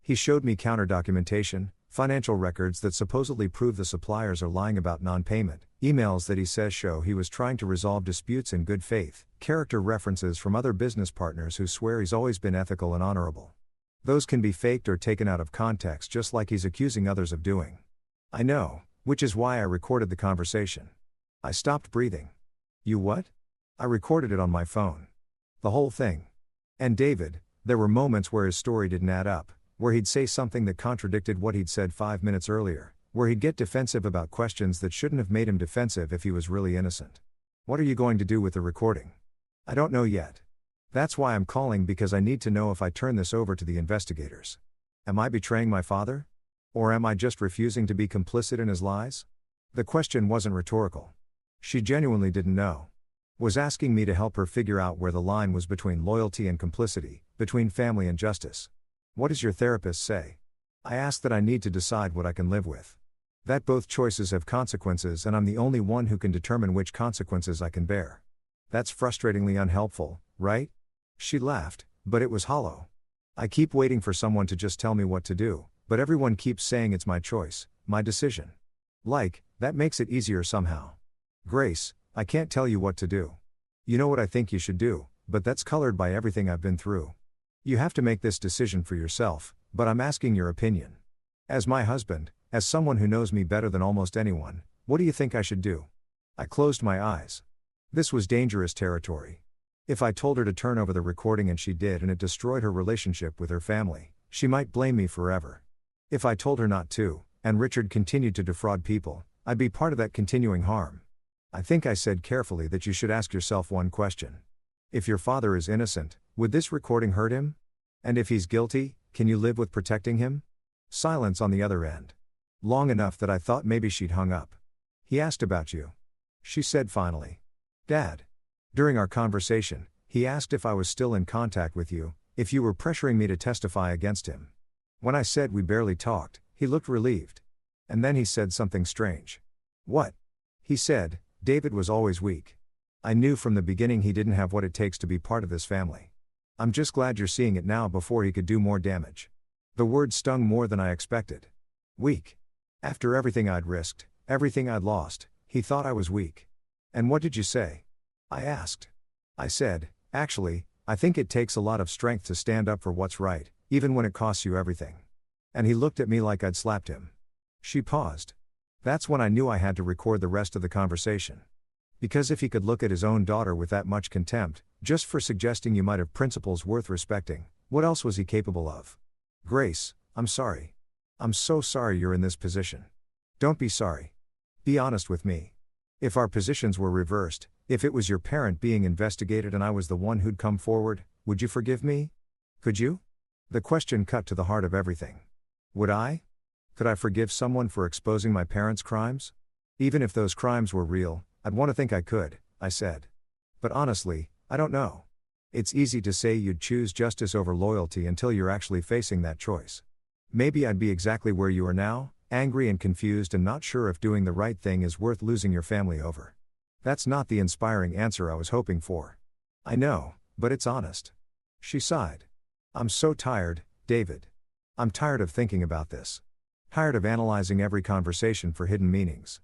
He showed me counter-documentation, financial records that supposedly prove the suppliers are lying about non-payment, emails that he says show he was trying to resolve disputes in good faith, character references from other business partners who swear he's always been ethical and honorable. Those can be faked or taken out of context just like he's accusing others of doing. I know, which is why I recorded the conversation. I stopped breathing. "You what?" I recorded it on my phone. The whole thing. And David, there were moments where his story didn't add up, where he'd say something that contradicted what he'd said 5 minutes earlier, where he'd get defensive about questions that shouldn't have made him defensive if he was really innocent. "What are you going to do with the recording?" "I don't know yet. That's why I'm calling, because I need to know if I turn this over to the investigators. Am I betraying my father? Or am I just refusing to be complicit in his lies?" The question wasn't rhetorical. She genuinely didn't know. Was asking me to help her figure out where the line was between loyalty and complicity, between family and justice. "What does your therapist say?" I asked that I need to decide what I can live with. That both choices have consequences and I'm the only one who can determine which consequences I can bear. That's frustratingly unhelpful, right? She laughed, but it was hollow. "I keep waiting for someone to just tell me what to do, but everyone keeps saying it's my choice, my decision. Like, that makes it easier somehow. Grace, I can't tell you what to do. You know what I think you should do, but that's colored by everything I've been through. You have to make this decision for yourself, but I'm asking your opinion. As my husband, as someone who knows me better than almost anyone, what do you think I should do?" I closed my eyes. This was dangerous territory. If I told her to turn over the recording and she did and it destroyed her relationship with her family, she might blame me forever. If I told her not to, and Richard continued to defraud people, I'd be part of that continuing harm. I think I said carefully that you should ask yourself one question. If your father is innocent, would this recording hurt him? And if he's guilty, can you live with protecting him? Silence on the other end. Long enough that I thought maybe she'd hung up. "He asked about you," she said finally. "Dad. During our conversation, he asked if I was still in contact with you, if you were pressuring me to testify against him. When I said we barely talked, he looked relieved. And then he said something strange." "What?" "He said, David was always weak. I knew from the beginning he didn't have what it takes to be part of this family. I'm just glad you're seeing it now before he could do more damage." The word stung more than I expected. Weak. After everything I'd risked, everything I'd lost, he thought I was weak. "And what did you say?" I asked. I said, "Actually, I think it takes a lot of strength to stand up for what's right, even when it costs you everything." And he looked at me like I'd slapped him. She paused. That's when I knew I had to record the rest of the conversation. Because if he could look at his own daughter with that much contempt, just for suggesting you might have principles worth respecting, what else was he capable of? "Grace, I'm sorry. I'm so sorry you're in this position. Don't be sorry. Be honest with me. If our positions were reversed, if it was your parent being investigated and I was the one who'd come forward, would you forgive me? Could you?" The question cut to the heart of everything. Would I? Could I forgive someone for exposing my parents' crimes? Even if those crimes were real, I'd want to think I could, I said. But honestly, I don't know. It's easy to say you'd choose justice over loyalty until you're actually facing that choice. Maybe I'd be exactly where you are now, angry and confused and not sure if doing the right thing is worth losing your family over. That's not the inspiring answer I was hoping for. I know, but it's honest. She sighed. I'm so tired, David. I'm tired of thinking about this. Tired of analyzing every conversation for hidden meanings.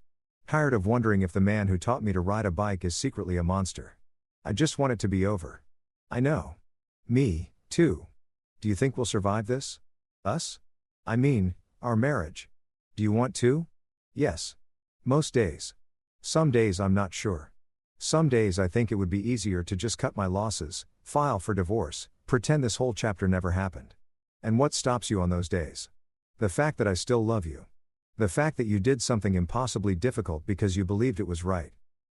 Tired of wondering if the man who taught me to ride a bike is secretly a monster. I just want it to be over. I know. Me, too. Do you think we'll survive this? Us? I mean, our marriage. Do you want to? Yes. Most days. Some days I'm not sure. Some days I think it would be easier to just cut my losses, file for divorce, pretend this whole chapter never happened. And what stops you on those days? The fact that I still love you. The fact that you did something impossibly difficult because you believed it was right.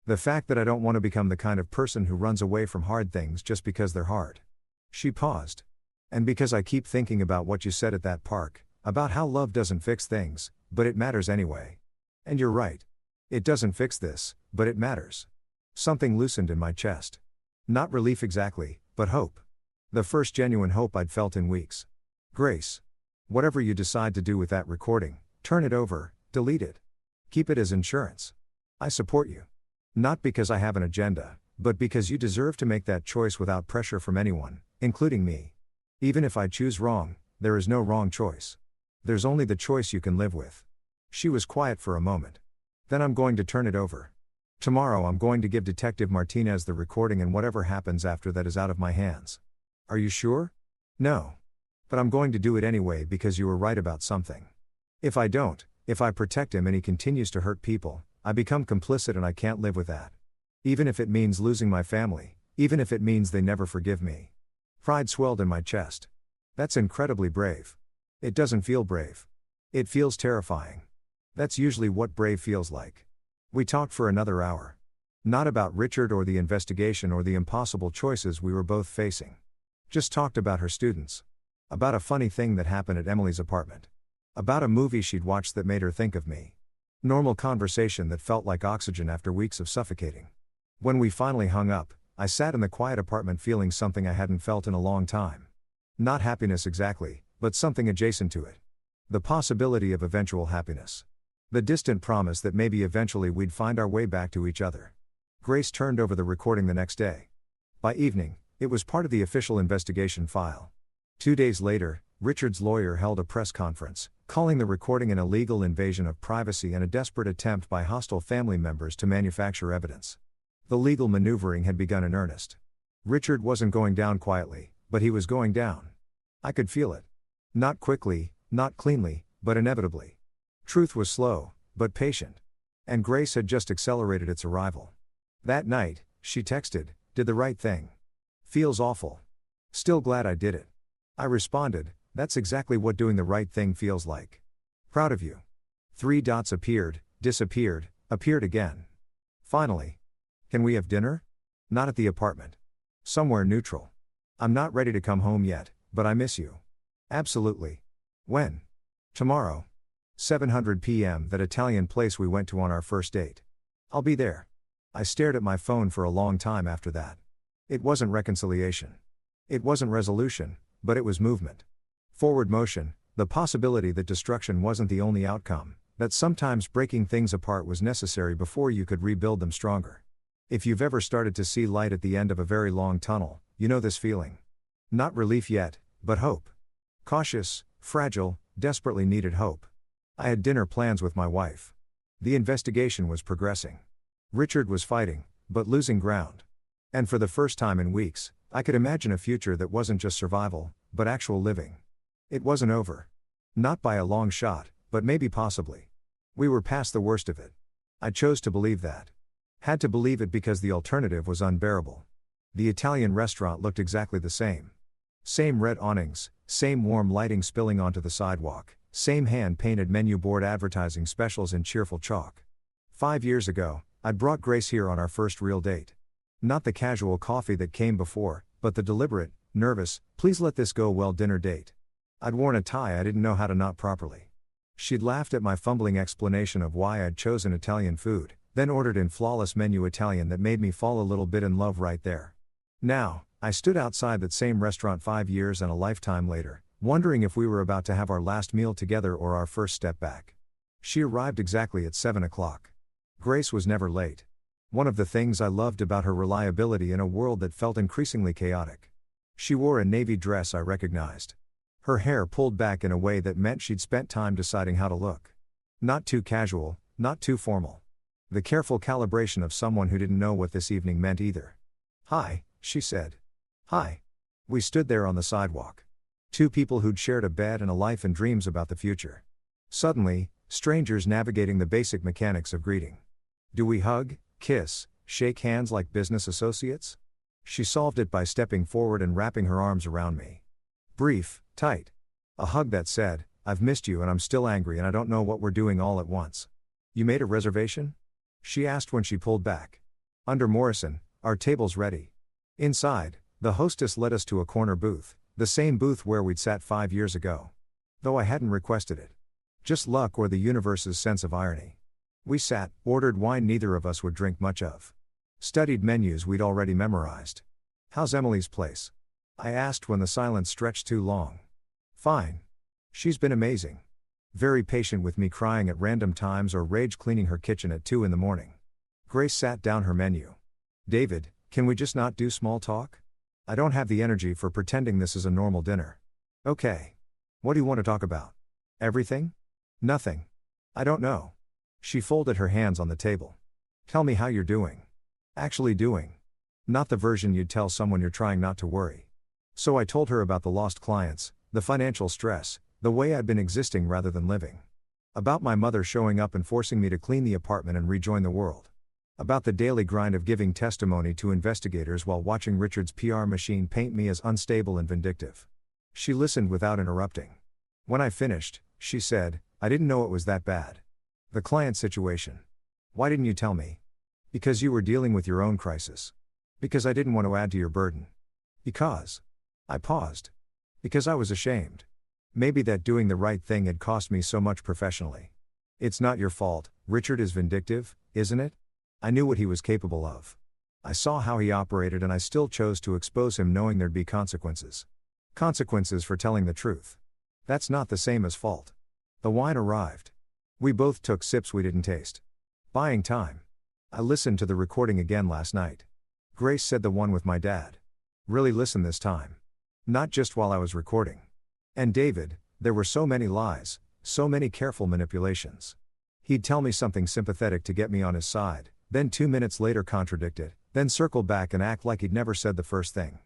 The fact that I don't want to become the kind of person who runs away from hard things just because they're hard. She paused. And because I keep thinking about what you said at that park, about how love doesn't fix things, but it matters anyway. And you're right. It doesn't fix this, but it matters. Something loosened in my chest. Not relief exactly, but hope. The first genuine hope I'd felt in weeks. Grace. Whatever you decide to do with that recording, turn it over, delete it. Keep it as insurance. I support you. Not because I have an agenda, but because you deserve to make that choice without pressure from anyone, including me. Even if I choose wrong, there is no wrong choice. There's only the choice you can live with. She was quiet for a moment. Then I'm going to turn it over. Tomorrow I'm going to give Detective Martinez the recording and whatever happens after that is out of my hands. Are you sure? No. But I'm going to do it anyway because you were right about something. If I don't, if I protect him and he continues to hurt people, I become complicit and I can't live with that. Even if it means losing my family, even if it means they never forgive me. Pride swelled in my chest. That's incredibly brave. It doesn't feel brave. It feels terrifying. That's usually what brave feels like. We talked for another hour. Not about Richard or the investigation or the impossible choices we were both facing. Just talked about her students. About a funny thing that happened at Emily's apartment. About a movie she'd watched that made her think of me. Normal conversation that felt like oxygen after weeks of suffocating. When we finally hung up, I sat in the quiet apartment feeling something I hadn't felt in a long time. Not happiness exactly, but something adjacent to it. The possibility of eventual happiness. The distant promise that maybe eventually we'd find our way back to each other. Grace turned over the recording the next day. By evening, it was part of the official investigation file. 2 days later, Richard's lawyer held a press conference, calling the recording an illegal invasion of privacy and a desperate attempt by hostile family members to manufacture evidence. The legal maneuvering had begun in earnest. Richard wasn't going down quietly, but he was going down. I could feel it. Not quickly, not cleanly, but inevitably. Truth was slow, but patient. And grace had just accelerated its arrival. That night, she texted, "Did the right thing. Feels awful. Still glad I did it." I responded, "That's exactly what doing the right thing feels like. Proud of you." 3 dots appeared, disappeared, appeared again. Finally. "Can we have dinner?" "Not at the apartment. Somewhere neutral. I'm not ready to come home yet, but I miss you." "Absolutely. When?" "Tomorrow. 7:00 p.m. that Italian place we went to on our first date. I'll be there." I stared at my phone for a long time after that. It wasn't reconciliation. It wasn't resolution, but it was movement. Forward motion, the possibility that destruction wasn't the only outcome, that sometimes breaking things apart was necessary before you could rebuild them stronger. If you've ever started to see light at the end of a very long tunnel, you know this feeling. Not relief yet, but hope. Cautious, fragile, desperately needed hope. I had dinner plans with my wife. The investigation was progressing. Richard was fighting, but losing ground. And for the first time in weeks, I could imagine a future that wasn't just survival, but actual living. It wasn't over. Not by a long shot, but maybe possibly. We were past the worst of it. I chose to believe that. Had to believe it because the alternative was unbearable. The Italian restaurant looked exactly the same. Same red awnings, same warm lighting spilling onto the sidewalk, same hand-painted menu board advertising specials in cheerful chalk. 5 years ago, I'd brought Grace here on our first real date. Not the casual coffee that came before, but the deliberate, nervous, please let this go well dinner date. I'd worn a tie I didn't know how to knot properly. She'd laughed at my fumbling explanation of why I'd chosen Italian food, then ordered in flawless menu Italian that made me fall a little bit in love right there. Now, I stood outside that same restaurant 5 years and a lifetime later, wondering if we were about to have our last meal together or our first step back. She arrived exactly at 7 o'clock. Grace was never late. One of the things I loved about her reliability in a world that felt increasingly chaotic. She wore a navy dress I recognized. Her hair pulled back in a way that meant she'd spent time deciding how to look. Not too casual, not too formal. The careful calibration of someone who didn't know what this evening meant either. "Hi," she said. "Hi." We stood there on the sidewalk. Two people who'd shared a bed and a life and dreams about the future. Suddenly, strangers navigating the basic mechanics of greeting. Do we hug, kiss, shake hands like business associates? She solved it by stepping forward and wrapping her arms around me. Brief, tight. A hug that said, "I've missed you and I'm still angry and I don't know what we're doing all at once." "You made a reservation?" she asked when she pulled back. "Under Morrison, our table's ready." Inside, the hostess led us to a corner booth, the same booth where we'd sat 5 years ago. Though I hadn't requested it. Just luck or the universe's sense of irony. We sat, ordered wine neither of us would drink much of. Studied menus we'd already memorized. "How's Emily's place?" I asked when the silence stretched too long. "Fine. She's been amazing. Very patient with me crying at random times or rage cleaning her kitchen at 2 in the morning." Grace sat down her menu. "David, can we just not do small talk? I don't have the energy for pretending this is a normal dinner." "Okay. What do you want to talk about?" "Everything?" "Nothing. I don't know." She folded her hands on the table. "Tell me how you're doing." "Actually doing. Not the version you'd tell someone you're trying not to worry." So I told her about the lost clients, the financial stress, the way I'd been existing rather than living. About my mother showing up and forcing me to clean the apartment and rejoin the world. About the daily grind of giving testimony to investigators while watching Richard's PR machine paint me as unstable and vindictive. She listened without interrupting. When I finished, she said, "I didn't know it was that bad. The client situation. Why didn't you tell me?" "Because you were dealing with your own crisis. Because I didn't want to add to your burden. Because." I paused. "Because I was ashamed. Maybe that doing the right thing had cost me so much professionally." "It's not your fault, Richard is vindictive, isn't it?" I knew what he was capable of. I saw how he operated and I still chose to expose him knowing there'd be consequences. Consequences for telling the truth. That's not the same as fault. The wine arrived. We both took sips we didn't taste. Buying time. I listened to the recording again last night. Grace said the one with my dad. Really listen this time. Not just while I was recording. And David, there were so many lies, so many careful manipulations. He'd tell me something sympathetic to get me on his side, then 2 minutes later contradict it, then circle back and act like he'd never said the first thing.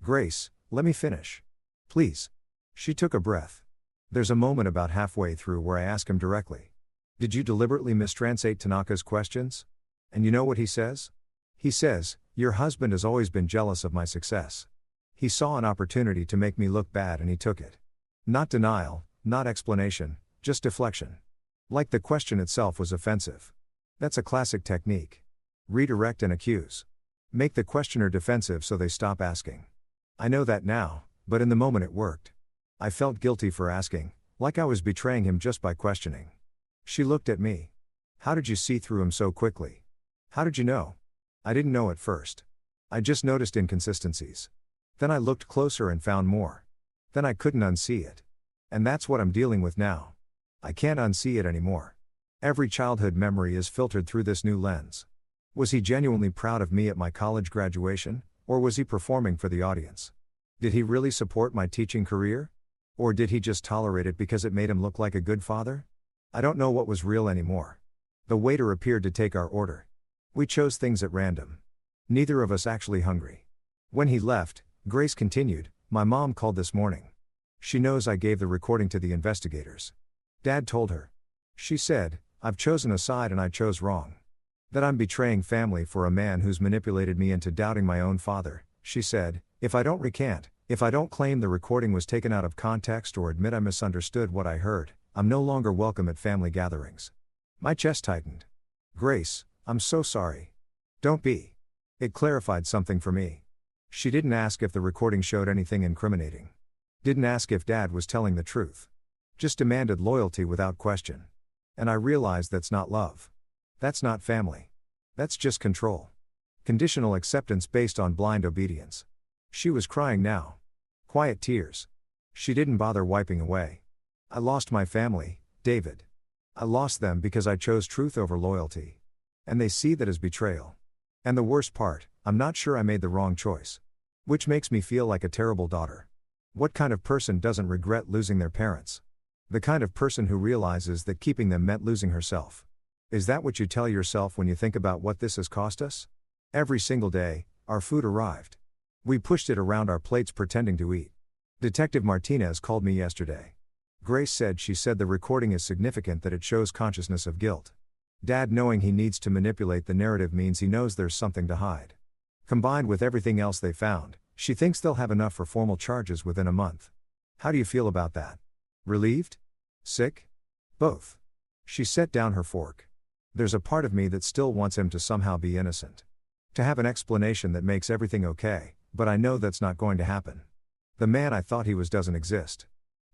"Grace, let me finish. Please." She took a breath. There's a moment about halfway through where I ask him directly. "Did you deliberately mistranslate Tanaka's questions?" And you know what he says? He says, "Your husband has always been jealous of my success. He saw an opportunity to make me look bad and he took it." Not denial, not explanation, just deflection. Like the question itself was offensive. That's a classic technique. Redirect and accuse. Make the questioner defensive so they stop asking. I know that now, but in the moment it worked. I felt guilty for asking, like I was betraying him just by questioning. She looked at me. "How did you see through him so quickly? How did you know?" "I didn't know at first. I just noticed inconsistencies. Then I looked closer and found more. Then I couldn't unsee it. And that's what I'm dealing with now. I can't unsee it anymore. Every childhood memory is filtered through this new lens. Was he genuinely proud of me at my college graduation, or was he performing for the audience? Did he really support my teaching career? Or did he just tolerate it because it made him look like a good father? I don't know what was real anymore. The waiter appeared to take our order. We chose things at random. Neither of us actually hungry. When he left, Grace continued, "My mom called this morning. She knows I gave the recording to the investigators. Dad told her. She said, I've chosen a side and I chose wrong. That I'm betraying family for a man who's manipulated me into doubting my own father. She said, if I don't recant, if I don't claim the recording was taken out of context or admit I misunderstood what I heard, I'm no longer welcome at family gatherings." My chest tightened. "Grace, I'm so sorry. Don't be." It clarified something for me. She didn't ask if the recording showed anything incriminating. Didn't ask if Dad was telling the truth. Just demanded loyalty without question. And I realized that's not love. That's not family. That's just control. Conditional acceptance based on blind obedience. She was crying now. Quiet tears. She didn't bother wiping away. I lost my family, David. I lost them because I chose truth over loyalty. And they see that as betrayal. And the worst part, I'm not sure I made the wrong choice. Which makes me feel like a terrible daughter. What kind of person doesn't regret losing their parents? The kind of person who realizes that keeping them meant losing herself. Is that what you tell yourself when you think about what this has cost us? Every single day, our food arrived. We pushed it around our plates pretending to eat. Detective Martinez called me yesterday. Grace said the recording is significant, that it shows consciousness of guilt. Dad knowing he needs to manipulate the narrative means he knows there's something to hide. Combined with everything else they found, she thinks they'll have enough for formal charges within a month. How do you feel about that? Relieved? Sick? Both. She set down her fork. There's a part of me that still wants him to somehow be innocent. To have an explanation that makes everything okay, but I know that's not going to happen. The man I thought he was doesn't exist.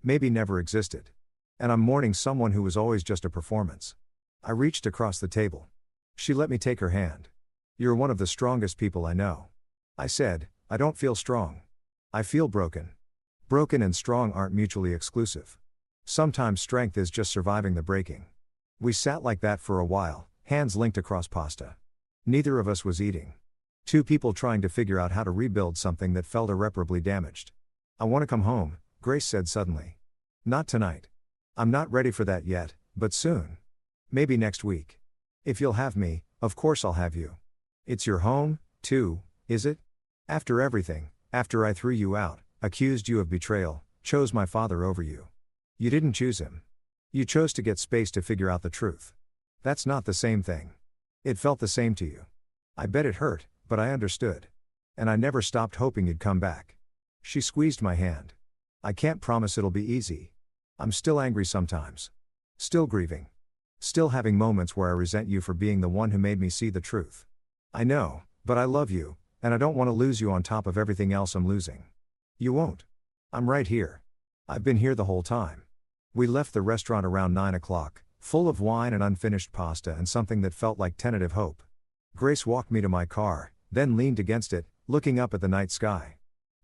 Maybe never existed. And I'm mourning someone who was always just a performance. I reached across the table. She let me take her hand. You're one of the strongest people I know. I said, I don't feel strong. I feel broken. Broken and strong aren't mutually exclusive. Sometimes strength is just surviving the breaking. We sat like that for a while, hands linked across pasta. Neither of us was eating. Two people trying to figure out how to rebuild something that felt irreparably damaged. I want to come home, Grace said suddenly. Not tonight. I'm not ready for that yet, but soon. Maybe next week. If you'll have me, of course I'll have you. It's your home, too, is it? After everything, after I threw you out, accused you of betrayal, chose my father over you. You didn't choose him. You chose to get space to figure out the truth. That's not the same thing. It felt the same to you. I bet it hurt, but I understood. And I never stopped hoping you'd come back. She squeezed my hand. I can't promise it'll be easy. I'm still angry sometimes. Still grieving. Still having moments where I resent you for being the one who made me see the truth. I know, but I love you, and I don't want to lose you on top of everything else I'm losing. You won't. I'm right here. I've been here the whole time. We left the restaurant around 9 o'clock, full of wine and unfinished pasta and something that felt like tentative hope. Grace walked me to my car, then leaned against it, looking up at the night sky.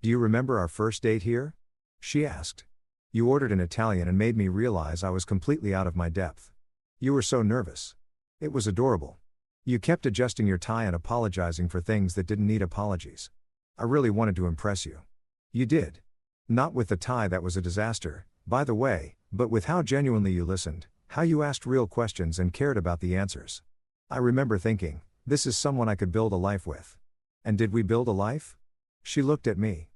Do you remember our first date here? She asked. You ordered in Italian and made me realize I was completely out of my depth. You were so nervous. It was adorable. You kept adjusting your tie and apologizing for things that didn't need apologies. I really wanted to impress you. You did. Not with the tie that was a disaster, by the way, but with how genuinely you listened, how you asked real questions and cared about the answers. I remember thinking, this is someone I could build a life with. And did we build a life? She looked at me.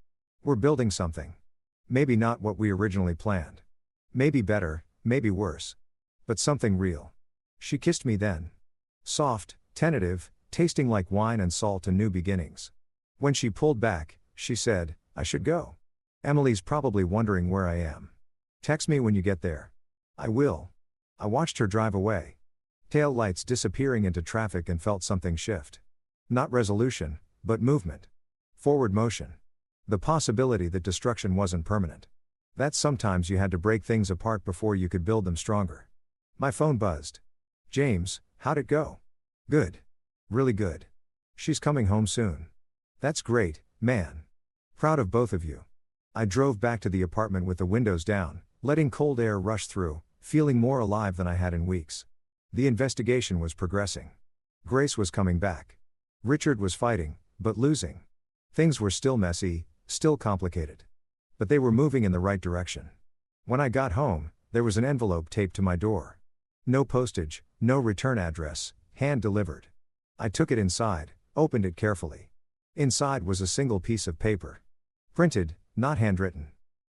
We're building something. Maybe not what we originally planned. Maybe better, maybe worse. But something real. She kissed me then. Soft, tentative, tasting like wine and salt and new beginnings. When she pulled back, she said, I should go. Emily's probably wondering where I am. Text me when you get there. I will. I watched her drive away. Tail lights disappearing into traffic and felt something shift. Not resolution, but movement. Forward motion. The possibility that destruction wasn't permanent. That sometimes you had to break things apart before you could build them stronger. My phone buzzed. James, how'd it go? Good. Really good. She's coming home soon. That's great, man. Proud of both of you. I drove back to the apartment with the windows down, letting cold air rush through, feeling more alive than I had in weeks. The investigation was progressing. Grace was coming back. Richard was fighting, but losing. Things were still messy, still complicated. But they were moving in the right direction. When I got home, there was an envelope taped to my door. No postage, no return address, hand delivered. I took it inside, opened it carefully. Inside was a single piece of paper. Printed, not handwritten.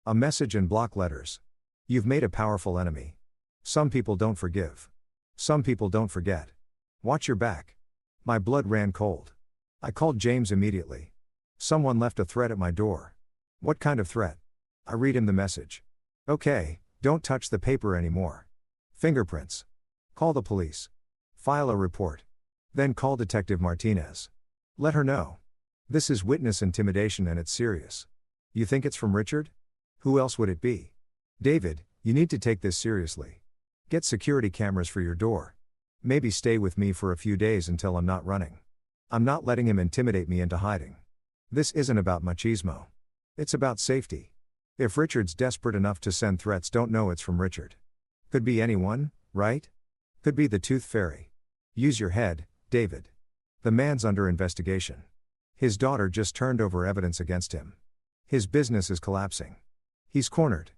A message in block letters. You've made a powerful enemy. Some people don't forgive. Some people don't forget. Watch your back. My blood ran cold. I called James immediately. Someone left a threat at my door. What kind of threat? I read him the message. Okay, don't touch the paper anymore. Fingerprints. Call the police. File a report. Then call Detective Martinez. Let her know. This is witness intimidation and it's serious. You think it's from Richard? Who else would it be? David, You need to take this seriously. Get security cameras for your door. Maybe stay with me for a few days until I'm not running. I'm not letting him intimidate me into hiding. This isn't about machismo. It's about safety. If Richard's desperate enough to send threats, don't know it's from Richard. Could be anyone, right? Could be the Tooth Fairy. Use your head, David. The man's under investigation. His daughter just turned over evidence against him. His business is collapsing. He's cornered.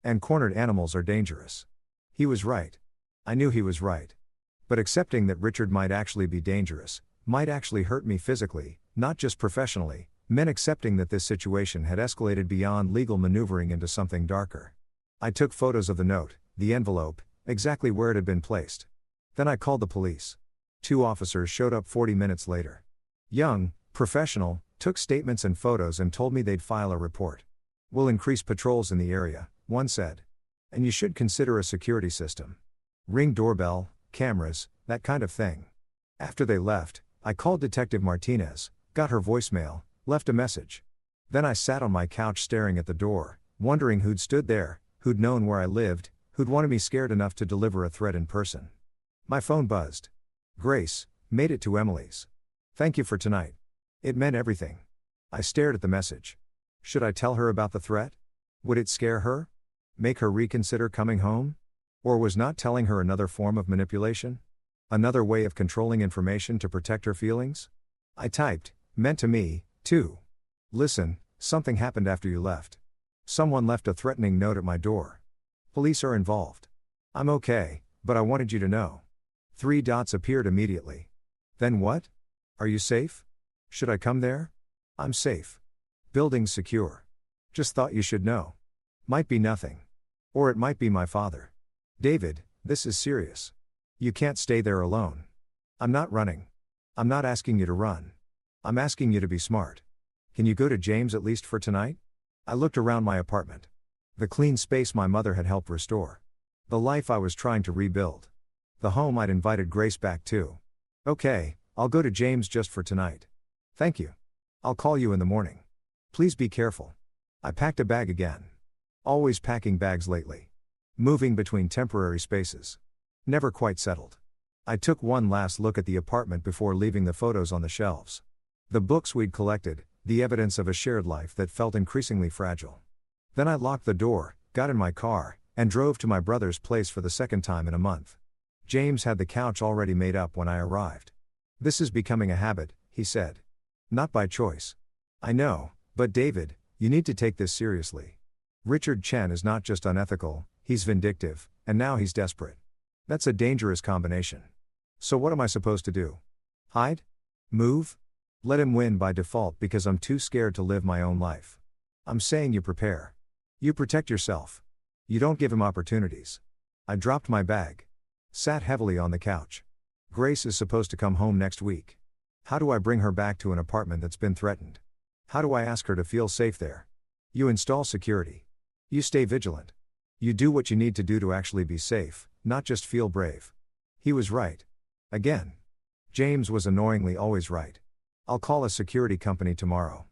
And cornered animals are dangerous. He was right. I knew he was right. But accepting that Richard might actually be dangerous, might actually hurt me physically, not just professionally, meant accepting that this situation had escalated beyond legal maneuvering into something darker. I took photos of the note, the envelope, exactly where it had been placed. Then I called the police. 2 officers showed up 40 minutes later. Young, professional, took statements and photos and told me they'd file a report. We'll increase patrols in the area, one said. And you should consider a security system. Ring doorbell, cameras, that kind of thing. After they left, I called Detective Martinez, got her voicemail, left a message. Then I sat on my couch staring at the door, wondering who'd stood there, who'd known where I lived, who'd wanted me scared enough to deliver a threat in person. My phone buzzed. Grace, made it to Emily's. Thank you for tonight. It meant everything. I stared at the message. Should I tell her about the threat? Would it scare her? Make her reconsider coming home? Or was not telling her another form of manipulation? Another way of controlling information to protect her feelings? I typed, meant to me, too. Listen, something happened after you left. Someone left a threatening note at my door. Police are involved. I'm okay, but I wanted you to know. 3 dots appeared immediately. Then what? Are you safe? Should I come there? I'm safe. Building's secure. Just thought you should know. Might be nothing. Or it might be my father. David, this is serious. You can't stay there alone. I'm not running. I'm not asking you to run. I'm asking you to be smart. Can you go to James at least for tonight? I looked around my apartment. The clean space my mother had helped restore. The life I was trying to rebuild. The home I'd invited Grace back to. Okay, I'll go to James just for tonight. Thank you. I'll call you in the morning. Please be careful. I packed a bag again. Always packing bags lately. Moving between temporary spaces. Never quite settled. I took one last look at the apartment before leaving the photos on the shelves. The books we'd collected, the evidence of a shared life that felt increasingly fragile. Then I locked the door, got in my car, and drove to my brother's place for the second time in a month. James had the couch already made up when I arrived. This is becoming a habit, he said. Not by choice. I know, but David, you need to take this seriously. Richard Chen is not just unethical, he's vindictive, and now he's desperate. That's a dangerous combination. So what am I supposed to do? Hide? Move? Let him win by default because I'm too scared to live my own life. I'm saying you prepare. You protect yourself. You don't give him opportunities. I dropped my bag. Sat heavily on the couch. Grace is supposed to come home next week. How do I bring her back to an apartment that's been threatened? How do I ask her to feel safe there? You install security. You stay vigilant. You do what you need to do to actually be safe, not just feel brave. He was right. Again. James was annoyingly always right. I'll call a security company tomorrow.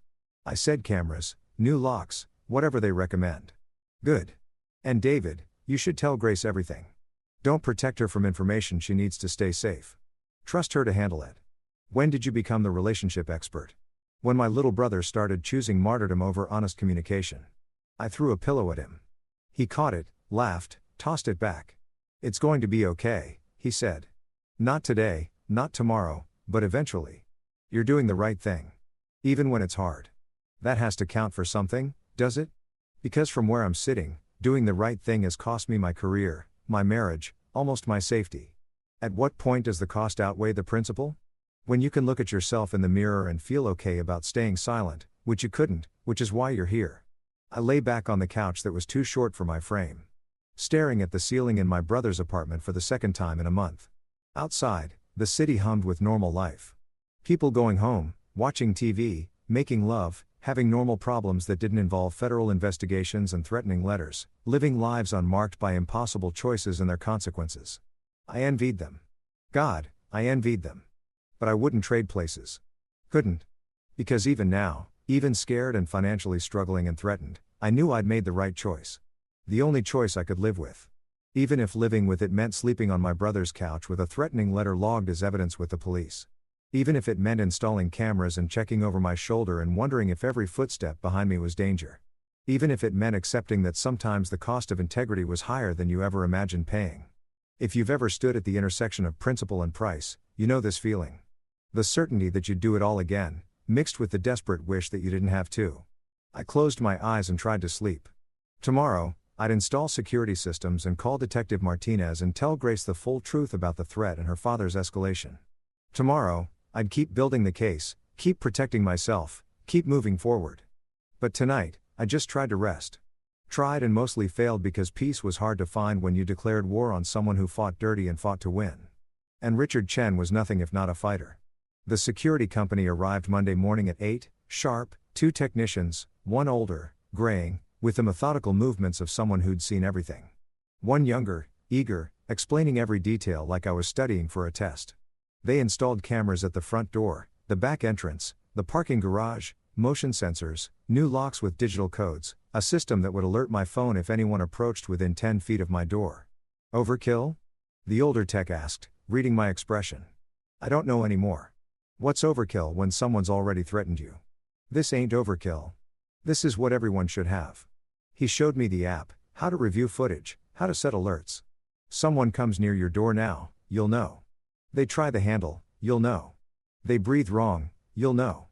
I said cameras, new locks, whatever they recommend. Good. And David, you should tell Grace everything. Don't protect her from information she needs to stay safe. Trust her to handle it. When did you become the relationship expert? When my little brother started choosing martyrdom over honest communication. I threw a pillow at him. He caught it, laughed, tossed it back. It's going to be okay, he said. Not today, not tomorrow, but eventually. You're doing the right thing. Even when it's hard. That has to count for something, does it? Because from where I'm sitting, doing the right thing has cost me my career, my marriage, almost my safety. At what point does the cost outweigh the principle? When you can look at yourself in the mirror and feel okay about staying silent, which you couldn't, which is why you're here. I lay back on the couch that was too short for my frame. Staring at the ceiling in my brother's apartment for the second time in a month. Outside, the city hummed with normal life. People going home, watching TV, making love, having normal problems that didn't involve federal investigations and threatening letters, living lives unmarked by impossible choices and their consequences. I envied them. God, I envied them. But I wouldn't trade places. Couldn't. Because even now, even scared and financially struggling and threatened, I knew I'd made the right choice. The only choice I could live with. Even if living with it meant sleeping on my brother's couch with a threatening letter logged as evidence with the police. Even if it meant installing cameras and checking over my shoulder and wondering if every footstep behind me was danger. Even if it meant accepting that sometimes the cost of integrity was higher than you ever imagined paying. If you've ever stood at the intersection of principle and price, you know this feeling. The certainty that you'd do it all again, mixed with the desperate wish that you didn't have to. I closed my eyes and tried to sleep. Tomorrow, I'd install security systems and call Detective Martinez and tell Grace the full truth about the threat and her father's escalation. Tomorrow, I'd keep building the case, keep protecting myself, keep moving forward. But tonight, I just tried to rest. Tried and mostly failed because peace was hard to find when you declared war on someone who fought dirty and fought to win. And Richard Chen was nothing if not a fighter. The security company arrived Monday morning at 8, sharp, 2 technicians, one older, graying, with the methodical movements of someone who'd seen everything. One younger, eager, explaining every detail like I was studying for a test. They installed cameras at the front door, the back entrance, the parking garage, motion sensors, new locks with digital codes, a system that would alert my phone if anyone approached within 10 feet of my door. Overkill? The older tech asked, reading my expression. I don't know anymore. What's overkill when someone's already threatened you? This ain't overkill. This is what everyone should have. He showed me the app, how to review footage, how to set alerts. Someone comes near your door now, you'll know. They try the handle, you'll know. They breathe wrong, you'll know.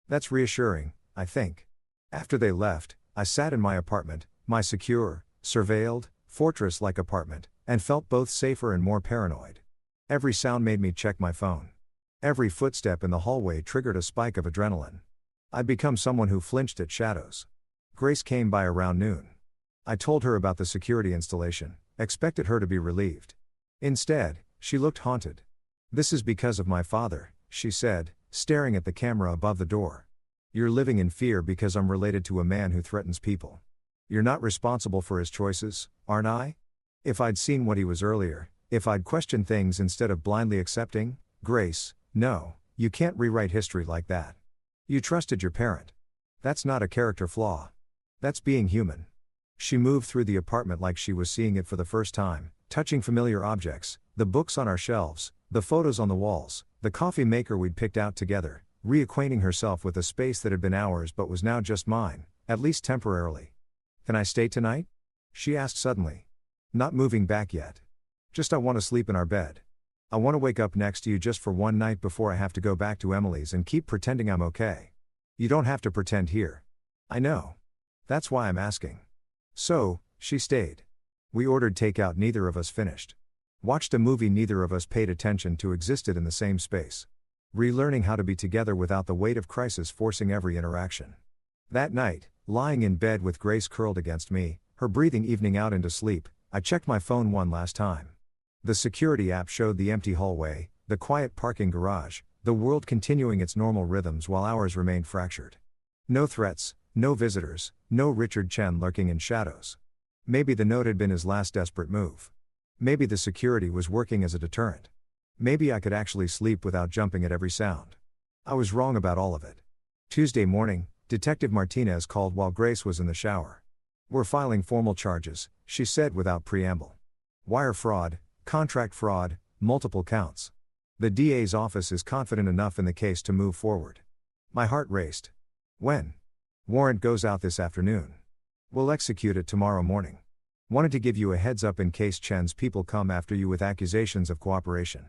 That's reassuring, I think. After they left, I sat in my apartment, my secure, surveilled, fortress-like apartment, and felt both safer and more paranoid. Every sound made me check my phone. Every footstep in the hallway triggered a spike of adrenaline. I'd become someone who flinched at shadows. Grace came by around noon. I told her about the security installation, expected her to be relieved. Instead, she looked haunted. This is because of my father, she said, staring at the camera above the door. You're living in fear because I'm related to a man who threatens people. You're not responsible for his choices, aren't I? If I'd seen what he was earlier, if I'd questioned things instead of blindly accepting, Grace, no, you can't rewrite history like that. You trusted your parent. That's not a character flaw. That's being human. She moved through the apartment like she was seeing it for the first time, touching familiar objects, the books on our shelves, the photos on the walls, the coffee maker we'd picked out together, reacquainting herself with a space that had been ours but was now just mine, at least temporarily. Can I stay tonight? She asked suddenly. Not moving back yet. Just I want to sleep in our bed. I want to wake up next to you just for one night before I have to go back to Emily's and keep pretending I'm okay. You don't have to pretend here. I know. That's why I'm asking. So, she stayed. We ordered takeout neither of us finished. Watched a movie neither of us paid attention to existed in the same space. Relearning how to be together without the weight of crisis forcing every interaction. That night, lying in bed with Grace curled against me, her breathing evening out into sleep, I checked my phone one last time. The security app showed the empty hallway, the quiet parking garage, the world continuing its normal rhythms while ours remained fractured. No threats, no visitors, no Richard Chen lurking in shadows. Maybe the note had been his last desperate move. Maybe the security was working as a deterrent. Maybe I could actually sleep without jumping at every sound. I was wrong about all of it. Tuesday morning, Detective Martinez called while Grace was in the shower. We're filing formal charges, she said without preamble. Wire fraud, contract fraud, multiple counts. The DA's office is confident enough in the case to move forward. My heart raced. When? Warrant goes out this afternoon. We'll execute it tomorrow morning. Wanted to give you a heads up in case Chen's people come after you with accusations of cooperation.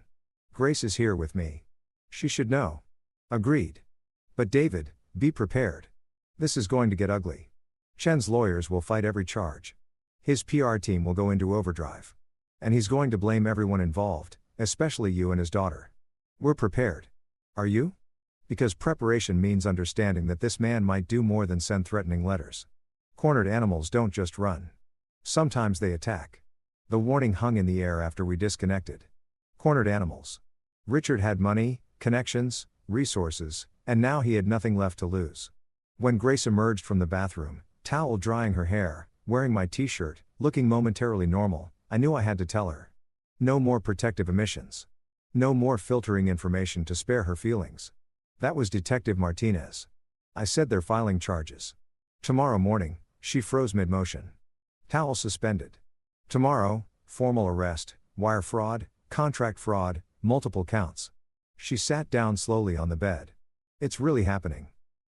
Grace is here with me. She should know. Agreed. But David, be prepared. This is going to get ugly. Chen's lawyers will fight every charge. His PR team will go into overdrive. And he's going to blame everyone involved, especially you and his daughter. We're prepared. Are you? Because preparation means understanding that this man might do more than send threatening letters. Cornered animals don't just run. Sometimes they attack. The warning hung in the air after we disconnected. Cornered animals. Richard had money, connections, resources, and now he had nothing left to lose. When Grace emerged from the bathroom, towel drying her hair, wearing my t-shirt, looking momentarily normal, I knew I had to tell her. No more protective emissions. No more filtering information to spare her feelings. That was Detective Martinez. I said they're filing charges. Tomorrow morning. She froze mid-motion. Towel suspended. Tomorrow, formal arrest, wire fraud, contract fraud, multiple counts. She sat down slowly on the bed. It's really happening.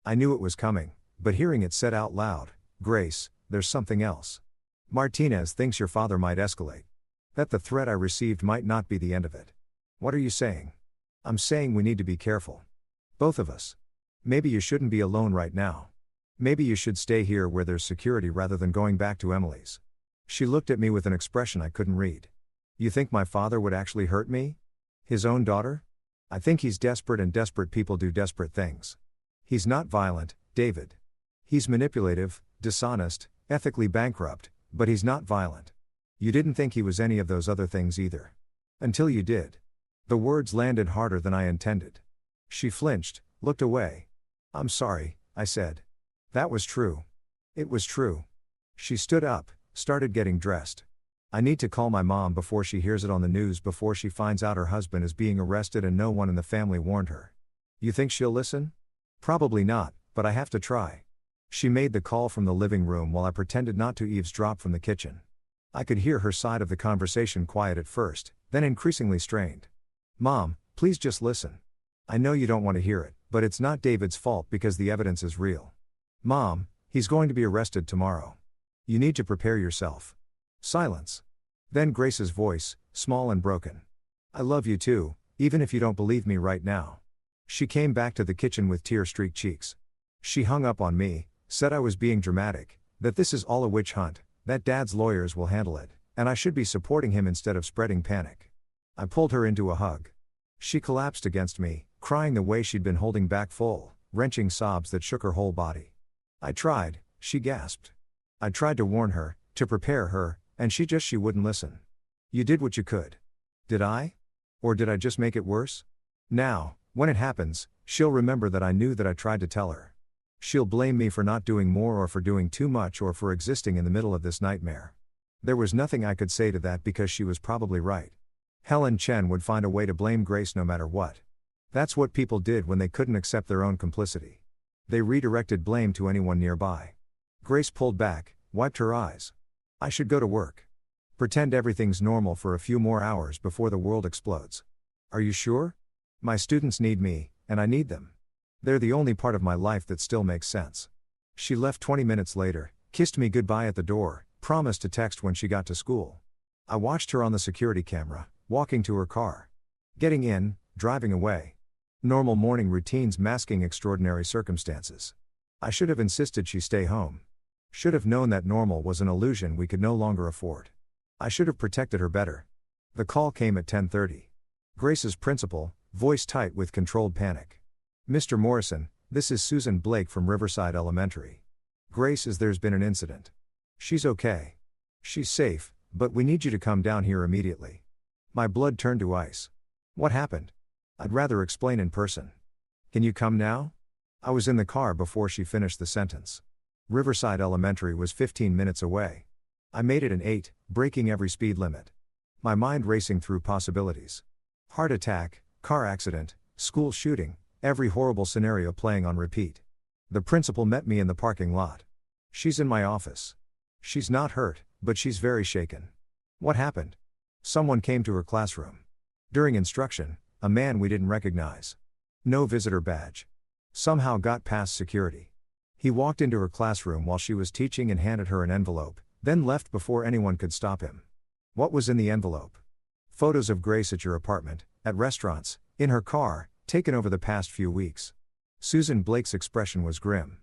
I knew it was coming, but hearing it said out loud, Grace, there's something else. Martinez thinks your father might escalate. That the threat I received might not be the end of it. What are you saying? I'm saying we need to be careful. Both of us. Maybe you shouldn't be alone right now. Maybe you should stay here where there's security rather than going back to Emily's. She looked at me with an expression I couldn't read. You think my father would actually hurt me? His own daughter? I think he's desperate, and desperate people do desperate things. He's not violent, David. He's manipulative, dishonest, ethically bankrupt, but he's not violent. You didn't think he was any of those other things either. Until you did. The words landed harder than I intended. She flinched, looked away. I'm sorry, I said. That was true. It was true. She stood up, started getting dressed. I need to call my mom before she hears it on the news, before she finds out her husband is being arrested and no one in the family warned her. You think she'll listen? Probably not, but I have to try. She made the call from the living room while I pretended not to eavesdrop from the kitchen. I could hear her side of the conversation, quiet at first, then increasingly strained. Mom, please just listen. I know you don't want to hear it, but it's not David's fault because the evidence is real. Mom, he's going to be arrested tomorrow. You need to prepare yourself. Silence. Then Grace's voice, small and broken. I love you too, even if you don't believe me right now. She came back to the kitchen with tear-streaked cheeks. She hung up on me, said I was being dramatic, that this is all a witch hunt, that Dad's lawyers will handle it, and I should be supporting him instead of spreading panic. I pulled her into a hug. She collapsed against me, crying the way she'd been holding back, full, wrenching sobs that shook her whole body. I tried, she gasped. I tried to warn her, to prepare her, and she wouldn't listen. You did what you could. Did I? Or did I just make it worse? Now, when it happens, she'll remember that I knew that I tried to tell her. She'll blame me for not doing more, or for doing too much, or for existing in the middle of this nightmare. There was nothing I could say to that because she was probably right. Helen Chen would find a way to blame Grace no matter what. That's what people did when they couldn't accept their own complicity. They redirected blame to anyone nearby. Grace pulled back, wiped her eyes. I should go to work. Pretend everything's normal for a few more hours before the world explodes. Are you sure? My students need me, and I need them. They're the only part of my life that still makes sense. She left 20 minutes later, kissed me goodbye at the door, promised to text when she got to school. I watched her on the security camera, walking to her car. Getting in, driving away. Normal morning routines masking extraordinary circumstances. I should have insisted she stay home. Should have known that normal was an illusion we could no longer afford. I should have protected her better. The call came at 10:30. Grace's principal, voice tight with controlled panic. Mr. Morrison, this is Susan Blake from Riverside Elementary. Grace, there's been an incident. She's okay. She's safe, but we need you to come down here immediately. My blood turned to ice. What happened? I'd rather explain in person. Can you come now? I was in the car before she finished the sentence. Riverside Elementary was 15 minutes away. I made it in 8, breaking every speed limit. My mind racing through possibilities. Heart attack, car accident, school shooting, every horrible scenario playing on repeat. The principal met me in the parking lot. She's in my office. She's not hurt, but she's very shaken. What happened? Someone came to her classroom. During instruction, a man we didn't recognize. No visitor badge. Somehow got past security. He walked into her classroom while she was teaching and handed her an envelope, then left before anyone could stop him. What was in the envelope? Photos of Grace at your apartment, at restaurants, in her car, taken over the past few weeks. Susan Blake's expression was grim.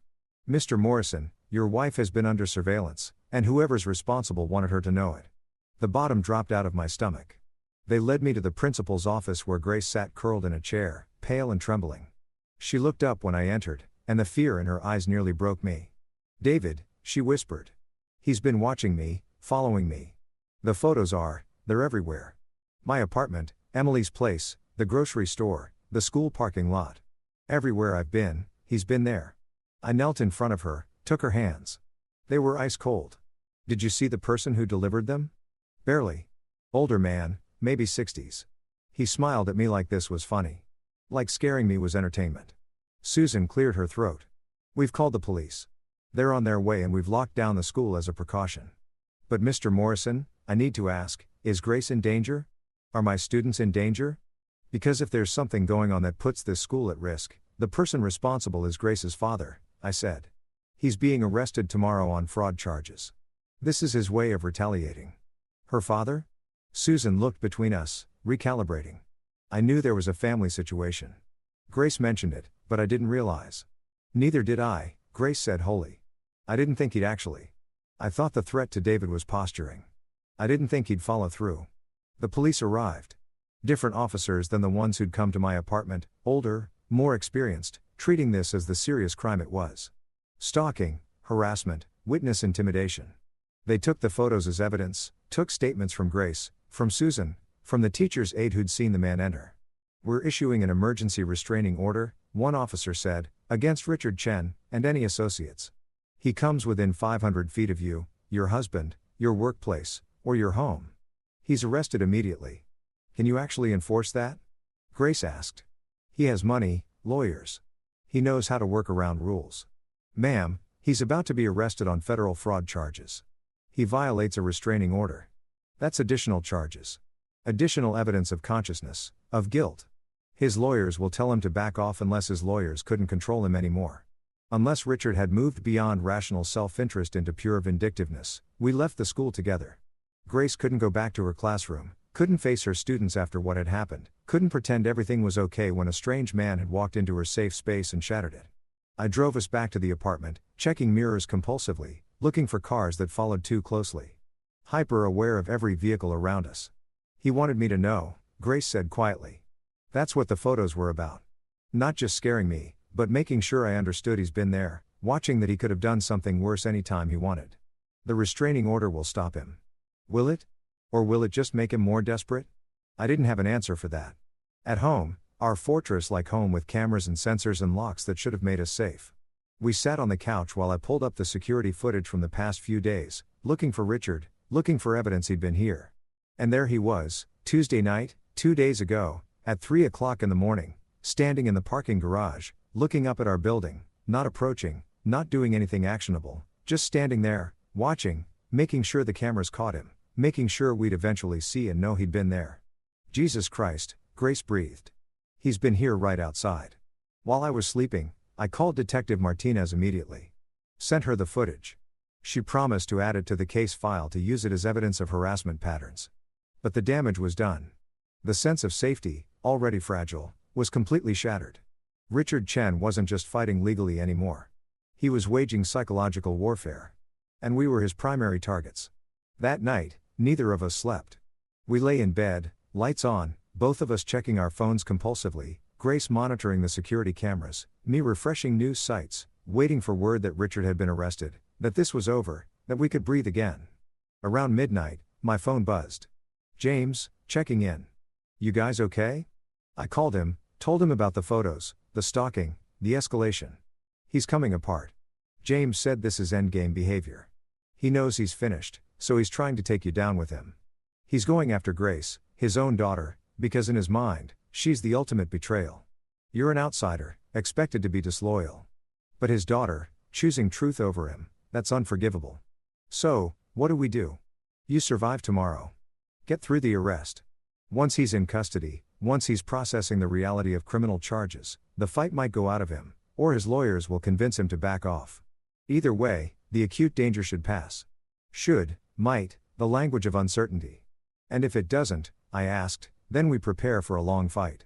Mr. Morrison, your wife has been under surveillance, and whoever's responsible wanted her to know it. The bottom dropped out of my stomach. They led me to the principal's office where Grace sat curled in a chair, pale and trembling. She looked up when I entered, and the fear in her eyes nearly broke me. David, she whispered. He's been watching me, following me. The photos they're everywhere. My apartment, Emily's place, the grocery store, the school parking lot. Everywhere I've been, he's been there. I knelt in front of her, took her hands. They were ice cold. Did you see the person who delivered them? Barely. Older man, maybe 60s. He smiled at me like this was funny. Like scaring me was entertainment. Susan cleared her throat. We've called the police. They're on their way and we've locked down the school as a precaution. But Mr. Morrison, I need to ask, is Grace in danger? Are my students in danger? Because if there's something going on that puts this school at risk, the person responsible is Grace's father, I said. He's being arrested tomorrow on fraud charges. This is his way of retaliating. Her father? Susan looked between us, recalibrating. I knew there was a family situation. Grace mentioned it, but I didn't realize. Neither did I, Grace said wholly. I didn't think he'd actually. I thought the threat to David was posturing. I didn't think he'd follow through. The police arrived. Different officers than the ones who'd come to my apartment, older, more experienced, treating this as the serious crime it was. Stalking, harassment, witness intimidation. They took the photos as evidence, took statements from Grace, from Susan, from the teacher's aide who'd seen the man enter. We're issuing an emergency restraining order, one officer said, against Richard Chen, and any associates. He comes within 500 feet of you, your husband, your workplace, or your home. He's arrested immediately. Can you actually enforce that? Grace asked. He has money, lawyers. He knows how to work around rules. Ma'am, he's about to be arrested on federal fraud charges. He violates a restraining order. That's additional charges. Additional evidence of consciousness, of guilt. His lawyers will tell him to back off unless his lawyers couldn't control him anymore. Unless Richard had moved beyond rational self-interest into pure vindictiveness, we left the school together. Grace couldn't go back to her classroom, couldn't face her students after what had happened, couldn't pretend everything was okay when a strange man had walked into her safe space and shattered it. I drove us back to the apartment, checking mirrors compulsively, looking for cars that followed too closely. Hyper aware of every vehicle around us. He wanted me to know, Grace said quietly. That's what the photos were about. Not just scaring me, but making sure I understood he's been there, watching that he could have done something worse anytime he wanted. The restraining order will stop him. Will it? Or will it just make him more desperate? I didn't have an answer for that. At home, our fortress-like home with cameras and sensors and locks that should have made us safe. We sat on the couch while I pulled up the security footage from the past few days, looking for Richard, looking for evidence he'd been here. And there he was, Tuesday night, 2 days ago, at 3 o'clock in the morning, standing in the parking garage, looking up at our building, not approaching, not doing anything actionable, just standing there, watching, making sure the cameras caught him, making sure we'd eventually see and know he'd been there. Jesus Christ, Grace breathed. He's been here right outside. While I was sleeping, I called Detective Martinez immediately. Sent her the footage. She promised to add it to the case file to use it as evidence of harassment patterns. But the damage was done. The sense of safety, already fragile, was completely shattered. Richard Chen wasn't just fighting legally anymore. He was waging psychological warfare. And we were his primary targets. That night, neither of us slept. We lay in bed, lights on, both of us checking our phones compulsively, Grace monitoring the security cameras, me refreshing news sites, waiting for word that Richard had been arrested, that this was over, that we could breathe again. Around midnight, my phone buzzed. James, checking in. You guys okay? I called him, told him about the photos, the stalking, the escalation. He's coming apart. James said this is endgame behavior. He knows he's finished, so he's trying to take you down with him. He's going after Grace, his own daughter, because in his mind, she's the ultimate betrayal. You're an outsider, expected to be disloyal. But his daughter, choosing truth over him, that's unforgivable. So, what do? You survive tomorrow. Get through the arrest. Once he's in custody, once he's processing the reality of criminal charges, the fight might go out of him, or his lawyers will convince him to back off. Either way, the acute danger should pass. Should, might, the language of uncertainty. And if it doesn't, I asked, then we prepare for a long fight.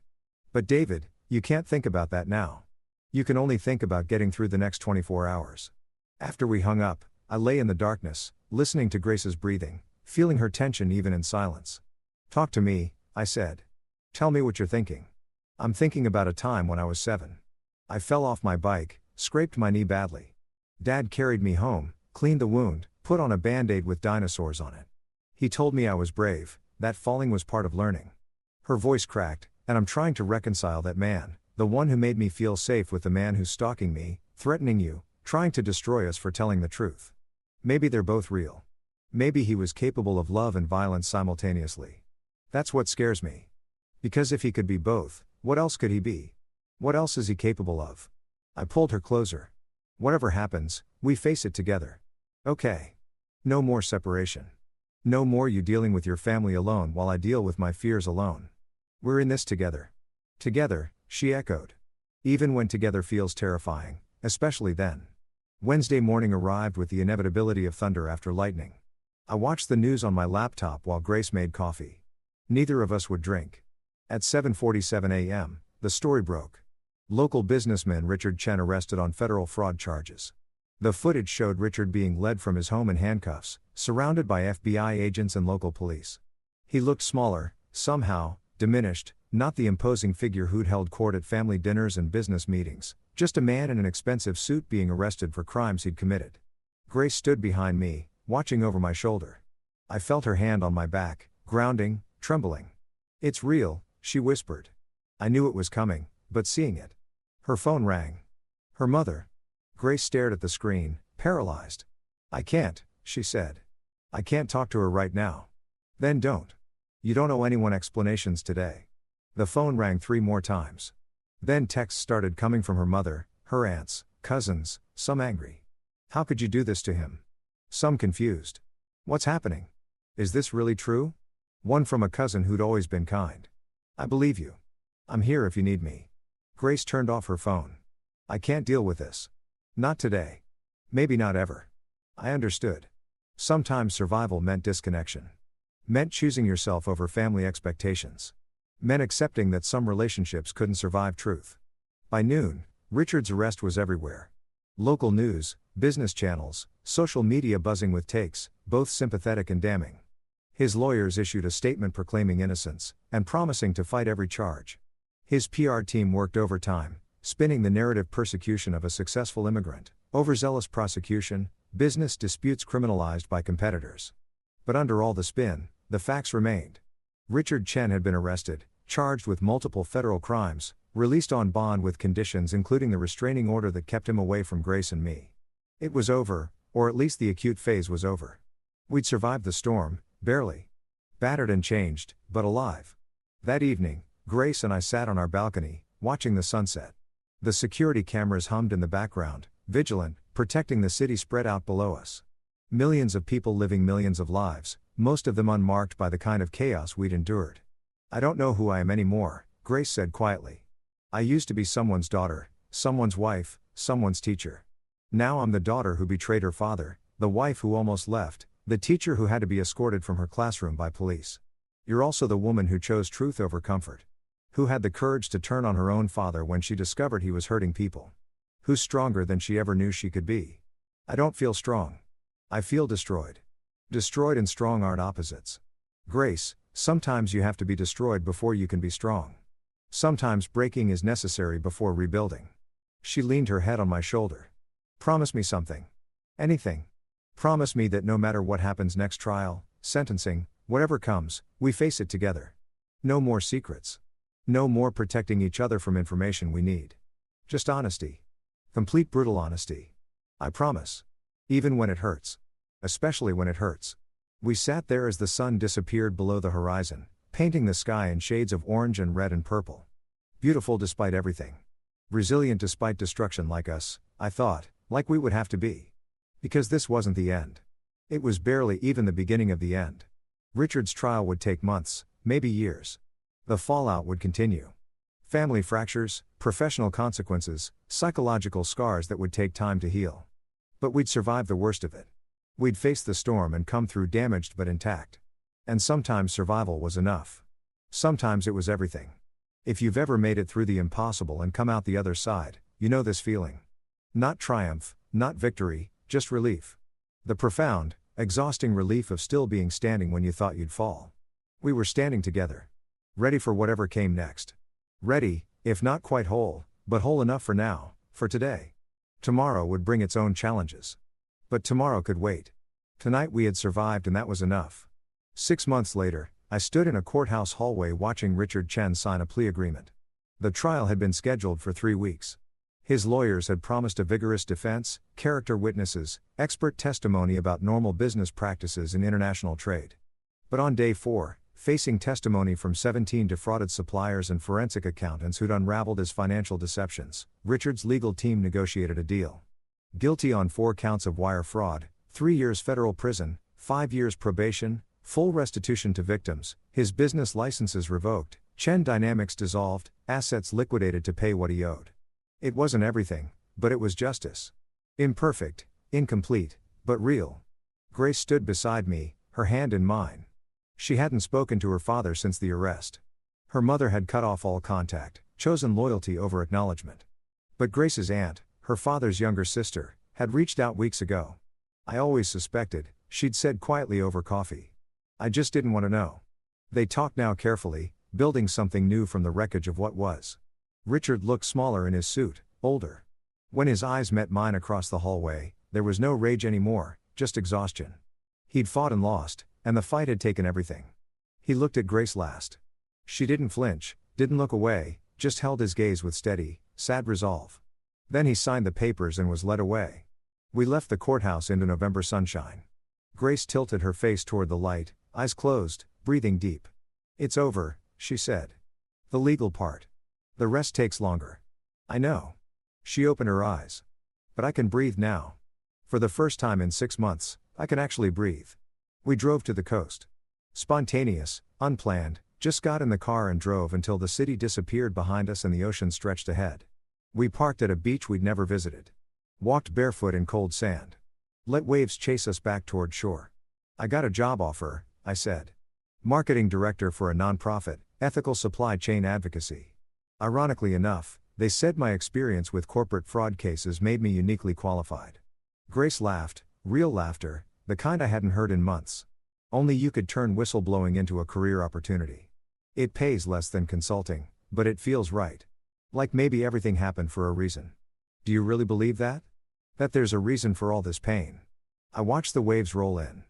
But David, you can't think about that now. You can only think about getting through the next 24 hours. After we hung up, I lay in the darkness, listening to Grace's breathing, feeling her tension even in silence. Talk to me, I said. Tell me what you're thinking. I'm thinking about a time when I was 7. I fell off my bike, scraped my knee badly. Dad carried me home, cleaned the wound, put on a band-aid with dinosaurs on it. He told me I was brave, that falling was part of learning. Her voice cracked, and I'm trying to reconcile that man, the one who made me feel safe, with the man who's stalking me, threatening you, trying to destroy us for telling the truth. Maybe they're both real. Maybe he was capable of love and violence simultaneously. That's what scares me. Because if he could be both, what else could he be? What else is he capable of? I pulled her closer. Whatever happens, we face it together. Okay. No more separation. No more you dealing with your family alone while I deal with my fears alone. We're in this together. Together, she echoed. Even when together feels terrifying, especially then. Wednesday morning arrived with the inevitability of thunder after lightning. I watched the news on my laptop while Grace made coffee. Neither of us would drink. At 7:47 a.m., the story broke. Local businessman Richard Chen arrested on federal fraud charges. The footage showed Richard being led from his home in handcuffs, surrounded by FBI agents and local police. He looked smaller, somehow, diminished, not the imposing figure who'd held court at family dinners and business meetings, just a man in an expensive suit being arrested for crimes he'd committed. Grace stood behind me, watching over my shoulder. I felt her hand on my back, grounding, trembling. "It's real," she whispered. I knew it was coming, but seeing it. Her phone rang. Her mother. Grace stared at the screen, paralyzed. "I can't," she said. "I can't talk to her right now." "Then don't. You don't owe anyone explanations today." The phone rang 3 more times. Then texts started coming from her mother, her aunts, cousins, some angry. "How could you do this to him?" Some confused. "What's happening? Is this really true?" One from a cousin who'd always been kind. "I believe you. I'm here if you need me." Grace turned off her phone. "I can't deal with this. Not today. Maybe not ever." I understood. Sometimes survival meant disconnection. Meant choosing yourself over family expectations. Meant accepting that some relationships couldn't survive truth. By noon, Richard's arrest was everywhere. Local news, business channels, social media buzzing with takes, both sympathetic and damning. His lawyers issued a statement proclaiming innocence, and promising to fight every charge. His PR team worked overtime, spinning the narrative persecution of a successful immigrant, overzealous prosecution, business disputes criminalized by competitors. But under all the spin, the facts remained. Richard Chen had been arrested, charged with multiple federal crimes, released on bond with conditions including the restraining order that kept him away from Grace and me. It was over, or at least the acute phase was over. We'd survived the storm, barely. Battered and changed, but alive. That evening, Grace and I sat on our balcony, watching the sunset. The security cameras hummed in the background, vigilant, protecting the city spread out below us. Millions of people living millions of lives, most of them unmarked by the kind of chaos we'd endured. "I don't know who I am anymore," Grace said quietly. "I used to be someone's daughter, someone's wife, someone's teacher. Now I'm the daughter who betrayed her father, the wife who almost left, the teacher who had to be escorted from her classroom by police. You're also the woman who chose truth over comfort. Who had the courage to turn on her own father when she discovered he was hurting people. Who's stronger than she ever knew she could be. I don't feel strong. I feel destroyed. Destroyed and strong aren't opposites. Grace, sometimes you have to be destroyed before you can be strong. Sometimes breaking is necessary before rebuilding." She leaned her head on my shoulder. "Promise me something. Anything. Promise me that no matter what happens next trial, sentencing, whatever comes, we face it together. No more secrets. No more protecting each other from information we need. Just honesty. Complete brutal honesty. I promise. Even when it hurts. Especially when it hurts." We sat there as the sun disappeared below the horizon, painting the sky in shades of orange and red and purple. Beautiful despite everything. Resilient despite destruction, like us, I thought, like we would have to be. Because this wasn't the end. It was barely even the beginning of the end. Richard's trial would take months, maybe years. The fallout would continue. Family fractures, professional consequences, psychological scars that would take time to heal. But we'd survive the worst of it. We'd face the storm and come through damaged but intact. And sometimes survival was enough. Sometimes it was everything. If you've ever made it through the impossible and come out the other side, you know this feeling. Not triumph, not victory, just relief. The profound, exhausting relief of still being standing when you thought you'd fall. We were standing together. Ready for whatever came next. Ready, if not quite whole, but whole enough for now, for today. Tomorrow would bring its own challenges. But tomorrow could wait. Tonight we had survived and that was enough. 6 months later, I stood in a courthouse hallway watching Richard Chen sign a plea agreement. The trial had been scheduled for 3 weeks. His lawyers had promised a vigorous defense, character witnesses, expert testimony about normal business practices in international trade. But on day 4, facing testimony from 17 defrauded suppliers and forensic accountants who'd unraveled his financial deceptions, Richard's legal team negotiated a deal. Guilty on 4 counts of wire fraud, 3 years federal prison, 5 years probation, full restitution to victims, his business licenses revoked, Chen Dynamics dissolved, assets liquidated to pay what he owed. It wasn't everything, but it was justice. Imperfect, incomplete, but real. Grace stood beside me, her hand in mine. She hadn't spoken to her father since the arrest. Her mother had cut off all contact, chosen loyalty over acknowledgement. But Grace's aunt, her father's younger sister, had reached out weeks ago. I always suspected, she'd said quietly over coffee. I just didn't want to know. They talked now carefully, building something new from the wreckage of what was. Richard looked smaller in his suit, older. When his eyes met mine across the hallway, there was no rage anymore, just exhaustion. He'd fought and lost, and the fight had taken everything. He looked at Grace last. She didn't flinch, didn't look away, just held his gaze with steady, sad resolve. Then he signed the papers and was led away. We left the courthouse into November sunshine. Grace tilted her face toward the light, eyes closed, breathing deep. "It's over," she said. "The legal part. The rest takes longer." "I know." She opened her eyes. "But I can breathe now. For the first time in 6 months, I can actually breathe." We drove to the coast. Spontaneous, unplanned, just got in the car and drove until the city disappeared behind us and the ocean stretched ahead. We parked at a beach we'd never visited. Walked barefoot in cold sand. Let waves chase us back toward shore. "I got a job offer," I said. "Marketing director for a nonprofit, ethical supply chain advocacy." Ironically enough, they said my experience with corporate fraud cases made me uniquely qualified. Grace laughed, real laughter, the kind I hadn't heard in months. "Only you could turn whistleblowing into a career opportunity. It pays less than consulting, but it feels right. Like maybe everything happened for a reason." "Do you really believe that? That there's a reason for all this pain?" I watched the waves roll in.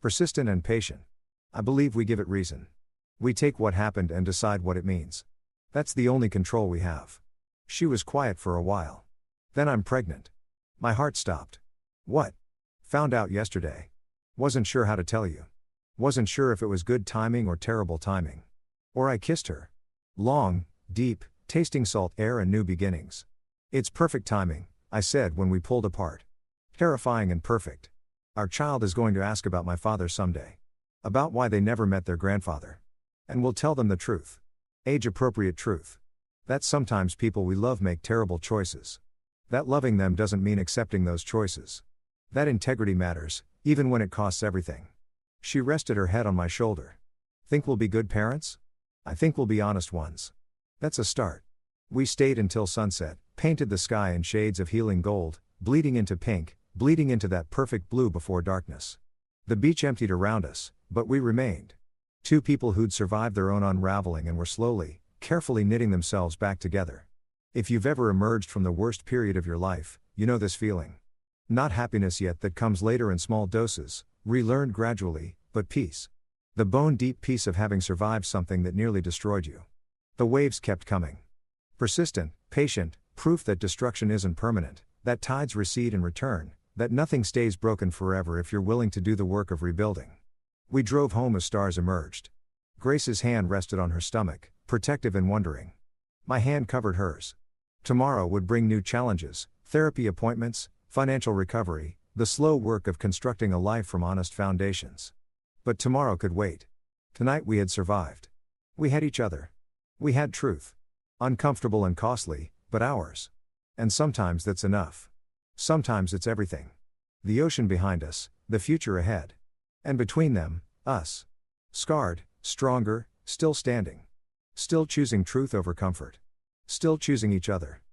Persistent and patient. I believe we give it reason. We take what happened and decide what it means. That's the only control we have. She was quiet for a while. "Then I'm pregnant." My heart stopped. "What?" "Found out yesterday. Wasn't sure how to tell you. Wasn't sure if it was good timing or terrible timing." Or I kissed her. Long, deep, tasting salt air and new beginnings. "It's perfect timing," I said when we pulled apart. "Terrifying and perfect. Our child is going to ask about my father someday. About why they never met their grandfather. And we'll tell them the truth. Age-appropriate truth. That sometimes people we love make terrible choices. That loving them doesn't mean accepting those choices. That integrity matters, even when it costs everything." She rested her head on my shoulder. "Think we'll be good parents?" "I think we'll be honest ones." "That's a start." We stayed until sunset, painted the sky in shades of healing gold, bleeding into pink, bleeding into that perfect blue before darkness. The beach emptied around us, but we remained. Two people who'd survived their own unraveling and were slowly, carefully knitting themselves back together. If you've ever emerged from the worst period of your life, you know this feeling. Not happiness yet, that comes later in small doses, relearned gradually, but peace. The bone-deep peace of having survived something that nearly destroyed you. The waves kept coming. Persistent, patient, proof that destruction isn't permanent, that tides recede and return, that nothing stays broken forever if you're willing to do the work of rebuilding. We drove home as stars emerged. Grace's hand rested on her stomach, protective and wondering. My hand covered hers. Tomorrow would bring new challenges, therapy appointments, financial recovery, the slow work of constructing a life from honest foundations. But tomorrow could wait. Tonight we had survived. We had each other. We had truth. Uncomfortable and costly, but ours. And sometimes that's enough. Sometimes it's everything. The ocean behind us, the future ahead. And between them, us. Scarred, stronger, still standing. Still choosing truth over comfort. Still choosing each other.